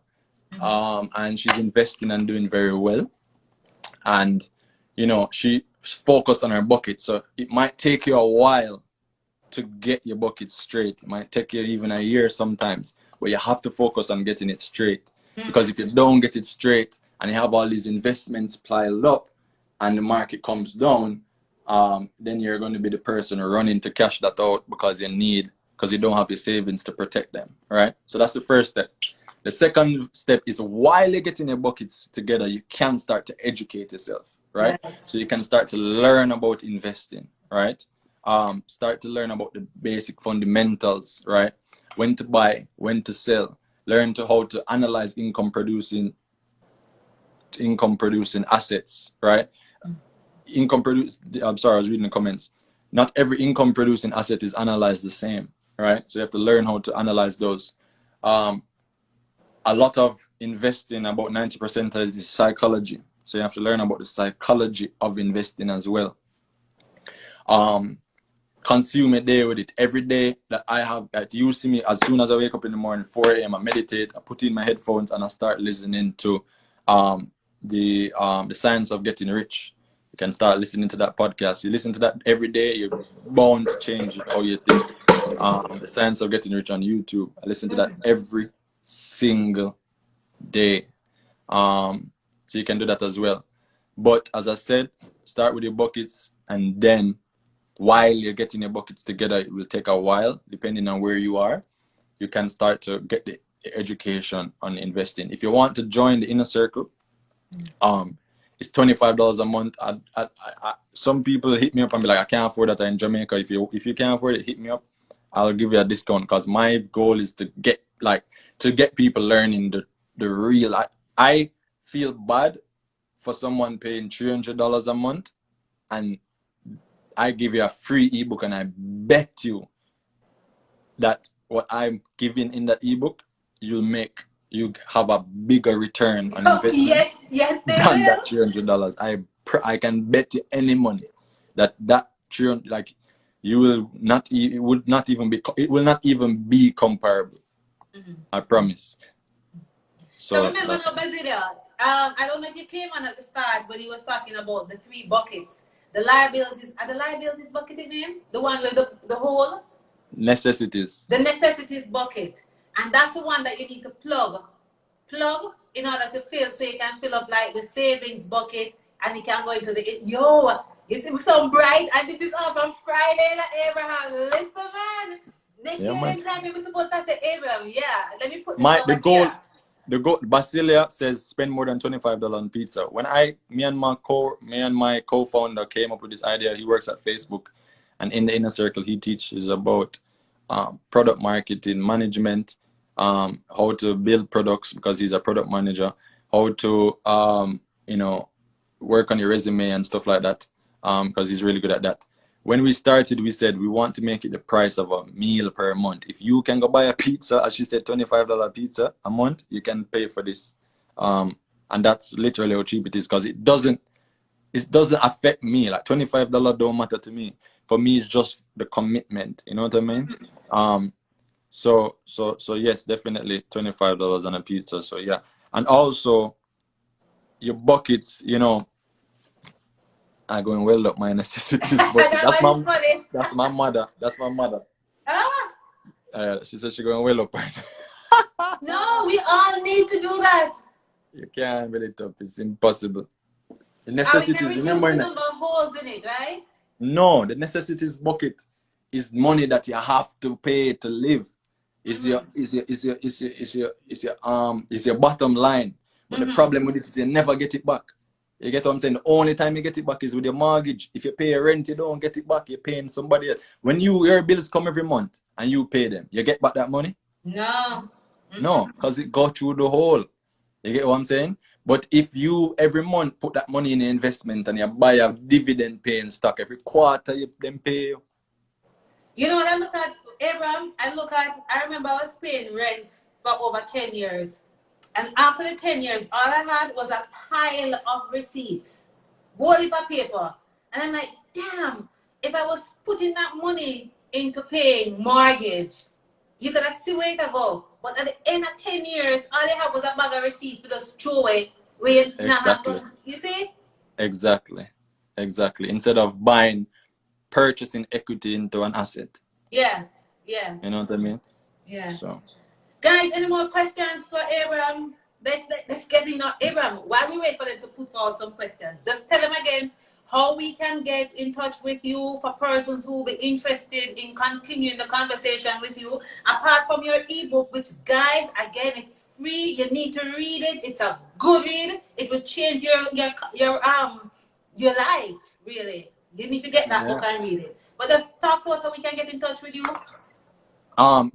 And she's investing and doing very well. And, you know, she's focused on her bucket. So it might take you a while to get your bucket straight. It might take you even a year sometimes, but you have to focus on getting it straight. Because if you don't get it straight and you have all these investments piled up and the market comes down, then you're going to be the person running to cash that out because you don't have your savings to protect them, right? So that's the first step. The second step is while you're getting your buckets together, you can start to educate yourself, right? So you can start to learn about investing, right? Start to learn about the basic fundamentals, right? When to buy, when to sell, learn how to analyze income producing assets, right? I'm sorry, I was reading the comments. Not every income producing asset is analyzed the same, right? So you have to learn how to analyze those. A lot of investing, about 90% of it is psychology. So you have to learn about the psychology of investing as well. Consume a day with it. Every day that you see me, as soon as I wake up in the morning, 4 a.m., I meditate, I put in my headphones and I start listening to the Science of Getting Rich. You can start listening to that podcast. You listen to that every day, you're bound to change how you think. The Science of Getting Rich on YouTube. I listen to that every single day. So you can do that as well. But as I said, start with your buckets, and then while you're getting your buckets together, it will take a while, depending on where you are. You can start to get the education on investing. If you want to join the inner circle, it's $25 a month. Some people hit me up and be like, I can't afford that in Jamaica. If you can't afford it, hit me up. I'll give you a discount, because my goal is to get people learning the real. I feel bad for someone paying $300 a month, and I give you a free ebook, and I bet you that what I'm giving in that ebook, you have a bigger return on investment. Yes, they than will. that $300. I can bet you any money that 300, like, you will not. It would not even be. It will not even be comparable. I promise. So remember now, Basilia, I don't know if you came on at the start, but he was talking about the 3 buckets. The liabilities, are the liabilities bucket in name? The one with the whole? Necessities. The necessities bucket. And that's the one that you need to plug in order to fill, so you can fill up like the savings bucket, and you can go into you see so bright, and this is all from Friday, Abraham. Listen, man. Next year, anytime we're supposed to say Abraham. Yeah, let me put this over here. Basilia says spend more than $25 on pizza. When me and my co-founder came up with this idea, he works at Facebook, and in the inner circle, he teaches about product marketing, management, how to build products, because he's a product manager, how to work on your resume and stuff like that, because he's really good at that. When we started, we said we want to make it the price of a meal per month. If you can go buy a pizza, as she said, $25 pizza a month, you can pay for this. And that's literally how cheap it is, because it doesn't affect me. Like, $25 don't matter to me. For me, it's just the commitment. You know what I mean? So yes, definitely $25 on a pizza. So yeah. And also your buckets, are going well up my necessities. But that's my mother. That's my mother. She said she's going well up right now. No, we all need to do that. You can't build it up. It's impossible. The necessities, remember, the number of holes in it, right? No, the necessities bucket is money that you have to pay to live. It's your bottom line. But the problem with it is you never get it back. You get what I'm saying? The only time you get it back is with your mortgage. If you pay your rent, you don't get it back. You're paying somebody else. When your bills come every month and you pay them, you get back that money? No. No, because it goes through the hole. You get what I'm saying? But if you every month put that money in the investment and you buy a dividend paying stock, every quarter you then pay you. You know what I look at, Abraham? I remember I was paying rent for over 10 years. And after the 10 years, all I had was a pile of receipts, whole heap of paper. And I'm like, damn, if I was putting that money into paying mortgage, you could have seen where it go. But at the end of 10 years, all I had was a bag of receipts to just throw away. You see? Exactly. Instead of purchasing equity into an asset. Yeah. You know what I mean? Yeah. So. Guys, any more questions for Abraham? Let's get in on Abraham. While we wait for them to put out some questions, just tell them again how we can get in touch with you for persons who will be interested in continuing the conversation with you. Apart from your ebook, which guys, again, it's free. You need to read it. It's a good read. It will change your life, really. You need to get that book and read it. But just talk to us so we can get in touch with you.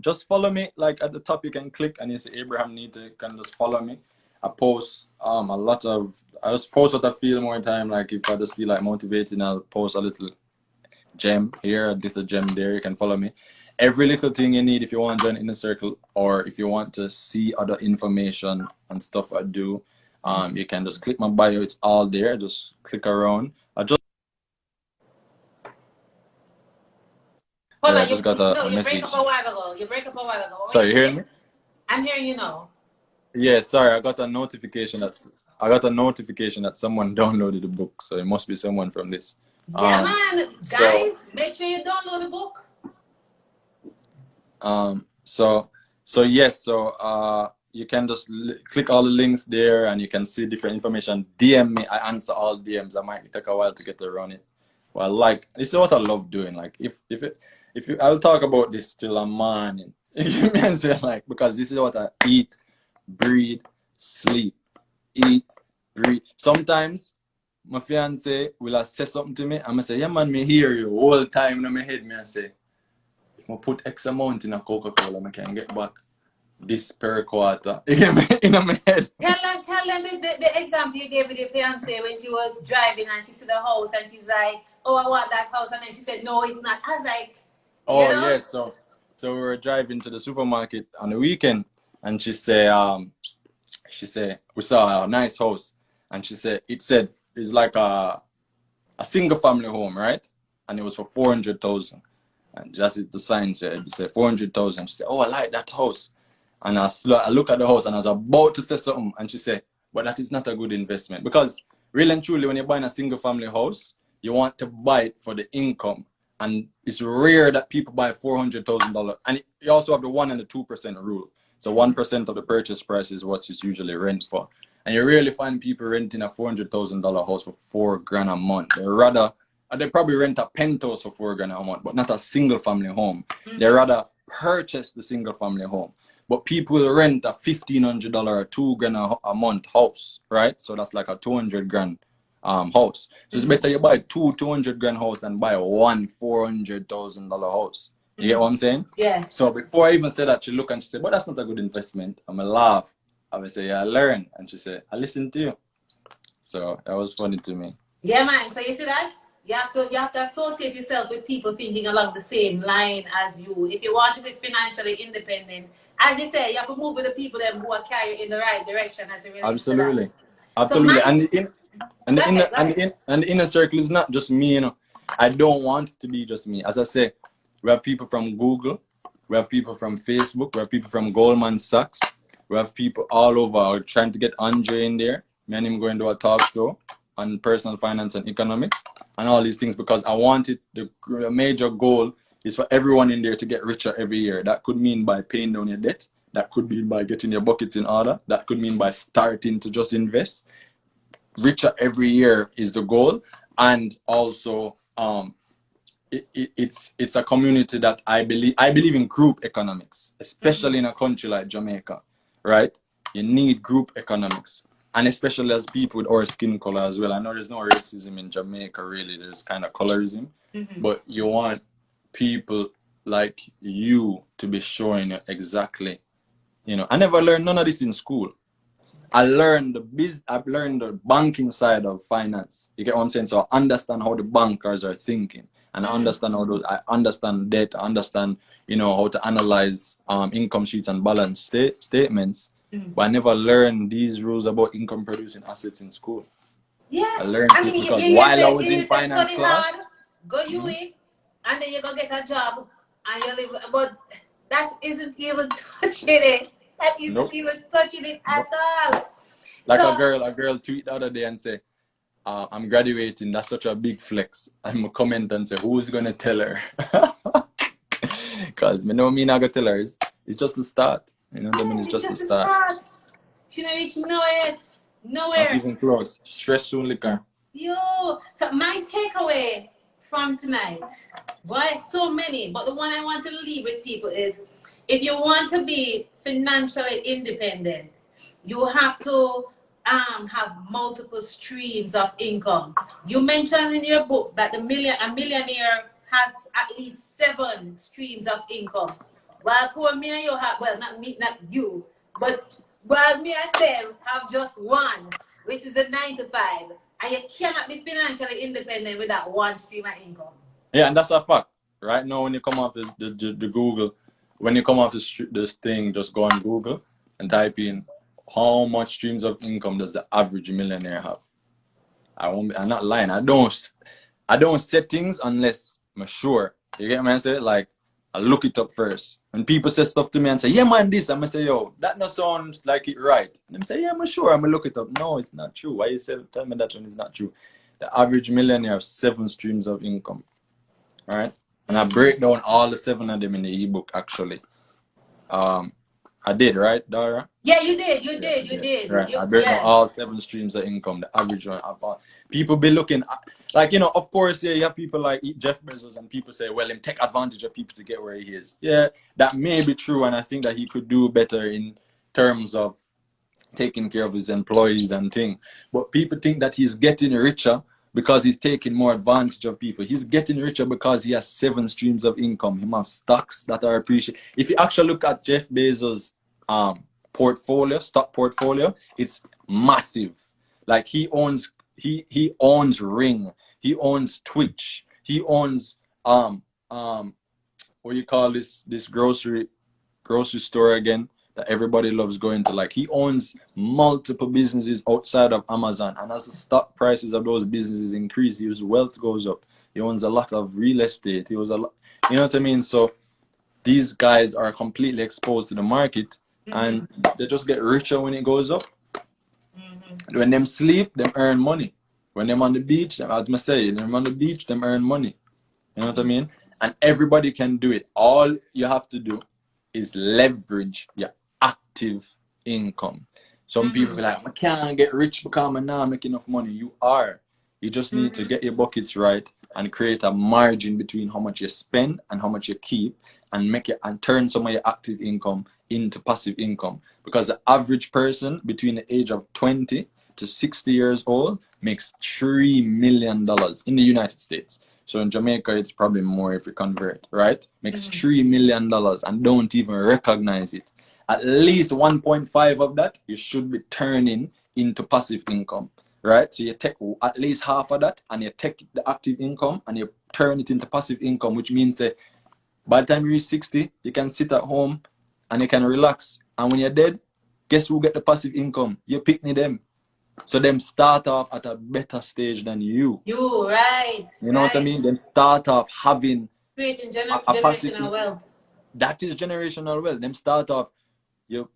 Just follow me. Like at the top, you can click and you see Abraham Need to can just follow me. I post I just post what I feel more time. Like if I just feel like motivating, I'll post a little gem here, a little gem there. You can follow me. Every little thing you need if you want to join in the circle, or if you want to see other information and stuff I do, you can just click my bio. It's all there. Just click around. I just got a you message. break up a while ago. You break up a while ago. Sorry, you hearing me? I'm hearing you now. Yeah, sorry, I got a notification that someone downloaded the book, so it must be someone from this. Yeah, man, guys, make sure you download the book. You can just click all the links there, and you can see different information. DM me. I answer all DMs. I might take a while to get around it. Well, like, this is what I love doing. Like, I'll talk about this till I'm morning. You know what I'm saying? Like, because this is what I eat, breathe, sleep, eat, breathe. Sometimes my fiance will say something to me, and I say, yeah man, me hear you all time in my head. Me I say, if I put X amount in a Coca-Cola, I can get back this per quarter. In my head. Tell them the example you gave with your fiance when she was driving and she saw the house and she's like, oh, I want that house, and then she said, no, it's not. I was like, oh, you know? Yeah, so we were driving to the supermarket on the weekend, and she said we saw a nice house, and she said it's like a single family home, right? And it was for 400,000, and just the sign said 400,000. She said, oh, I like that house, and I look at the house and I was about to say something, and she said, but that is not a good investment, because really and truly, when you're buying a single family house, you want to buy it for the income. And it's rare that people buy $400,000. And you also have the 1% and the 2% rule. So 1% of the purchase price is what it's usually rent for. And you rarely find people renting a $400,000 house for $4,000 a month. They probably rent a penthouse for $4,000 a month, but not a single family home. They rather purchase the single family home. But people will rent a $1,500 or $2,000 a month house, right? So that's like a $200,000 house. So it's better you buy two $200,000 house than buy one $400,000 house. You get what I'm saying? Yeah. So before I even said that, she looked and she said, but that's not a good investment. I'm gonna laugh. I would say, yeah, I learn. And she said, I listen to you. So that was funny to me. Yeah, man. So you see that? You have to associate yourself with people thinking along the same line as you. If you want to be financially independent, as you say, you have to move with the people who are carrying you in the right direction as it relates Absolutely. to that. Absolutely. So and the inner circle is not just me, you know. I don't want it to be just me. As I say, we have people from Google, we have people from Facebook, we have people from Goldman Sachs, we have people all over. I'm trying to get Andre in there. Me and him going to a talk show on personal finance and economics and all these things, because I want it. The major goal is for everyone in there to get richer every year. That could mean by paying down your debt. That could mean by getting your buckets in order. That could mean by starting to just invest. Richer every year is the goal. And also it's a community that I believe in group economics, especially in a country like Jamaica, right? You need group economics, and especially as people with our skin color as well. I know there's no racism in Jamaica, really. There's kind of colorism, but you want people like you to be showing you exactly, you know. I never learned none of this in school. I've learned the banking side of finance. You get what I'm saying? So I understand how the bankers are thinking, and I understand I understand debt. I understand, you know, how to analyze income sheets and balance statements. But I never learned these rules about income producing assets in school. Yeah, I learned it because while I was in finance class, hard, go UE, and then you're gonna get a job, and you live. But that isn't even touching it. That isn't even touching it at all. Like a girl tweet the other day and say, I'm graduating, that's such a big flex. I'm a comment and say, who's gonna tell her? Because me not gonna tell her. It's just the start. You know what I mean? It's just the start. She don't reach nowhere yet. Nowhere. Not even close. Stress soon liquor. Yo, so my takeaway from tonight, why so many, but the one I want to leave with people is if you want to be financially independent, you have to have multiple streams of income. You mentioned in your book that a millionaire has at least 7 streams of income. While poor me and you have, well, not me, not you, but while me and them have just one, which is a 9 to 5, and you cannot be financially independent without one stream of income. Yeah, and that's a fact. Right now, when you come off the Google, when you come off this thing, just go on Google and type in how much streams of income does the average millionaire have. I'm not lying. I don't set things unless I'm sure. You get me? I say like I look it up first. When people say stuff to me and say, yeah man, this, I'm gonna say, yo, that no sound like it right. And them say, yeah, I'm sure, I'm gonna look it up. No, it's not true. Why you tell me that one is not true? The average millionaire has 7 streams of income. All right. And I break down all the 7 of them in the ebook actually. I did, right, Dara? Yeah, you did. You did. Right. I break down all 7 streams of income, the average one. People be looking at, like, of course, yeah, you have people like Jeff Bezos and people say, well, him take advantage of people to get where he is. Yeah, that may be true. And I think that he could do better in terms of taking care of his employees and things. But people think that he's getting richer because he's taking more advantage of people. He's getting richer because he has 7 streams of income. He has stocks that are appreciated. If you actually look at Jeff Bezos' portfolio, stock portfolio, it's massive. Like he owns Ring, he owns Twitch, he owns what you call this grocery store again that everybody loves going to. Like he owns multiple businesses outside of Amazon, and as the stock prices of those businesses increase, his wealth goes up. He owns a lot of real estate. He owns a lot, you know what I mean? So these guys are completely exposed to the market, and they just get richer when it goes up. When them sleep, them earn money. When them on the beach, as I say, them on the beach, them earn money. You know what I mean? And everybody can do it. All you have to do is leverage your active income. Some people be like, I can't get rich because I'm not making enough money. You are. You just need to get your buckets right and create a margin between how much you spend and how much you keep, and make it and turn some of your active income into passive income. Because the average person between the age of 20 to 60 years old makes $3 million in the United States. So in Jamaica, it's probably more if you convert, right? Makes $3 million and don't even recognize it. At least 1.5 of that you should be turning into passive income, right? So you take at least half of that and you take the active income and you turn it into passive income, which means that by the time you reach 60, you can sit at home and you can relax. And when you're dead, guess who get the passive income? You pick them. So them start off at a better stage than you. You, right. You know what I mean? Them start off having creating a passive generational wealth. That is generational wealth. Them start off, you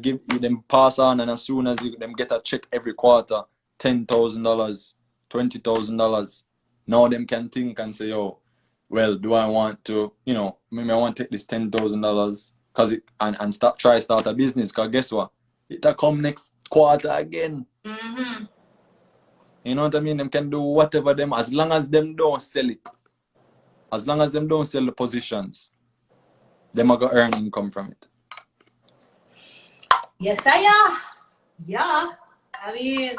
give them pass on, and as soon as them get a check every quarter, $10,000, $20,000. Now them can think and say, oh, well, do I want to, maybe I want to take this $10,000 because it and start a business? Because guess what? It'll come next quarter again. You know what I mean? Them can do whatever them, as long as them don't sell it. As long as them don't sell the positions, them are going to earn income from it. Yes, I am. Yeah. I mean,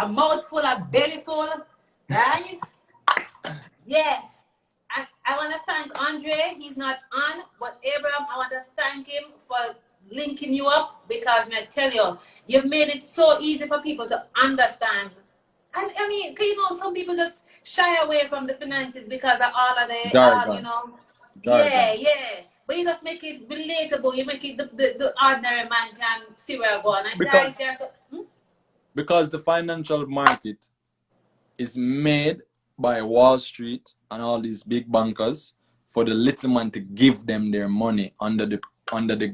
a mouthful, a belly full. Guys. Yeah. I want to thank Andre. He's not on. But Abraham, I want to thank him for linking you up, because I tell you, you've made it so easy for people to understand. I mean, some people just shy away from the finances because of all of the jargon. Yeah. But you just make it relatable. You make it the ordinary man can see where I'm going. And because the financial market is made by Wall Street and all these big bankers for the little man to give them their money under the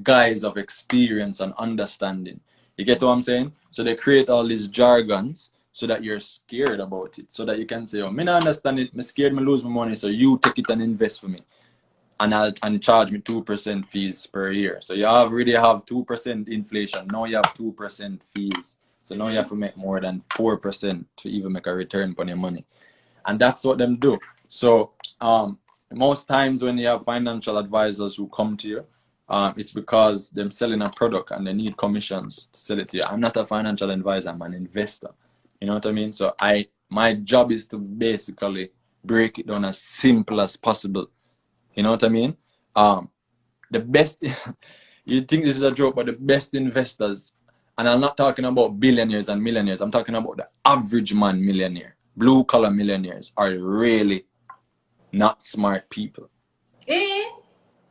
guise of experience and understanding. You get what I'm saying? So they create all these jargons so that you're scared about it. So that you can say, oh, me not understand it, me scared me lose my money, so you take it and invest for me. And charge me 2% fees per year. So you already have 2% inflation. Now you have 2% fees So now you have to make more than 4% to even make a return on your money. And that's what them do. So most times when you have financial advisors who come to you, it's because they're selling a product and they need commissions to sell it to you. I'm not a financial advisor, I'm an investor. You know what I mean? So my job is to basically break it down as simple as possible. You know what I mean? The best, you think this is a joke, but the best investors, and I'm not talking about billionaires and millionaires, I'm talking about the average man millionaire, blue collar millionaires are really not smart people. Eh?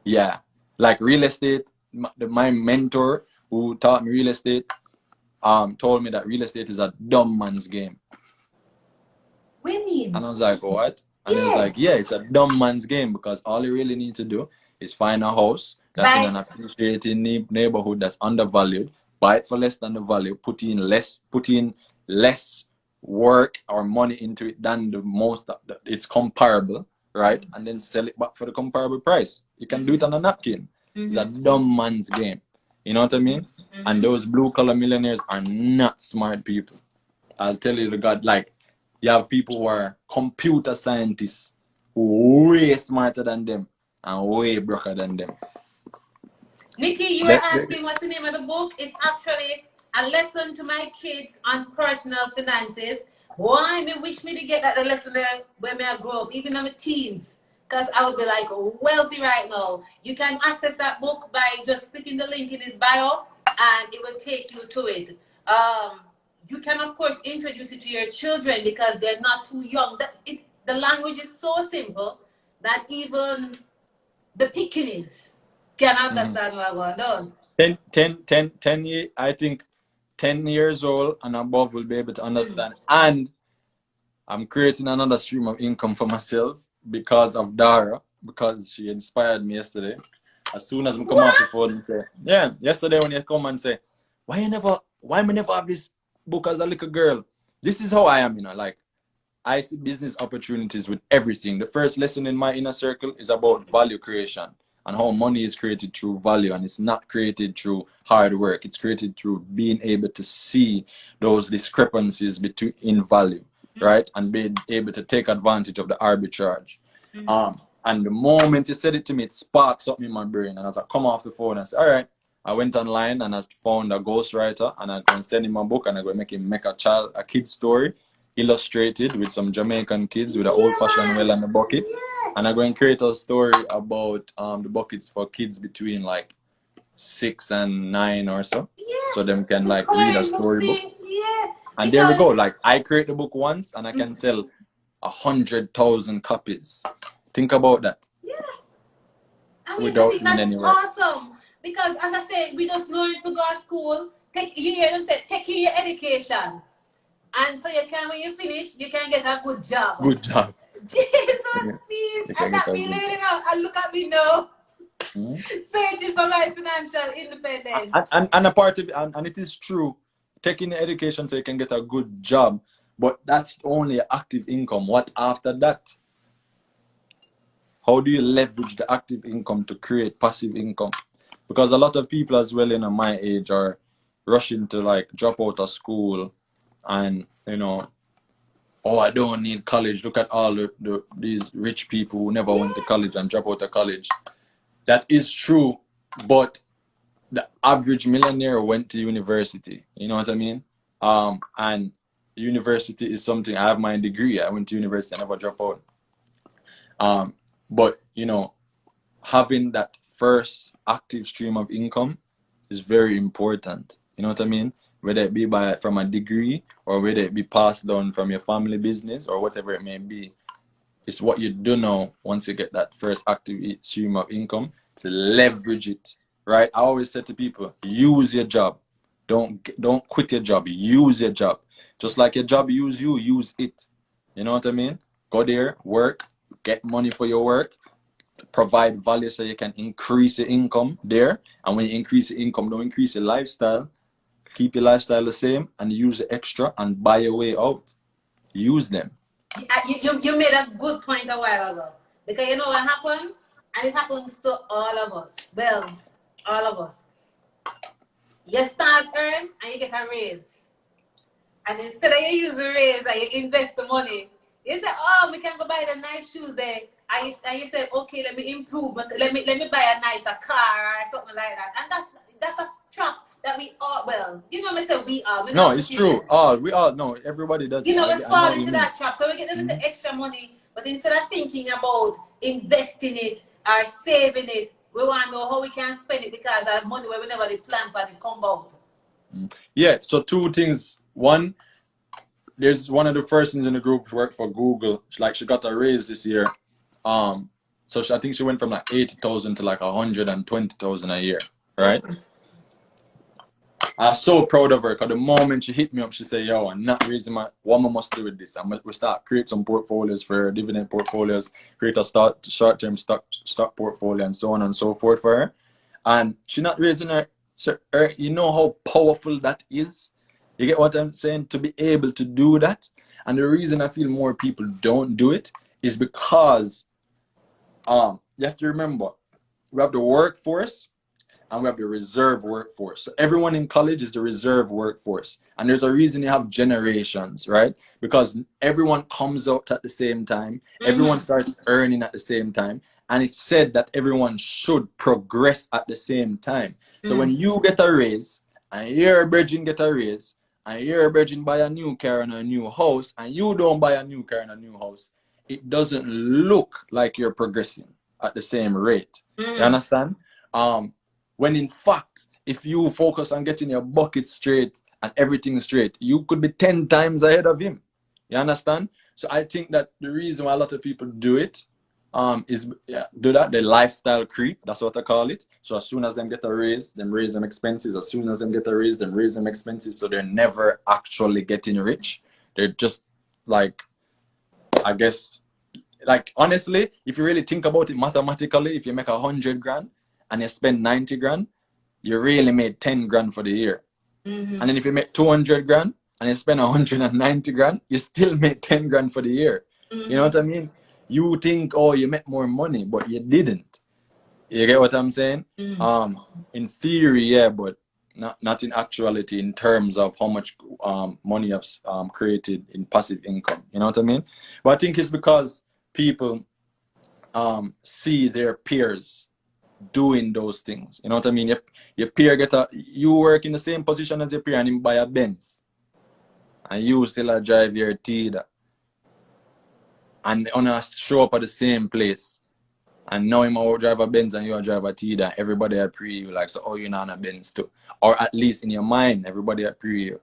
Yeah. Like real estate, my mentor who taught me real estate told me that real estate is a dumb man's game. Women. And I was like, what? And he was like, yeah, it's a dumb man's game because all you really need to do is find a house that's in an appreciating neighborhood that's undervalued, buy it for less than the value, put in less work or money into it than the most it's comparable, right? And then sell it back for the comparable price. You can do it on a napkin. It's a dumb man's game. You know what I mean? And those blue collar millionaires are not smart people. I'll tell you the God, like, you have people who are computer scientists who are way smarter than them and way broker than them. Nikki, you were asking what's the name of the book? It's actually A Lesson to My Kids on Personal Finances. Why me wish me to get that lesson there when I grow up, even in the teens, because I would be like wealthy right now. You can access that book by just clicking the link in his bio and it will take you to it. You can, of course, introduce it to your children because they're not too young. The language is so simple that even the pickaninnies can understand what I'm going on. 10 years, I think 10 years old and above will be able to understand. And I'm creating another stream of income for myself because of Dara, because she inspired me yesterday. As soon as we come off the phone and say, yeah, yesterday when you come and say, why me never have this book as a little girl? This is how I am, you know, like I see business opportunities with everything. The first lesson in my inner circle is about value creation and how money is created through value, and it's not created through hard work. It's created through being able to see those discrepancies in value, right? And being able to take advantage of the arbitrage. And the moment you said it to me, it sparks up in my brain. And as I come off the phone, I said, all right. I went online and I found a ghostwriter and I can send him a book and I go make him make a kid's story illustrated with some Jamaican kids with an old-fashioned well and the buckets. And I'm going to create a story about the buckets for kids between like 6 and 9 or so. So them can like read a storybook. And there we go. Like I create the book once and I can sell 100,000 copies. Think about that. I mean, without I think that's anywhere. awesome. Because as I said, we just learn to go to school. You hear them say, take your education. And so you can, when you finish, you can get a good job. Good job. Jesus, peace. And that me learning out. And look at me now. Searching for my financial independence. And a part of it, and it is true, taking the education so you can get a good job, but that's only active income. What after that? How do you leverage the active income to create passive income? Because a lot of people as well in my age are rushing to like drop out of school and, you know, oh, I don't need college. Look at all these rich people who never went to college and drop out of college. That is true, but the average millionaire went to university. You know what I mean? And university is something. I have my degree. I went to university. I never dropped out. But you know, having that first active stream of income is very important. You know what I mean? Whether it be from a degree or whether it be passed down from your family business or whatever it may be. It's what you do now once you get that first active stream of income to leverage it, right? I always say to people, use your job. Don't quit your job. Use your job. Just like your job use you, use it. You know what I mean? Go there, work, get money for your work, provide value so you can increase your income there. And when you increase your income, don't increase your lifestyle. Keep your lifestyle the same and use the extra and buy your way out. Use them. You made a good point a while ago. Because you know what happened? And it happens to all of us. Well, all of us. You start earn and you get a raise. And instead of you use the raise and you invest the money, you say, oh, we can go buy the nice shoes there. And you say, okay, let me improve, but let me buy a nicer car or something like that. And that's a trap that we all, well, you know me say we are. We No, not it's put it true. in. We all know. Everybody does You it. know, we I know fall what you into mean. that trap. So we get a little Mhm. extra money, but instead of thinking about investing it or saving it, we want to know how we can spend it because our money where we never did plan for it come out. Yeah, so two things. One, there's one of the persons in the group who worked for Google. She got a raise this year. So I think she went from like 80,000 to like 120,000 a year, right? I was so proud of her because the moment she hit me up, she said, "Yo, I'm not raising my what I must do with this. We start create some portfolios for her, dividend portfolios, create a short-term stock portfolio, and so on and so forth for her." And she not raising her. So you know how powerful that is. You get what I'm saying? To be able to do that, and the reason I feel more people don't do it is because you have to remember we have the workforce and we have the reserve workforce. So everyone in college is the reserve workforce. And there's a reason you have generations, right? Because everyone comes out at the same time. Everyone starts earning at the same time. And it's said that everyone should progress at the same time. So when you get a raise and your brethren get a raise and your brethren buy a new car and a new house and you don't buy a new car and a new house, it doesn't look like you're progressing at the same rate. You understand? When in fact, if you focus on getting your bucket straight and everything straight, you could be 10 times ahead of him. You understand? So I think that the reason why a lot of people do it the lifestyle creep. That's what I call it. So as soon as them get a raise, them raise them expenses. As soon as them get a raise, them raise them expenses. So they're never actually getting rich. They're just like, I guess, like honestly, if you really think about it mathematically, if you make 100 grand and you spend 90 grand, you really made 10 grand for the year. And then if you make 200 grand and you spend 190 grand, you still made 10 grand for the year. You know what I mean? You think, oh, you make more money, but you didn't. You get what I'm saying? In theory, yeah, but not in actuality in terms of how much money I've created in passive income. You know what I mean? But I think it's because people see their peers doing those things. You know what I mean? Your peer you work in the same position as your peer and him buy a Benz. And you still drive your Tida. And on show up at the same place. And now him will drive a Benz and you will drive a Tida. Everybody are pre you like, so oh, you not on a Benz too. Or at least in your mind, everybody are pre you.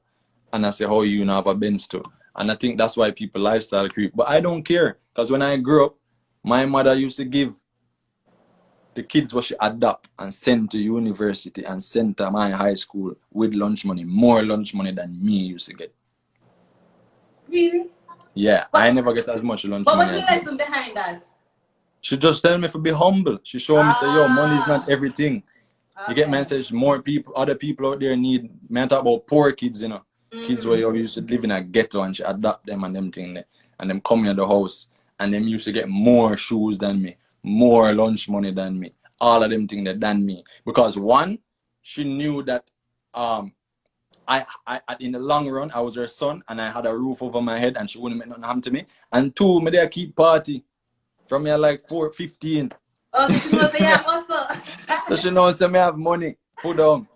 And I say, oh, you not have a Benz too. And I think that's why people lifestyle creep. But I don't care. Because when I grew up, my mother used to give the kids what she adopt and send to university and send to my high school with lunch money, more lunch money than me used to get. Really? Yeah, I never get as much lunch But money what's as the me. lesson behind that? She just tell me to be humble. She showed me say, yo, money is not everything. You get me? Say more people, other people out there need. Me talk about poor kids, you know, kids where you used to live in a ghetto and she adopt them and them thing there, and them come in the house and them used to get more shoes than me, more lunch money than me, all of them thing that than me. Because one, she knew that I in the long run I was her son and I had a roof over my head and she wouldn't make nothing happen to me. And two, me there keep party from me like 15. Oh, so she knows they have muscle. So she knows that me have money. Put down.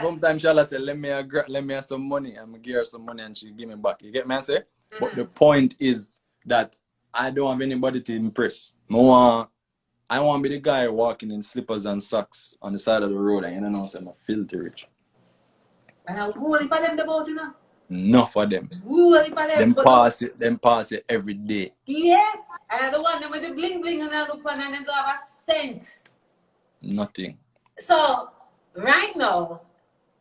Sometimes she'll say, let me have some money. I'm gonna give her some money and she give me back. You get me I say? But the point is that I don't have anybody to impress. I want to be the guy walking in slippers and socks on the side of the road and you know say I'm filthy rich. And I'm holy for them the boat, you know. Enough for them. Holy for them. Them pass it every day. Yeah. And the one them with the bling bling and the look and them don't have a cent. Nothing. So right now,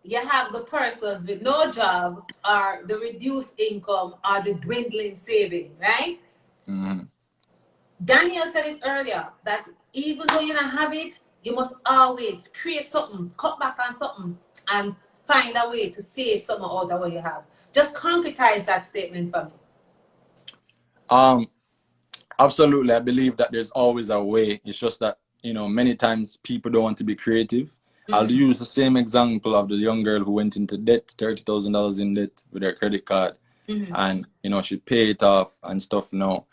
you have the persons with no job or the reduced income or the dwindling saving, right? Daniel said it earlier that even though you don't have it, you must always create something, cut back on something, and find a way to save something out of what you have. Just concretize that statement for me. Absolutely. I believe that there's always a way. It's just that, you know, many times people don't want to be creative. I'll use the same example of the young girl who went into debt, $30,000 in debt with her credit card. And, you know, she paid it off and stuff now.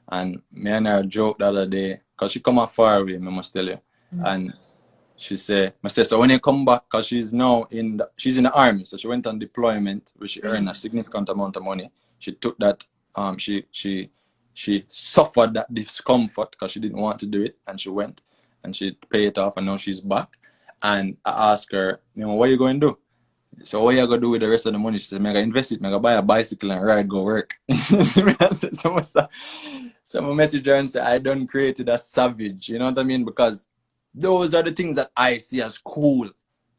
And me and her joked the other day, because she come out far away, I must tell you. And she said, so when you come back, because she's now she's in the army, so she went on deployment, where she earned a significant amount of money. She took that, she suffered that discomfort because she didn't want to do it, and she went and she paid it off, and now she's back. And I asked her, you know, what are you going to do? So what you going to do with the rest of the money? She said, I'm going to invest it, I'm going to buy a bicycle and ride, go work. Someone messaged her and said, I done created a savage, you know what I mean? Because those are the things that I see as cool.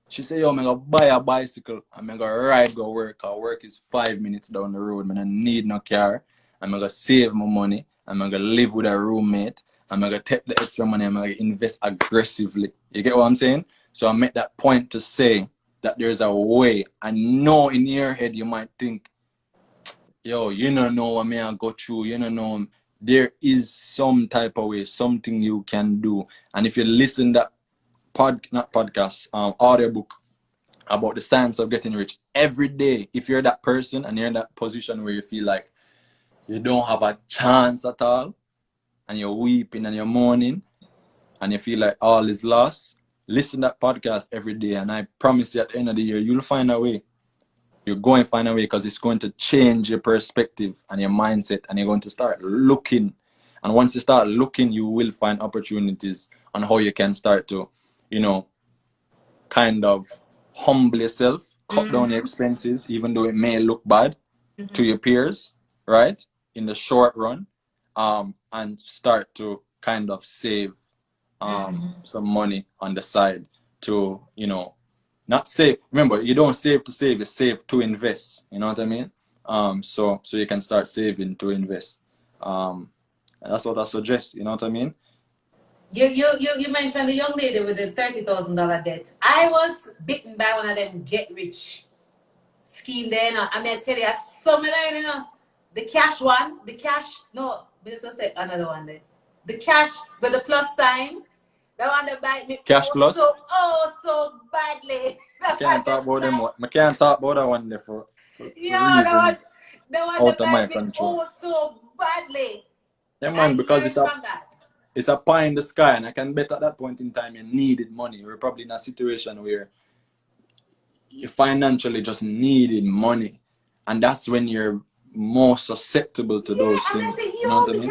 She said, yo, I'm going to buy a bicycle, I'm going to ride, go work. Our work is 5 minutes down the road, man. I need no car. I'm going to save my money. I'm going to live with a roommate. I'm going to take the extra money. I'm going to invest aggressively. You get what I'm saying? So I made that point to say that there's a way. I know in your head you might think, yo, you don't know what me I go through. You don't know. There is some type of way, something you can do. And if you listen that audiobook about the science of getting rich every day, if you're that person and you're in that position where you feel like you don't have a chance at all, and you're weeping and you're mourning, and you feel like all is lost, listen to that podcast every day, and I promise you at the end of the year, you'll find a way. You're going to find a way, because it's going to change your perspective and your mindset, and you're going to start looking. And once you start looking, you will find opportunities on how you can start to, you know, kind of humble yourself, cut down your expenses, even though it may look bad to your peers, right? In the short run, and start to kind of save some money on the side to, you know, not save. Remember, you don't save to save, you save to invest. You know what I mean? So you can start saving to invest. That's what I suggest. You know what I mean? You mentioned the young lady with the $30,000 debt. I was bitten by one of them get rich scheme there. You know? I mean, I tell you, some of them, you know, the cash one, no, let's just say another one there. The cash with the plus sign, the one that bite me Cash plus? so badly. I can't talk about them. I can't talk about that one there for yeah, reasons the one out that of my bite me control. so badly. Yeah, man, because that. it's a pie in the sky, and I can bet at that point in time you needed money. You're probably in a situation where you financially just needed money, and that's when you're more susceptible to those and things. I said, you know what I we mean?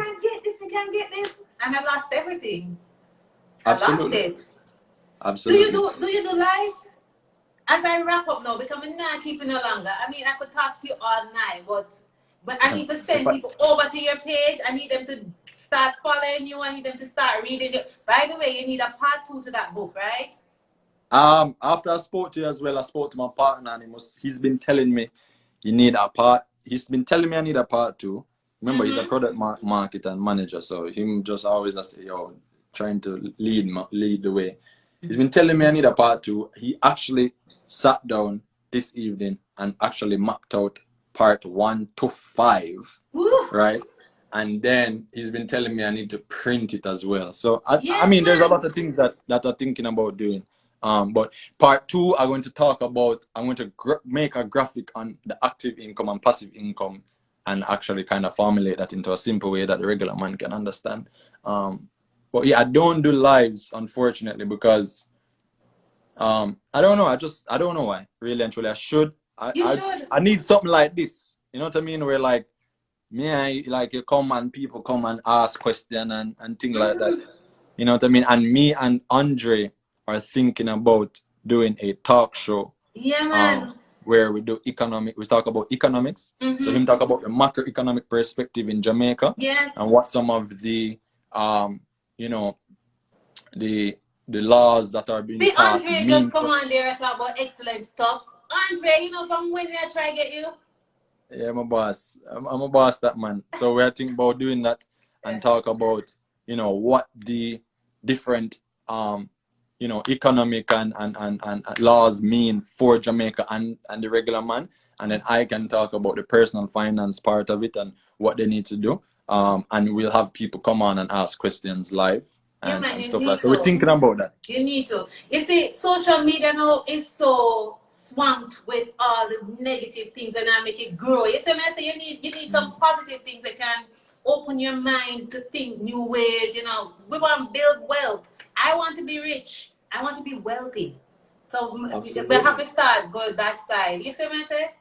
can't get this, and I lost everything. Absolutely. I lost it. Absolutely. Do you do lives? As I wrap up now, because I'm not keeping no longer. I mean, I could talk to you all night, but I need to send people over to your page. I need them to start following you. I need them to start reading it. By the way, you need a part 2 to that book, right? After I spoke to you as well, I spoke to my partner, and he's been telling me you need a part. He's been telling me I need a part 2. Remember, he's a product market and manager, so him just always I say, yo, trying to lead the way. He's been telling me I need a part 2. He actually sat down this evening and actually mapped out part 1 to 5. Woo. Right? And then he's been telling me I need to print it as well. So I mean, there's a lot of things that I'm thinking about doing. But part 2, I'm going to talk about. I'm going to make a graphic on the active income and passive income, and actually kind of formulate that into a simple way that the regular man can understand. But yeah, I don't do lives, unfortunately, because I don't know. I don't know why. Really and truly, I should. I need something like this. You know what I mean? Where like you come and people come and ask questions and things like that. You know what I mean? And me and Andre are thinking about doing a talk show. Yeah, man. Where we talk about economics. So him talk about the macroeconomic perspective in Jamaica. Yes. And what some of the you know, the laws that are being passed. Andre just come on there and talk about excellent stuff. Andre, you know from when I try to get you? Yeah, I'm a boss. I'm a boss, that man. So we're thinking about doing that and talk about, you know, what the different you know, economic and laws mean for Jamaica and the regular man. And then I can talk about the personal finance part of it and what they need to do. And we'll have people come on and ask questions live. Yeah, man, and you stuff need like that. So we're to. thinking about that. You need to. You see, social media now is so swamped with all the negative things and I make it grow. You see, I say you need some positive things that can open your mind to think new ways. You know, we want to build wealth. I want to be rich. I want to be wealthy. So we have to start going that side. You see what I say?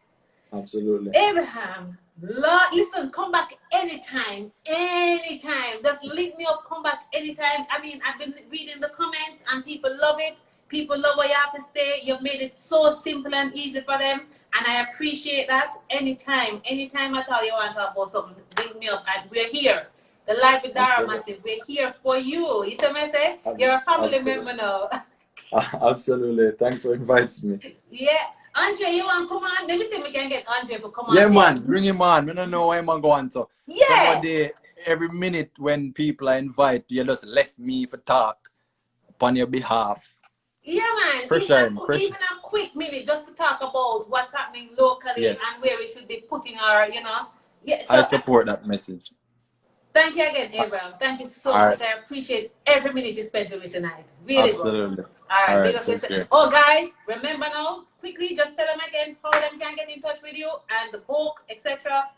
Absolutely. Abraham, Lord, listen, come back anytime, anytime. Just link me up, come back anytime. I mean, I've been reading the comments and people love it. People love what you have to say. You've made it so simple and easy for them. And I appreciate that. Anytime at all you want to talk about something, link me up. And we're here. The Live with Dara Massive, we're here for you. You see what I say? You're a family member now. Absolutely. Thanks for inviting me. Yeah. Andre, you want to come on? Let me see if we can get Andre to come on. Yeah, man. Bring him on. I don't know where I'm going. So yeah. Somebody, every minute when people are invited, you just left me for talk upon your behalf. Yeah, man. Pressure. Even a quick minute just to talk about what's happening locally and where we should be putting our, Yeah, so I support that message. Thank you again, Abraham. Thank you so much. I appreciate every minute you spent with me tonight. Really Absolutely. good. All right. Take care. Oh, guys, remember now, quickly, just tell them again how them can get in touch with you and the book, etc.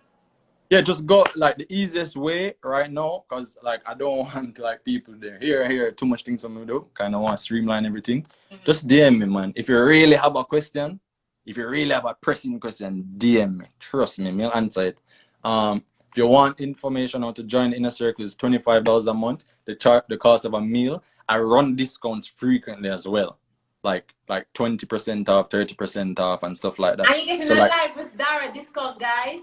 Yeah, just go like the easiest way right now, because like I don't want like people there here too much things for me to do. Kind of want to streamline everything. Just DM me, man. If you really have a question, if you really have a pressing question, DM me. Trust me, I'll answer it. If you want information on how to join the inner circle, is $25 a month. The cost of a meal. I run discounts frequently as well, like 20% off, 30% off, and stuff like that. And you're getting a Live with Dara discount, guys.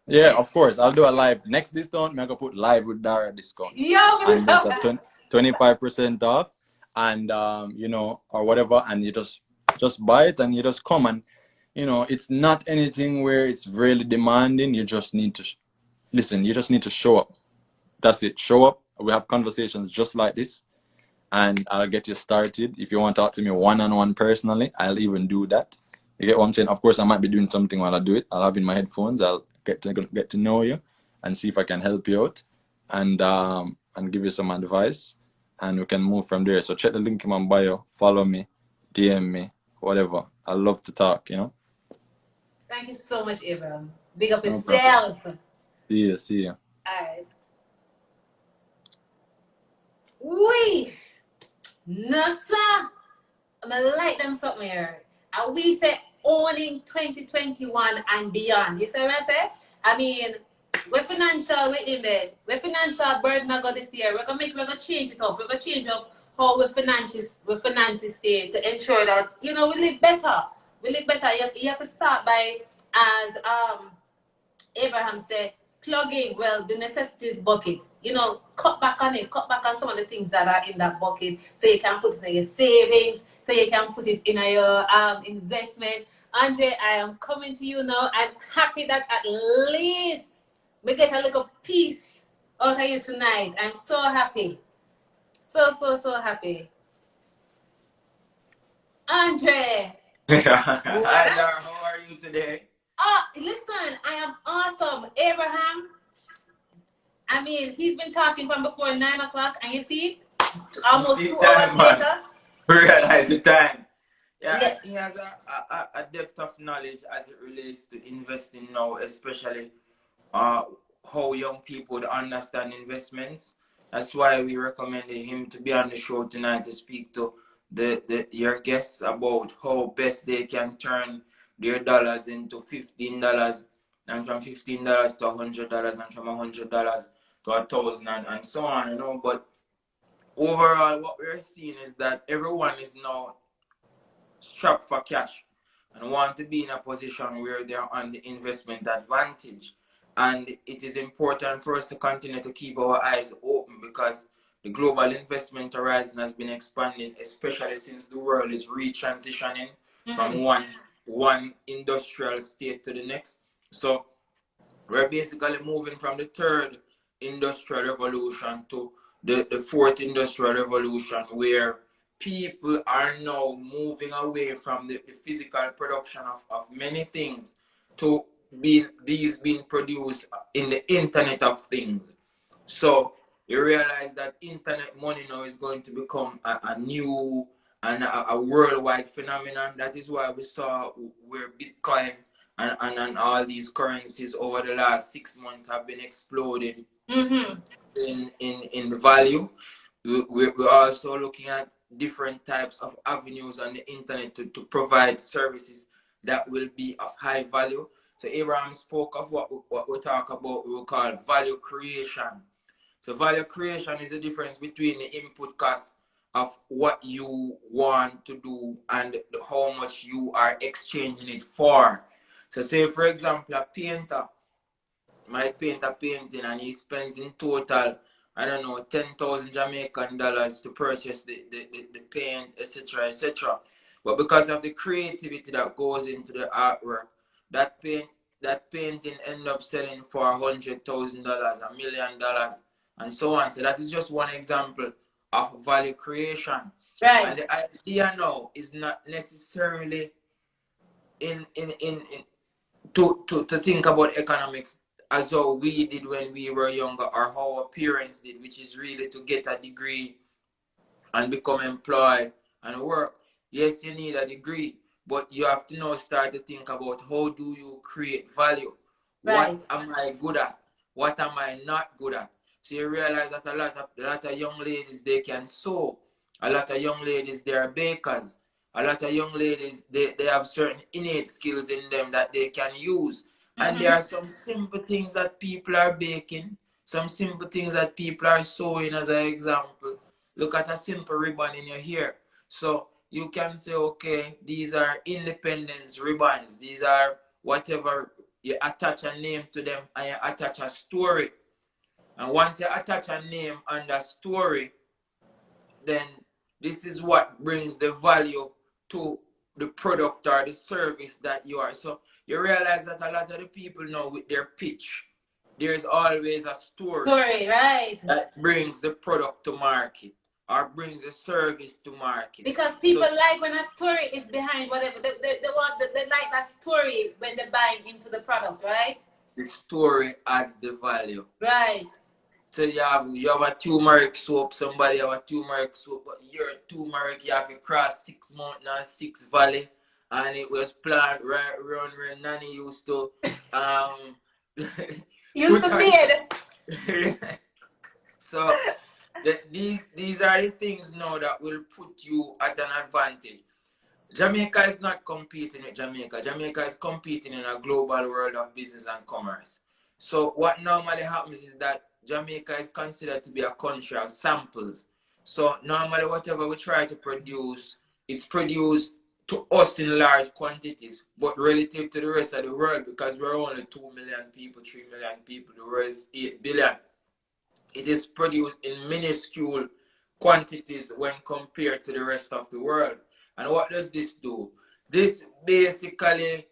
Yeah, of course. I'll do a live next discount. I'm gonna put Live with Dara discount. Yeah, and there's a 25% off, and or whatever, and you just buy it and you just come, and it's not anything where it's really demanding. You just need to listen. You just need to show up. That's it. Show up. We have conversations just like this, and I'll get you started. If you want to talk to me one-on-one personally, I'll even do that. You get what I'm saying? Of course, I might be doing something while I do it. I'll have in my headphones. I'll get to know you and see if I can help you out and give you some advice, and we can move from there. So check the link in my bio, follow me, DM me, whatever. I love to talk, Thank you so much, Abraham. Big up yourself. See you. All right. We, no sir. I'm gonna like them something here. And we say owning 2021 and beyond. You see what I say? I mean, we're financial within there. We're financial burden I got this year. We're gonna change it up. We're gonna change up how we finances stay to ensure that we live better. We live better. You have to start by, as Abraham said, plugging the necessities bucket. Cut back on it. Cut back on some of the things that are in that bucket, so you can put it in your savings, so you can put it in your investment. Andre, I am coming to you now. I'm happy that at least we get a little piece out of you tonight. I'm so happy. So happy. Andre. Hi there, how are you today? Oh, listen, I am awesome. Abraham, I mean, he's been talking from before 9 o'clock, and you see, almost 2 hours later. Realize the time. Yeah, he has a depth of knowledge as it relates to investing now, especially how young people understand investments. That's why we recommended him to be on the show tonight to speak to your guests about how best they can turn their dollars into $15, and from $15 to $100, and from $100 to $1,000, and so on, But overall, what we're seeing is that everyone is now strapped for cash and want to be in a position where they're on the investment advantage. And it is important for us to continue to keep our eyes open, because the global investment horizon has been expanding, especially since the world is retransitioning from one industrial state to the next. So we're basically moving from the third industrial revolution to the fourth industrial revolution, where people are now moving away from the physical production of many things to these being produced in the Internet of Things. So you realize that internet money now is going to become a new and a worldwide phenomenon. That is why we saw where Bitcoin and all these currencies over the last 6 months have been exploding in value. We're also looking at different types of avenues on the internet to provide services that will be of high value. So Abraham spoke of what we talk about, we will call value creation. So value creation is the difference between the input cost of what you want to do and how much you are exchanging it for. So say, for example, a painter might paint a painting and he spends in total, I don't know, 10,000 Jamaican dollars to purchase the paint, etc., etc. But because of the creativity that goes into the artwork, that painting end up selling for $100,000, $1,000,000, and so on. So that is just one example of value creation. Right. And the idea now is not necessarily to think about economics as how we did when we were younger or how our parents did, which is really to get a degree and become employed and work. Yes, you need a degree, but you have to now start to think about how do you create value? Right. What am I good at? What am I not good at? So you realize that a lot of young ladies, they can sew. A lot of young ladies, they are bakers. A lot of young ladies, they have certain innate skills in them that they can use. And there are some simple things that people are baking, some simple things that people are sewing, as an example. Look at a simple ribbon in your hair. So you can say, okay, these are independence ribbons. These are whatever, you attach a name to them and you attach a story. And once you attach a name and a story, then this is what brings the value to the product or the service that you are. So you realize that a lot of the people now with their pitch, there's always a story Right. that brings the product to market or brings a service to market. Because people like when a story is behind whatever they want, they like that story when they're buying into the product, right? The story adds the value. Right. So you have a turmeric soap, somebody have a turmeric soap, but your turmeric you have to cross 6 mountains and 6 valley, and it was planted right around where Nanny used to used to be. So these are the things now that will put you at an advantage. Jamaica is not competing with Jamaica. Jamaica is competing in a global world of business and commerce. So what normally happens is that Jamaica is considered to be a country of samples. So normally whatever we try to produce, it's produced to us in large quantities, but relative to the rest of the world, because we're only 2 million people, 3 million people, the world is 8 billion. It is produced in minuscule quantities when compared to the rest of the world. And what does this do? This basically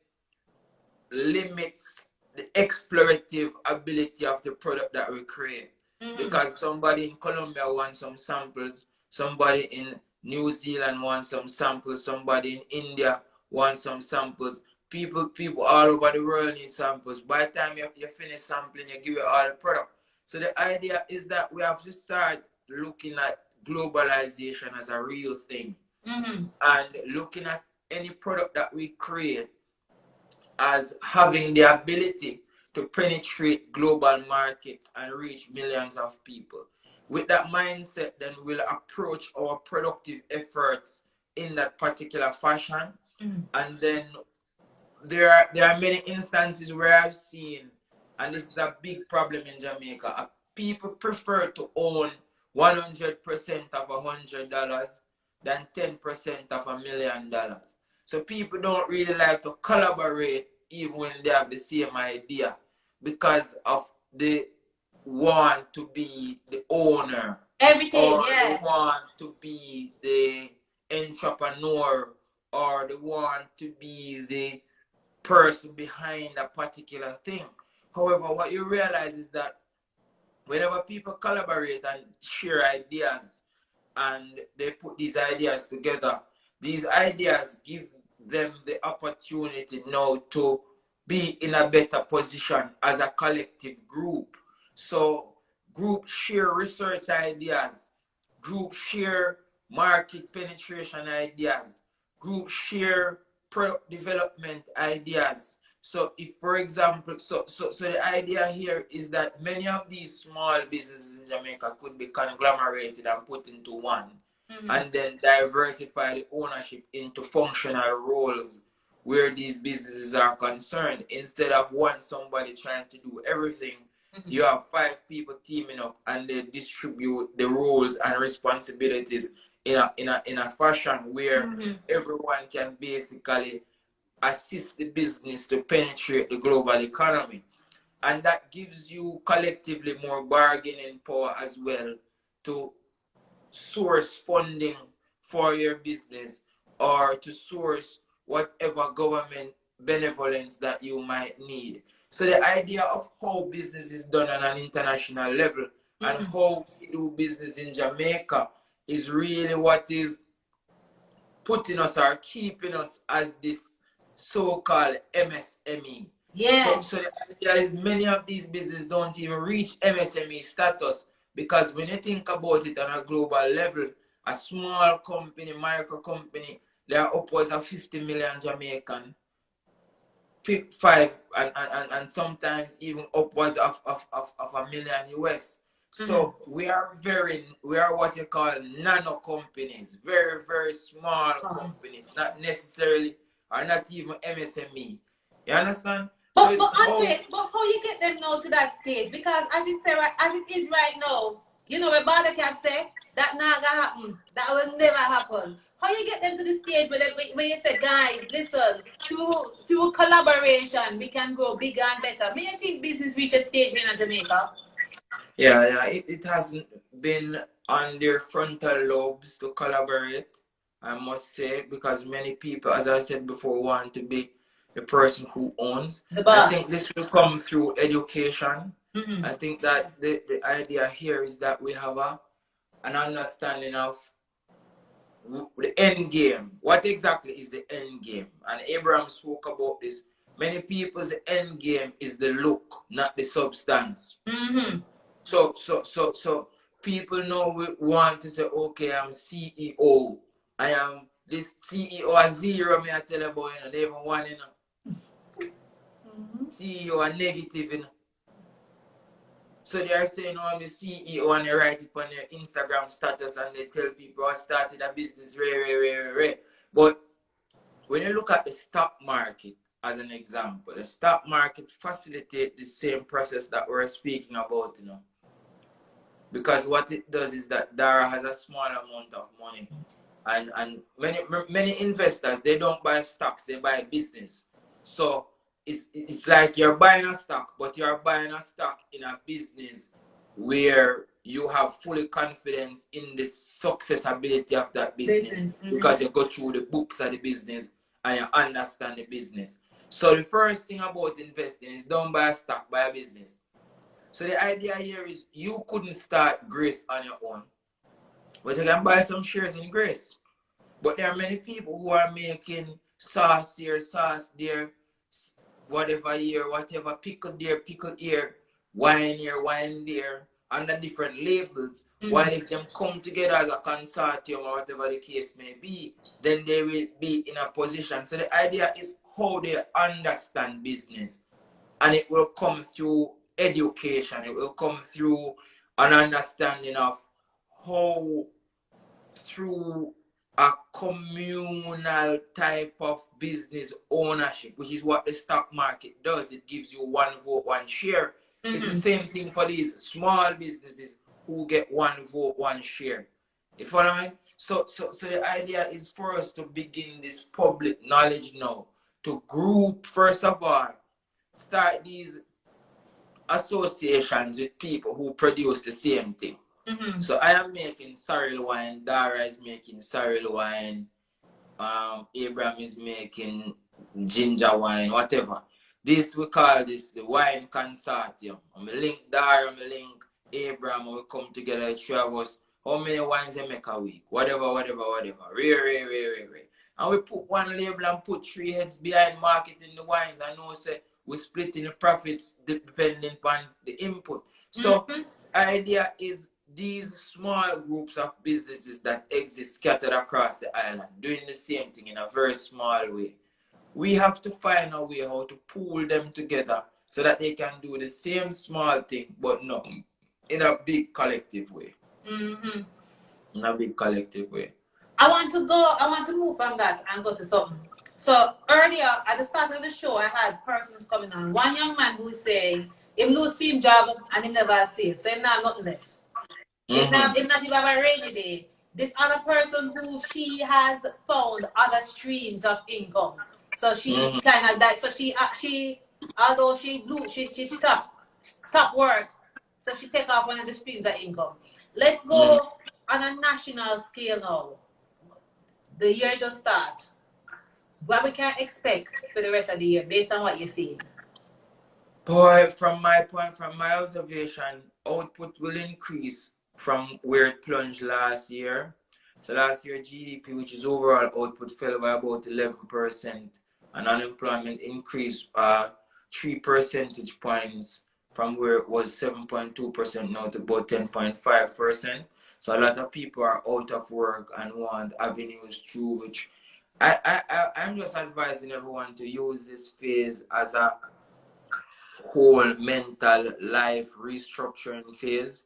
limits the explorative ability of the product that we create. Because somebody in Colombia wants some samples, somebody in New Zealand wants some samples, somebody in India wants some samples. People all over the world need samples. By the time you finish sampling, you give it all the product. So the idea is that we have to start looking at globalization as a real thing. And looking at any product that we create as having the ability to penetrate global markets and reach millions of people. With that mindset, then we'll approach our productive efforts in that particular fashion. And then there are many instances where I've seen, and this is a big problem in Jamaica, people prefer to own 100% of $100 than 10% of $1 million. So people don't really like to collaborate even when they have the same idea, because of the want to be the owner. Everything, or yeah. the want to be the entrepreneur, or the want to be the person behind a particular thing. However, what you realize is that whenever people collaborate and share ideas and they put these ideas together, these ideas give them the opportunity now to be in a better position as a collective group. So group share research ideas, group share market penetration ideas, group share product development ideas. So if, for example, so the idea here is that many of these small businesses in Jamaica could be conglomerated and put into one, and then diversify the ownership into functional roles where these businesses are concerned. Instead of somebody trying to do everything, you have 5 people teaming up and they distribute the roles and responsibilities in a fashion where everyone can basically assist the business to penetrate the global economy. And that gives you collectively more bargaining power as well to source funding for your business or to source whatever government benevolence that you might need. So the idea of how business is done on an international level and how we do business in Jamaica is really what is putting us or keeping us as this so-called MSME. Yeah. So the idea is many of these businesses don't even reach MSME status, because when you think about it on a global level, a small company, micro company, there are upwards of 50 million Jamaican, 5 and sometimes even upwards of a million US. So we are what you call nano companies, very, very small companies, not necessarily or not even MSME. You understand? But Andres, but how you get them now to that stage? Because as it is right now, you know, where Bada can say that not gonna happen, that will never happen. How you get them to the stage where you say, guys, listen, through collaboration, we can grow bigger and better. May you think business reach a stage in Jamaica? Yeah, it hasn't been on their frontal lobes to collaborate, I must say, because many people, as I said before, want to be the person who owns. The boss. I think this will come through education. I think that the idea here is that we have an understanding of the end game. What exactly is the end game? And Abraham spoke about this. Many people's end game is the look, not the substance. So people know we want to say, okay, I'm CEO. I am this CEO a zero, me I tell you about, you know, they even one, you know. CEO a negative, you know. So they are saying, oh, I'm the CEO, and they write it on their Instagram status and they tell people I started a business, rare. But when you look at the stock market as an example, the stock market facilitates the same process that we're speaking about, you know. Because what it does is that Dara has a small amount of money, and many investors, they don't buy stocks, they buy business. So it's like you're buying a stock, but you're buying a stock in a business where you have fully confidence in the success ability of that business because you go through the books of the business and you understand the business. So the first thing about investing is don't buy a stock, buy a business. So the idea here is you couldn't start Grace on your own, but you can buy some shares in Grace. But there are many people who are making sauce here, sauce there, whatever here, whatever, pickle there, pickle here, wine there, under different labels. While if them come together as a consortium or whatever the case may be, then they will be in a position. So the idea is how they understand business. And it will come through education. It will come through an understanding of how, through a communal type of business ownership, which is what the stock market does. It gives you one vote, one share. It's the same thing for these small businesses who get one vote, one share. You follow what I mean? So the idea is for us to begin this public knowledge now, to group, first of all, start these associations with people who produce the same thing. So I am making sorrel wine, Dara is making sorrel wine, Abraham is making ginger wine, whatever. This, we call this the wine consortium. I'm link Dara, I'm link Abraham, we come together, three of us. How many wines they make a week? Whatever. Rare. And we put one label and put 3 heads behind marketing the wines. I know say we're splitting the profits depending on the input. So idea is these small groups of businesses that exist scattered across the island doing the same thing in a very small way. We have to find a way how to pool them together so that they can do the same small thing, but no, in a big collective way. In a big collective way. I want to move from that and go to something. So earlier at the start of the show, I had persons coming on. One young man who is saying him lose him job and he never save, so him not nothing left. Him not even have a rainy day. This other person who she has found other streams of income. So she kind of died. So she although she stopped work. So she take off one of the streams of income. Let's go on a national scale now. The year just start. What we can expect for the rest of the year based on what you're seeing? Boy, from my observation, output will increase from where it plunged last year. So last year GDP, which is overall output, fell by about 11%, and unemployment increased 3 percentage points from where it was 7.2% now to about 10.5%. So a lot of people are out of work and want avenues through which I'm just advising everyone to use this phase as a whole mental life restructuring phase.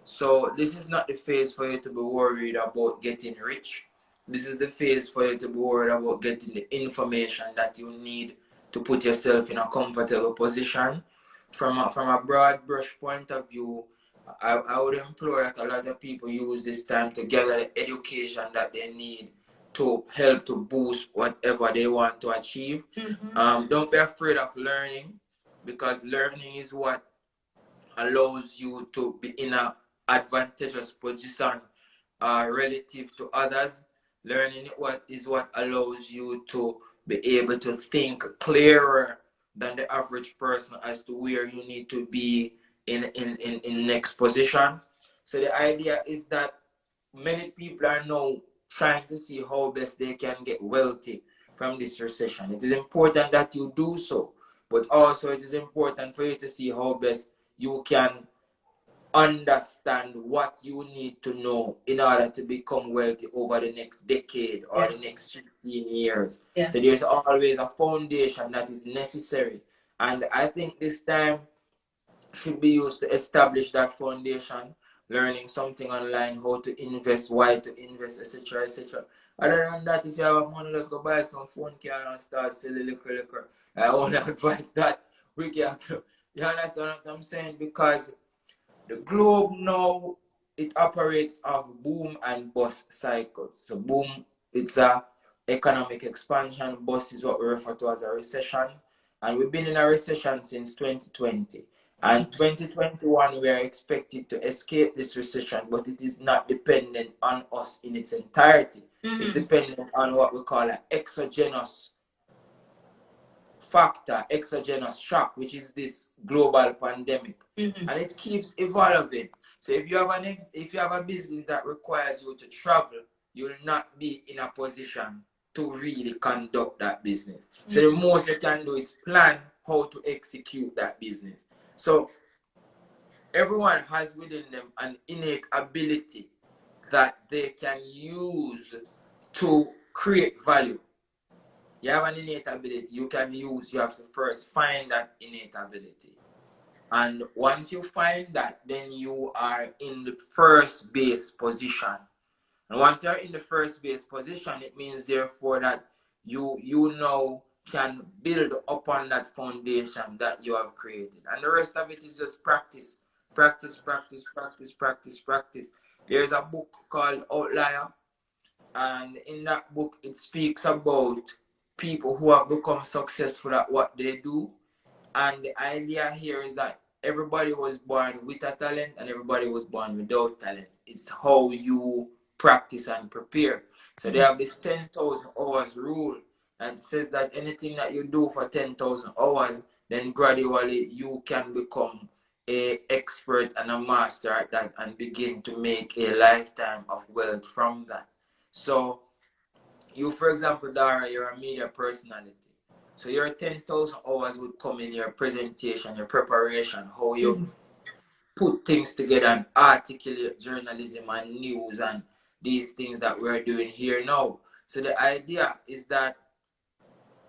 So this is not the phase for you to be worried about getting rich. This is the phase for you to be worried about getting the information that you need to put yourself in a comfortable position. From a broad brush point of view, I would implore that a lot of people use this time to gather the education that they need to help to boost whatever they want to achieve. Don't be afraid of learning, because learning is what allows you to be in an advantageous position relative to others. Learning is what allows you to be able to think clearer than the average person as to where you need to be in next position. So the idea is that many people are now trying to see how best they can get wealthy from this recession. It is important that you do so, but also it is important for you to see how best you can understand what you need to know in order to become wealthy over the next decade or the next 15 years. So there's always a foundation that is necessary. And I think this time should be used to establish that foundation, learning something online, how to invest, why to invest, etc., etc. Other than that, if you have money, let's go buy some phone care and start selling liquor. I only advise that we can. You understand what I'm saying? Because the globe now, it operates of boom and bust cycles. So boom, it's a economic expansion. Bust is what we refer to as a recession. And we've been in a recession since 2020. And 2021, we are expected to escape this recession, but it is not dependent on us in its entirety. It's dependent on what we call an exogenous factor, exogenous shock, which is this global pandemic, and it keeps evolving. So if you have a business that requires you to travel, you will not be in a position to really conduct that business. So the most you can do is plan how to execute that business. So everyone has within them an innate ability that they can use to create value. You have an innate ability you can use. You have to first find that innate ability. And once you find that, then you are in the first base position. And once you're in the first base position, it means therefore that you now can build upon that foundation that you have created. And the rest of it is just practice. Practice, practice, practice, practice, practice. There's a book called Outlier. And in that book, it speaks about people who have become successful at what they do. And the idea here is that everybody was born with a talent and everybody was born without talent. It's how you practice and prepare. So they have this 10,000 hours rule that says that anything that you do for 10,000 hours, then gradually you can become an expert and a master at that and begin to make a lifetime of wealth from that. So you, for example, Dara, you're a media personality. So your 10,000 hours would come in your presentation, your preparation, how you put things together and articulate journalism and news and these things that we're doing here now. So the idea is that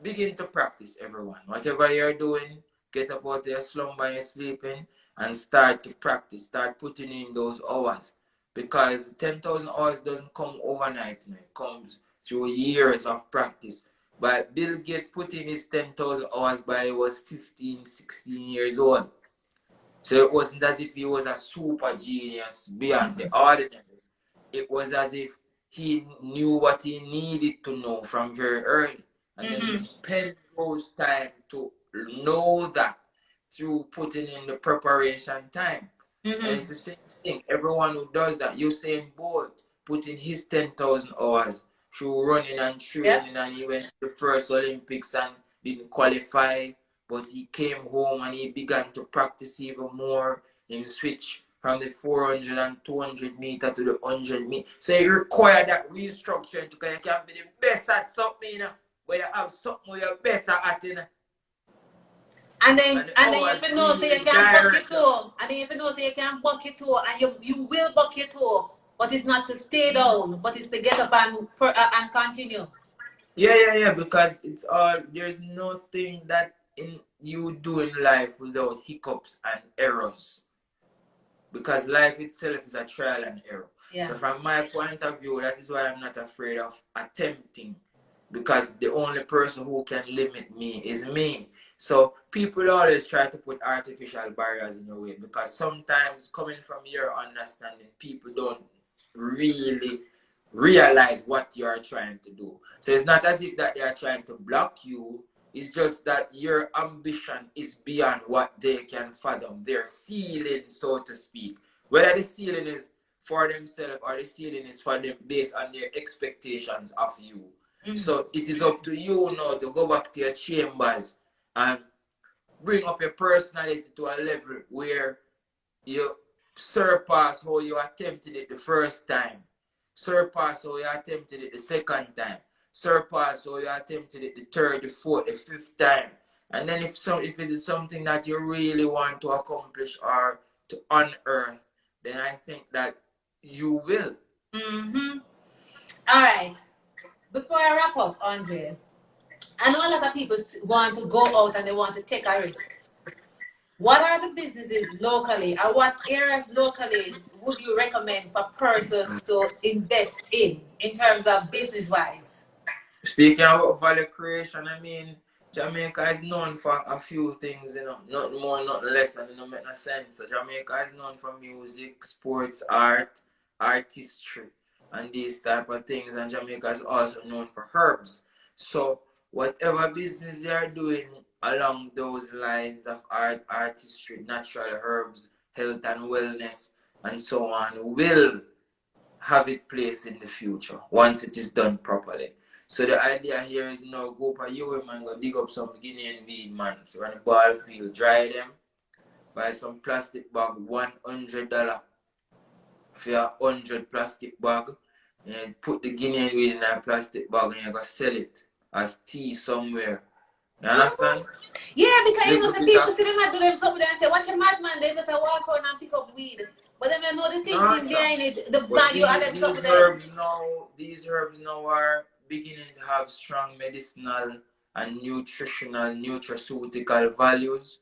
begin to practice, everyone. Whatever you're doing, get up out of your slumber and you're sleeping and start to practice. Start putting in those hours. Because 10,000 hours doesn't come overnight. It comes through years of practice. But Bill Gates put in his 10,000 hours by he was 15, 16 years old. So it wasn't as if he was a super genius beyond the ordinary. It was as if he knew what he needed to know from very early. And then he spent those time to know that through putting in the preparation time. And it's the same thing. Everyone who does that, Usain Bolt put in his 10,000 hours through running and training, and he went to the first Olympics and didn't qualify, but he came home and he began to practice even more. He switched from the 400 and 200 meter to the 100 meter. So you require that restructuring because you can be the best at something, you know, but you have something where you're better at, you know. And then you even know so you can buck your toe. And then you even know so you can buck your toe, and you will buck your toe, but it's not to stay down, but it's to get up and continue. Yeah, because it's all, there's nothing that in you do in life without hiccups and errors. Because life itself is a trial and error. Yeah. So from my point of view, that is why I'm not afraid of attempting. Because the only person who can limit me is me. So people always try to put artificial barriers in the way, because sometimes coming from your understanding, people don't really realize what you are trying to do. So it's not as if that they are trying to block you. It's just that your ambition is beyond what they can fathom. Their ceiling, so to speak. Whether the ceiling is for themselves or the ceiling is for them based on their expectations of you. So it is up to you now to go back to your chambers and bring up your personality to a level where you surpass how you attempted it the first time, surpass how you attempted it the second time, surpass how you attempted it the third, the fourth, the fifth time. And then if it is something that you really want to accomplish or to unearth, then I think that you will. All right. Before I wrap up, Andre, I know a lot of people want to go out and they want to take a risk. What are the businesses locally, or what areas locally would you recommend for persons to invest in terms of business-wise? Speaking about value creation, I mean, Jamaica is known for a few things, you know, nothing more, nothing less, and it don't make no sense. So Jamaica is known for music, sports, art, artistry, and these type of things. And Jamaica is also known for herbs. So whatever business they are doing along those lines of art, artistry, natural herbs, health and wellness, and so on, will have it placed in the future once it is done properly. So the idea here is now go for you, man, go dig up some Guinean weed, man. So run the ball field, dry them, buy some plastic bag, $100 for your 100 plastic bag, and put the Guinean weed in that plastic bag and you go sell it as tea somewhere. You understand? Yeah, because you know, some people see them and do them something and say, watch a madman, they just walk around and pick up weed. But then you know the thinking behind it, the value of them something there. These herbs now are beginning to have strong medicinal and nutritional, nutraceutical values.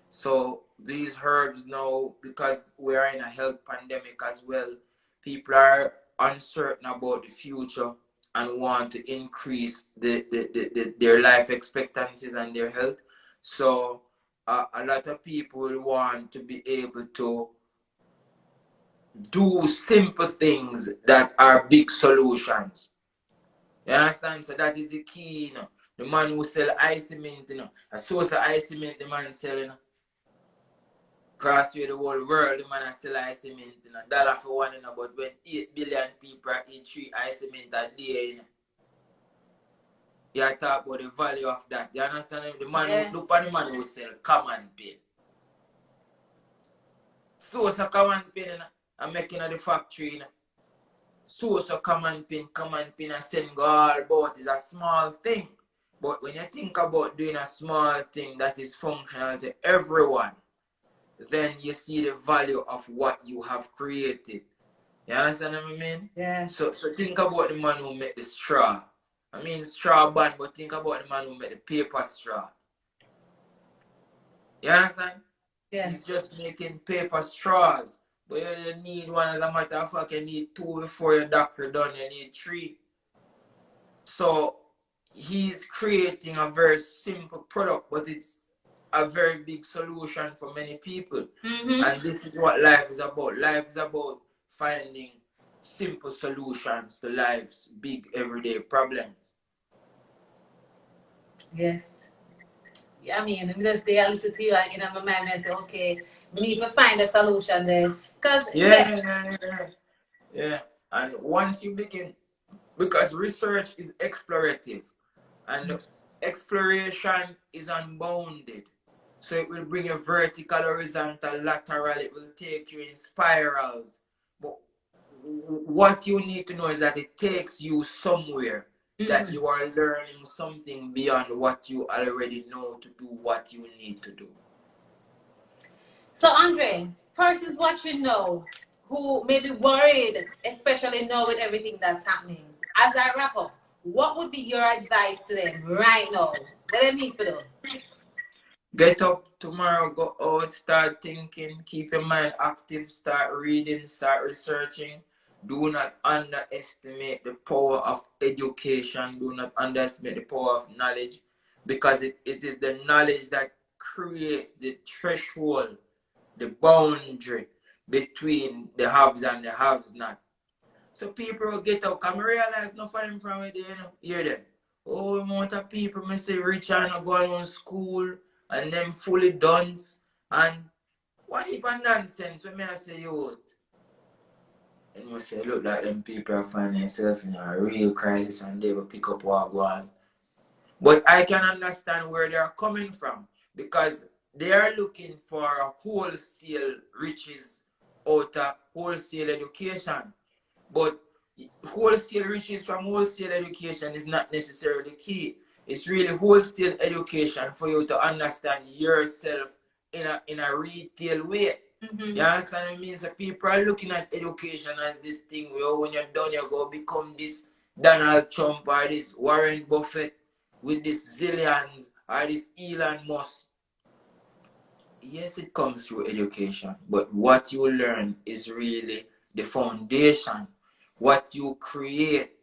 So these herbs now, because we are in a health pandemic as well, people are uncertain about the future and want to increase their life expectancies and their health. So a lot of people want to be able to do simple things that are big solutions. You understand? So that is the key, you know. The man who sell ice cement, you know, a source of ice cement the man selling, you know. Across through the whole world, the man sell ice cement, you know. Dollar for one, you know, but when 8 billion people eat 3 ice cement a day, you know. You talk about the value of that. You understand? The man look at the man who sell common pen. Source of common pen, you know, and making at the factory, you know. Source of common pen and send go all about is a small thing. But when you think about doing a small thing that is functional to everyone, then you see the value of what you have created. You understand what I mean? Yeah. So think about the man who made the straw. I mean straw band, but think about the man who made the paper straw. You understand? Yeah. He's just making paper straws. But you need one, as a matter of fact, you need 2 before your doctor done, you need 3. So he's creating a very simple product, but it's a very big solution for many people. And this is what life is about. Life is about finding simple solutions to life's big everyday problems. Yes. Yeah, I mean, I'm just there, listen to you, and in my mind, I say, okay, we need to find a solution there. Because, yeah. And once you begin, because research is explorative, and exploration is unbounded. So it will bring you vertical, horizontal, lateral, it will take you in spirals. But what you need to know is that it takes you somewhere, that you are learning something beyond what you already know to do what you need to do. So, Andre, persons watching now who may be worried, especially now with everything that's happening, as I wrap up, what would be your advice to them right now? What they need to do? Get up tomorrow, go out, start thinking, keep your mind active, start reading, start researching. Do not underestimate the power of education. Do not underestimate the power of knowledge, because it is the knowledge that creates the threshold, the boundary between the haves and the haves not. So people will get up, come realize no for them from where they hear them. Oh, amount of people may say rich and not going on school and them fully done. And what if a nonsense when I say youth? And you say, look like them people are finding themselves in a real crisis and they will pick up what go on. But I can understand where they are coming from, because they are looking for a wholesale riches out of wholesale education. But wholesale riches from wholesale education is not necessarily key. It's really wholesale education for you to understand yourself in a retail way. You understand what I mean? So people are looking at education as this thing where when you're done, you go become this Donald Trump or this Warren Buffett with this zillions or this Elon Musk. Yes, it comes through education, but what you learn is really the foundation. What you create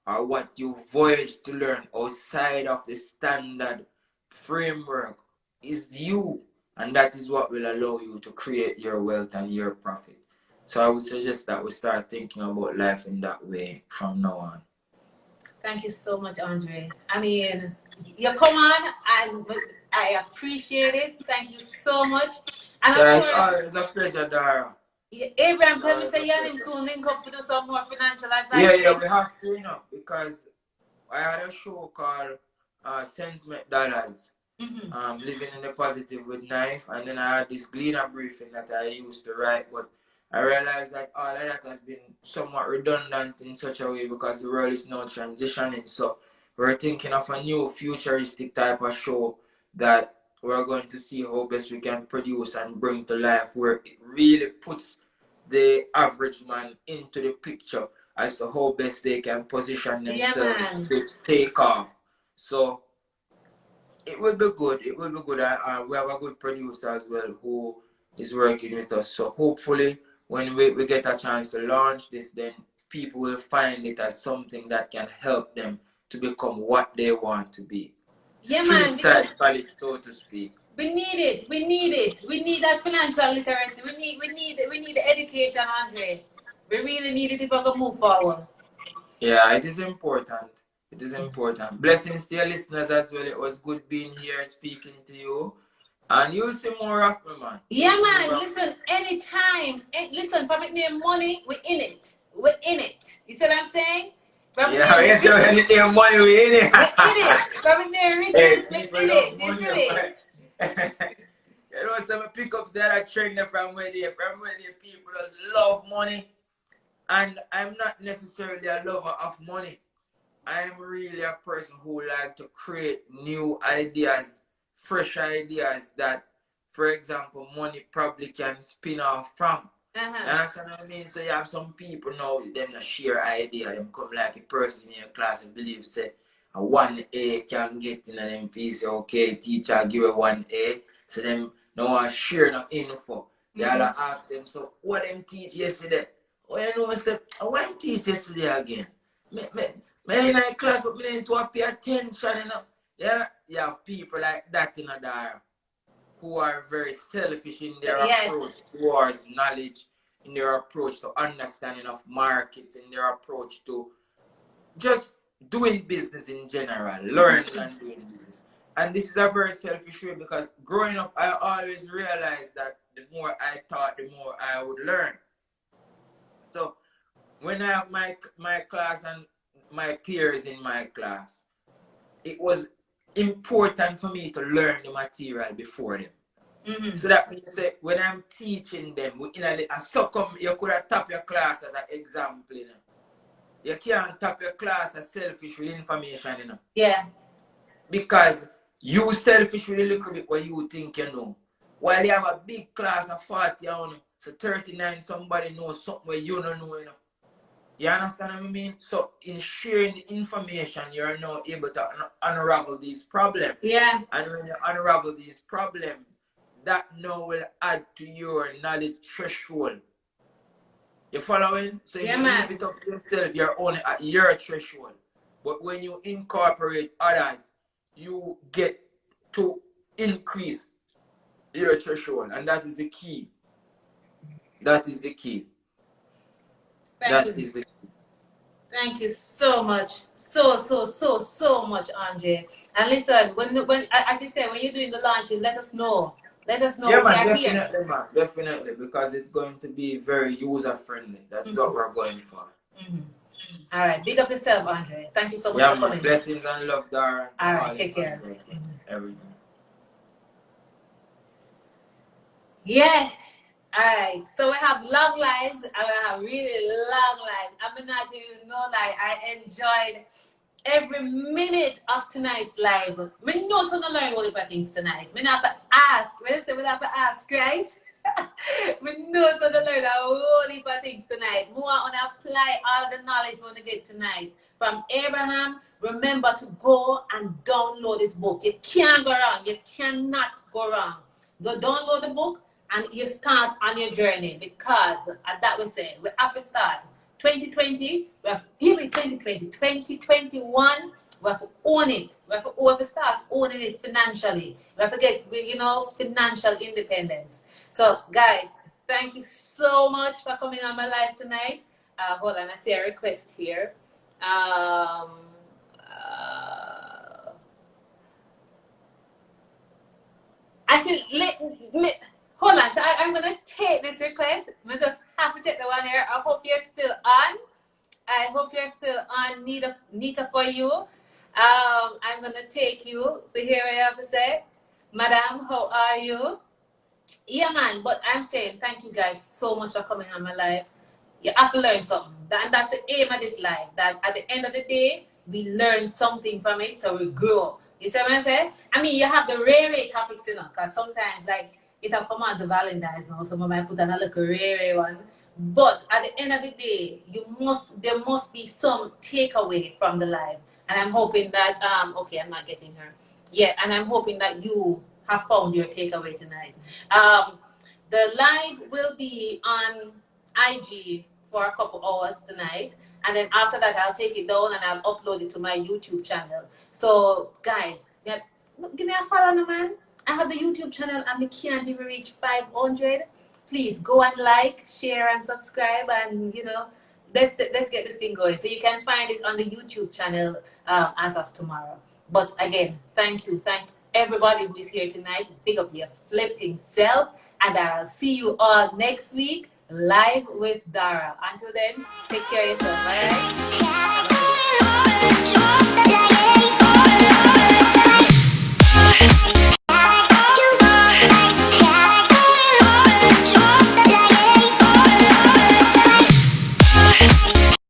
or what you voyage to learn outside of the standard framework is you, and that is what will allow you to create your wealth and your profit. So I would suggest that we start thinking about life in that way from now on. Thank you so much, Andre. I mean, you come on, and I appreciate it. Thank you so much. And of course, it's a pleasure, Dara. Abraham, tell me say you soon link up to do some more financial advice. Yeah, we have to, because I had a show called Sense Make Dollars, Living in the Positive with Knife, and then I had this Gleaner briefing that I used to write, but I realized that all of that has been somewhat redundant in such a way because the world is now transitioning. So we're thinking of a new futuristic type of show that we're going to see how best we can produce and bring to life, where it really puts the average man into the picture as to how best they can position themselves to take off. So it will be good. It will be good. We have a good producer as well who is working with us. So hopefully when we get a chance to launch this, then people will find it as something that can help them to become what they want to be. Street side solid, so to speak. We need it. We need it. We need that financial literacy. We need the education, Andre. We really need it if we're gonna move forward. Yeah, it is important. It is important. Blessings to your listeners as well. It was good being here speaking to you. And you'll see more of me, man. Yeah, man. Listen, anytime. Listen, for me, money, we're in it. We're in it. You see what I'm saying? Yes, anything money, we're in it. We're in it. For me, riches, we're in it. You see it? You know, some pickups that are trending from where they people just love money. And I'm not necessarily a lover of money. I'm really a person who like to create new ideas, fresh ideas that for example, money probably can spin off from. You Uh-huh. understand what I mean? So you have some people now, them not share idea, them come like a person in your class and believe say a 1A can get in and them feel say, okay, teacher give a 1A. So them no one share no info. You all ask them, so what them teach yesterday? Oh, you know, say, I want to teach yesterday again. Me in a class, but me need to pay attention, you know. Yeah, you have people like that in a Dara who are very selfish in their approach towards knowledge, in their approach to understanding of markets, in their approach to just doing business in general, learning and doing business. And this is a very selfish way because growing up, I always realized that the more I taught, the more I would learn. So when I have my class and my peers in my class, it was important for me to learn the material before them. So that means that when I'm teaching them, so come you could have tap your class as an example, you know. You can't tap your class as selfish with information, you know. Yeah. Because you selfish with a little bit what you think you know. While you have a big class of 40, so 39 somebody knows something where you don't know, you know. You understand what I mean? So in sharing the information, you're now able to unravel these problems. Yeah. And when you unravel these problems, that now will add to your knowledge threshold. You following? So if you leave it up to yourself, you're only at your threshold. But when you incorporate others, you get to increase your threshold. And that is the key. That is the key. Thank you. Thank you so much. So much, Andre. And listen, when as you said, when you're doing the launching, let us know. Let us know. Yeah, man, definitely, man. Definitely, because it's going to be very user-friendly. That's what we're going for. All right. Big up yourself, Andre. Thank you so much for coming. Blessings and love, Dara. All right. Take care. Everything. Yeah. All right, so we have long lives, and we have really long lives. I'm not even know, like, I enjoyed every minute of tonight's live. I know so to learn all about things tonight. I have to ask. When I say we have to ask Christ, we know so to learn a whole heap of things tonight. We want to apply all the knowledge we want to get tonight. From Abraham, remember to go and download this book. You can't go wrong. You cannot go wrong. Go download the book. And you start on your journey because, as that was said, we have to start 2020, we have even 2020, 2021, we have to own it. We have to start owning it financially. We have to get, financial independence. So, guys, thank you so much for coming on my live tonight. Hold on, I see a request here. I see. Hold on, so I'm going to take this request. I just have to take the one here. I hope you're still on. I hope you're still on. Nita for you. I'm going to take you to hear what you have to say. Madam, how are you? Yeah, man, but I'm saying thank you guys so much for coming on my live. You have to learn something. And that's the aim of this live. That at the end of the day, we learn something from it, so we grow. You see what I'm saying? I mean, you have the rare topics, because sometimes, like, it will come out the Valentine's now, so I might put on a little rare one. But at the end of the day, there must be some takeaway from the live. And I'm hoping that, okay, I'm not getting her. Yeah, and I'm hoping that you have found your takeaway tonight. The live will be on IG for a couple hours tonight. And then after that, I'll take it down and I'll upload it to my YouTube channel. So, guys, give me a follow, man. I have the YouTube channel and we can't even reach 500. Please go and like, share, and subscribe, and let's get this thing going. So you can find it on the YouTube channel as of tomorrow. But again, thank you. Thank everybody who is here tonight. Big up your flipping self, and I'll see you all next week live with Dara. Until then, take care of yourself. Bye.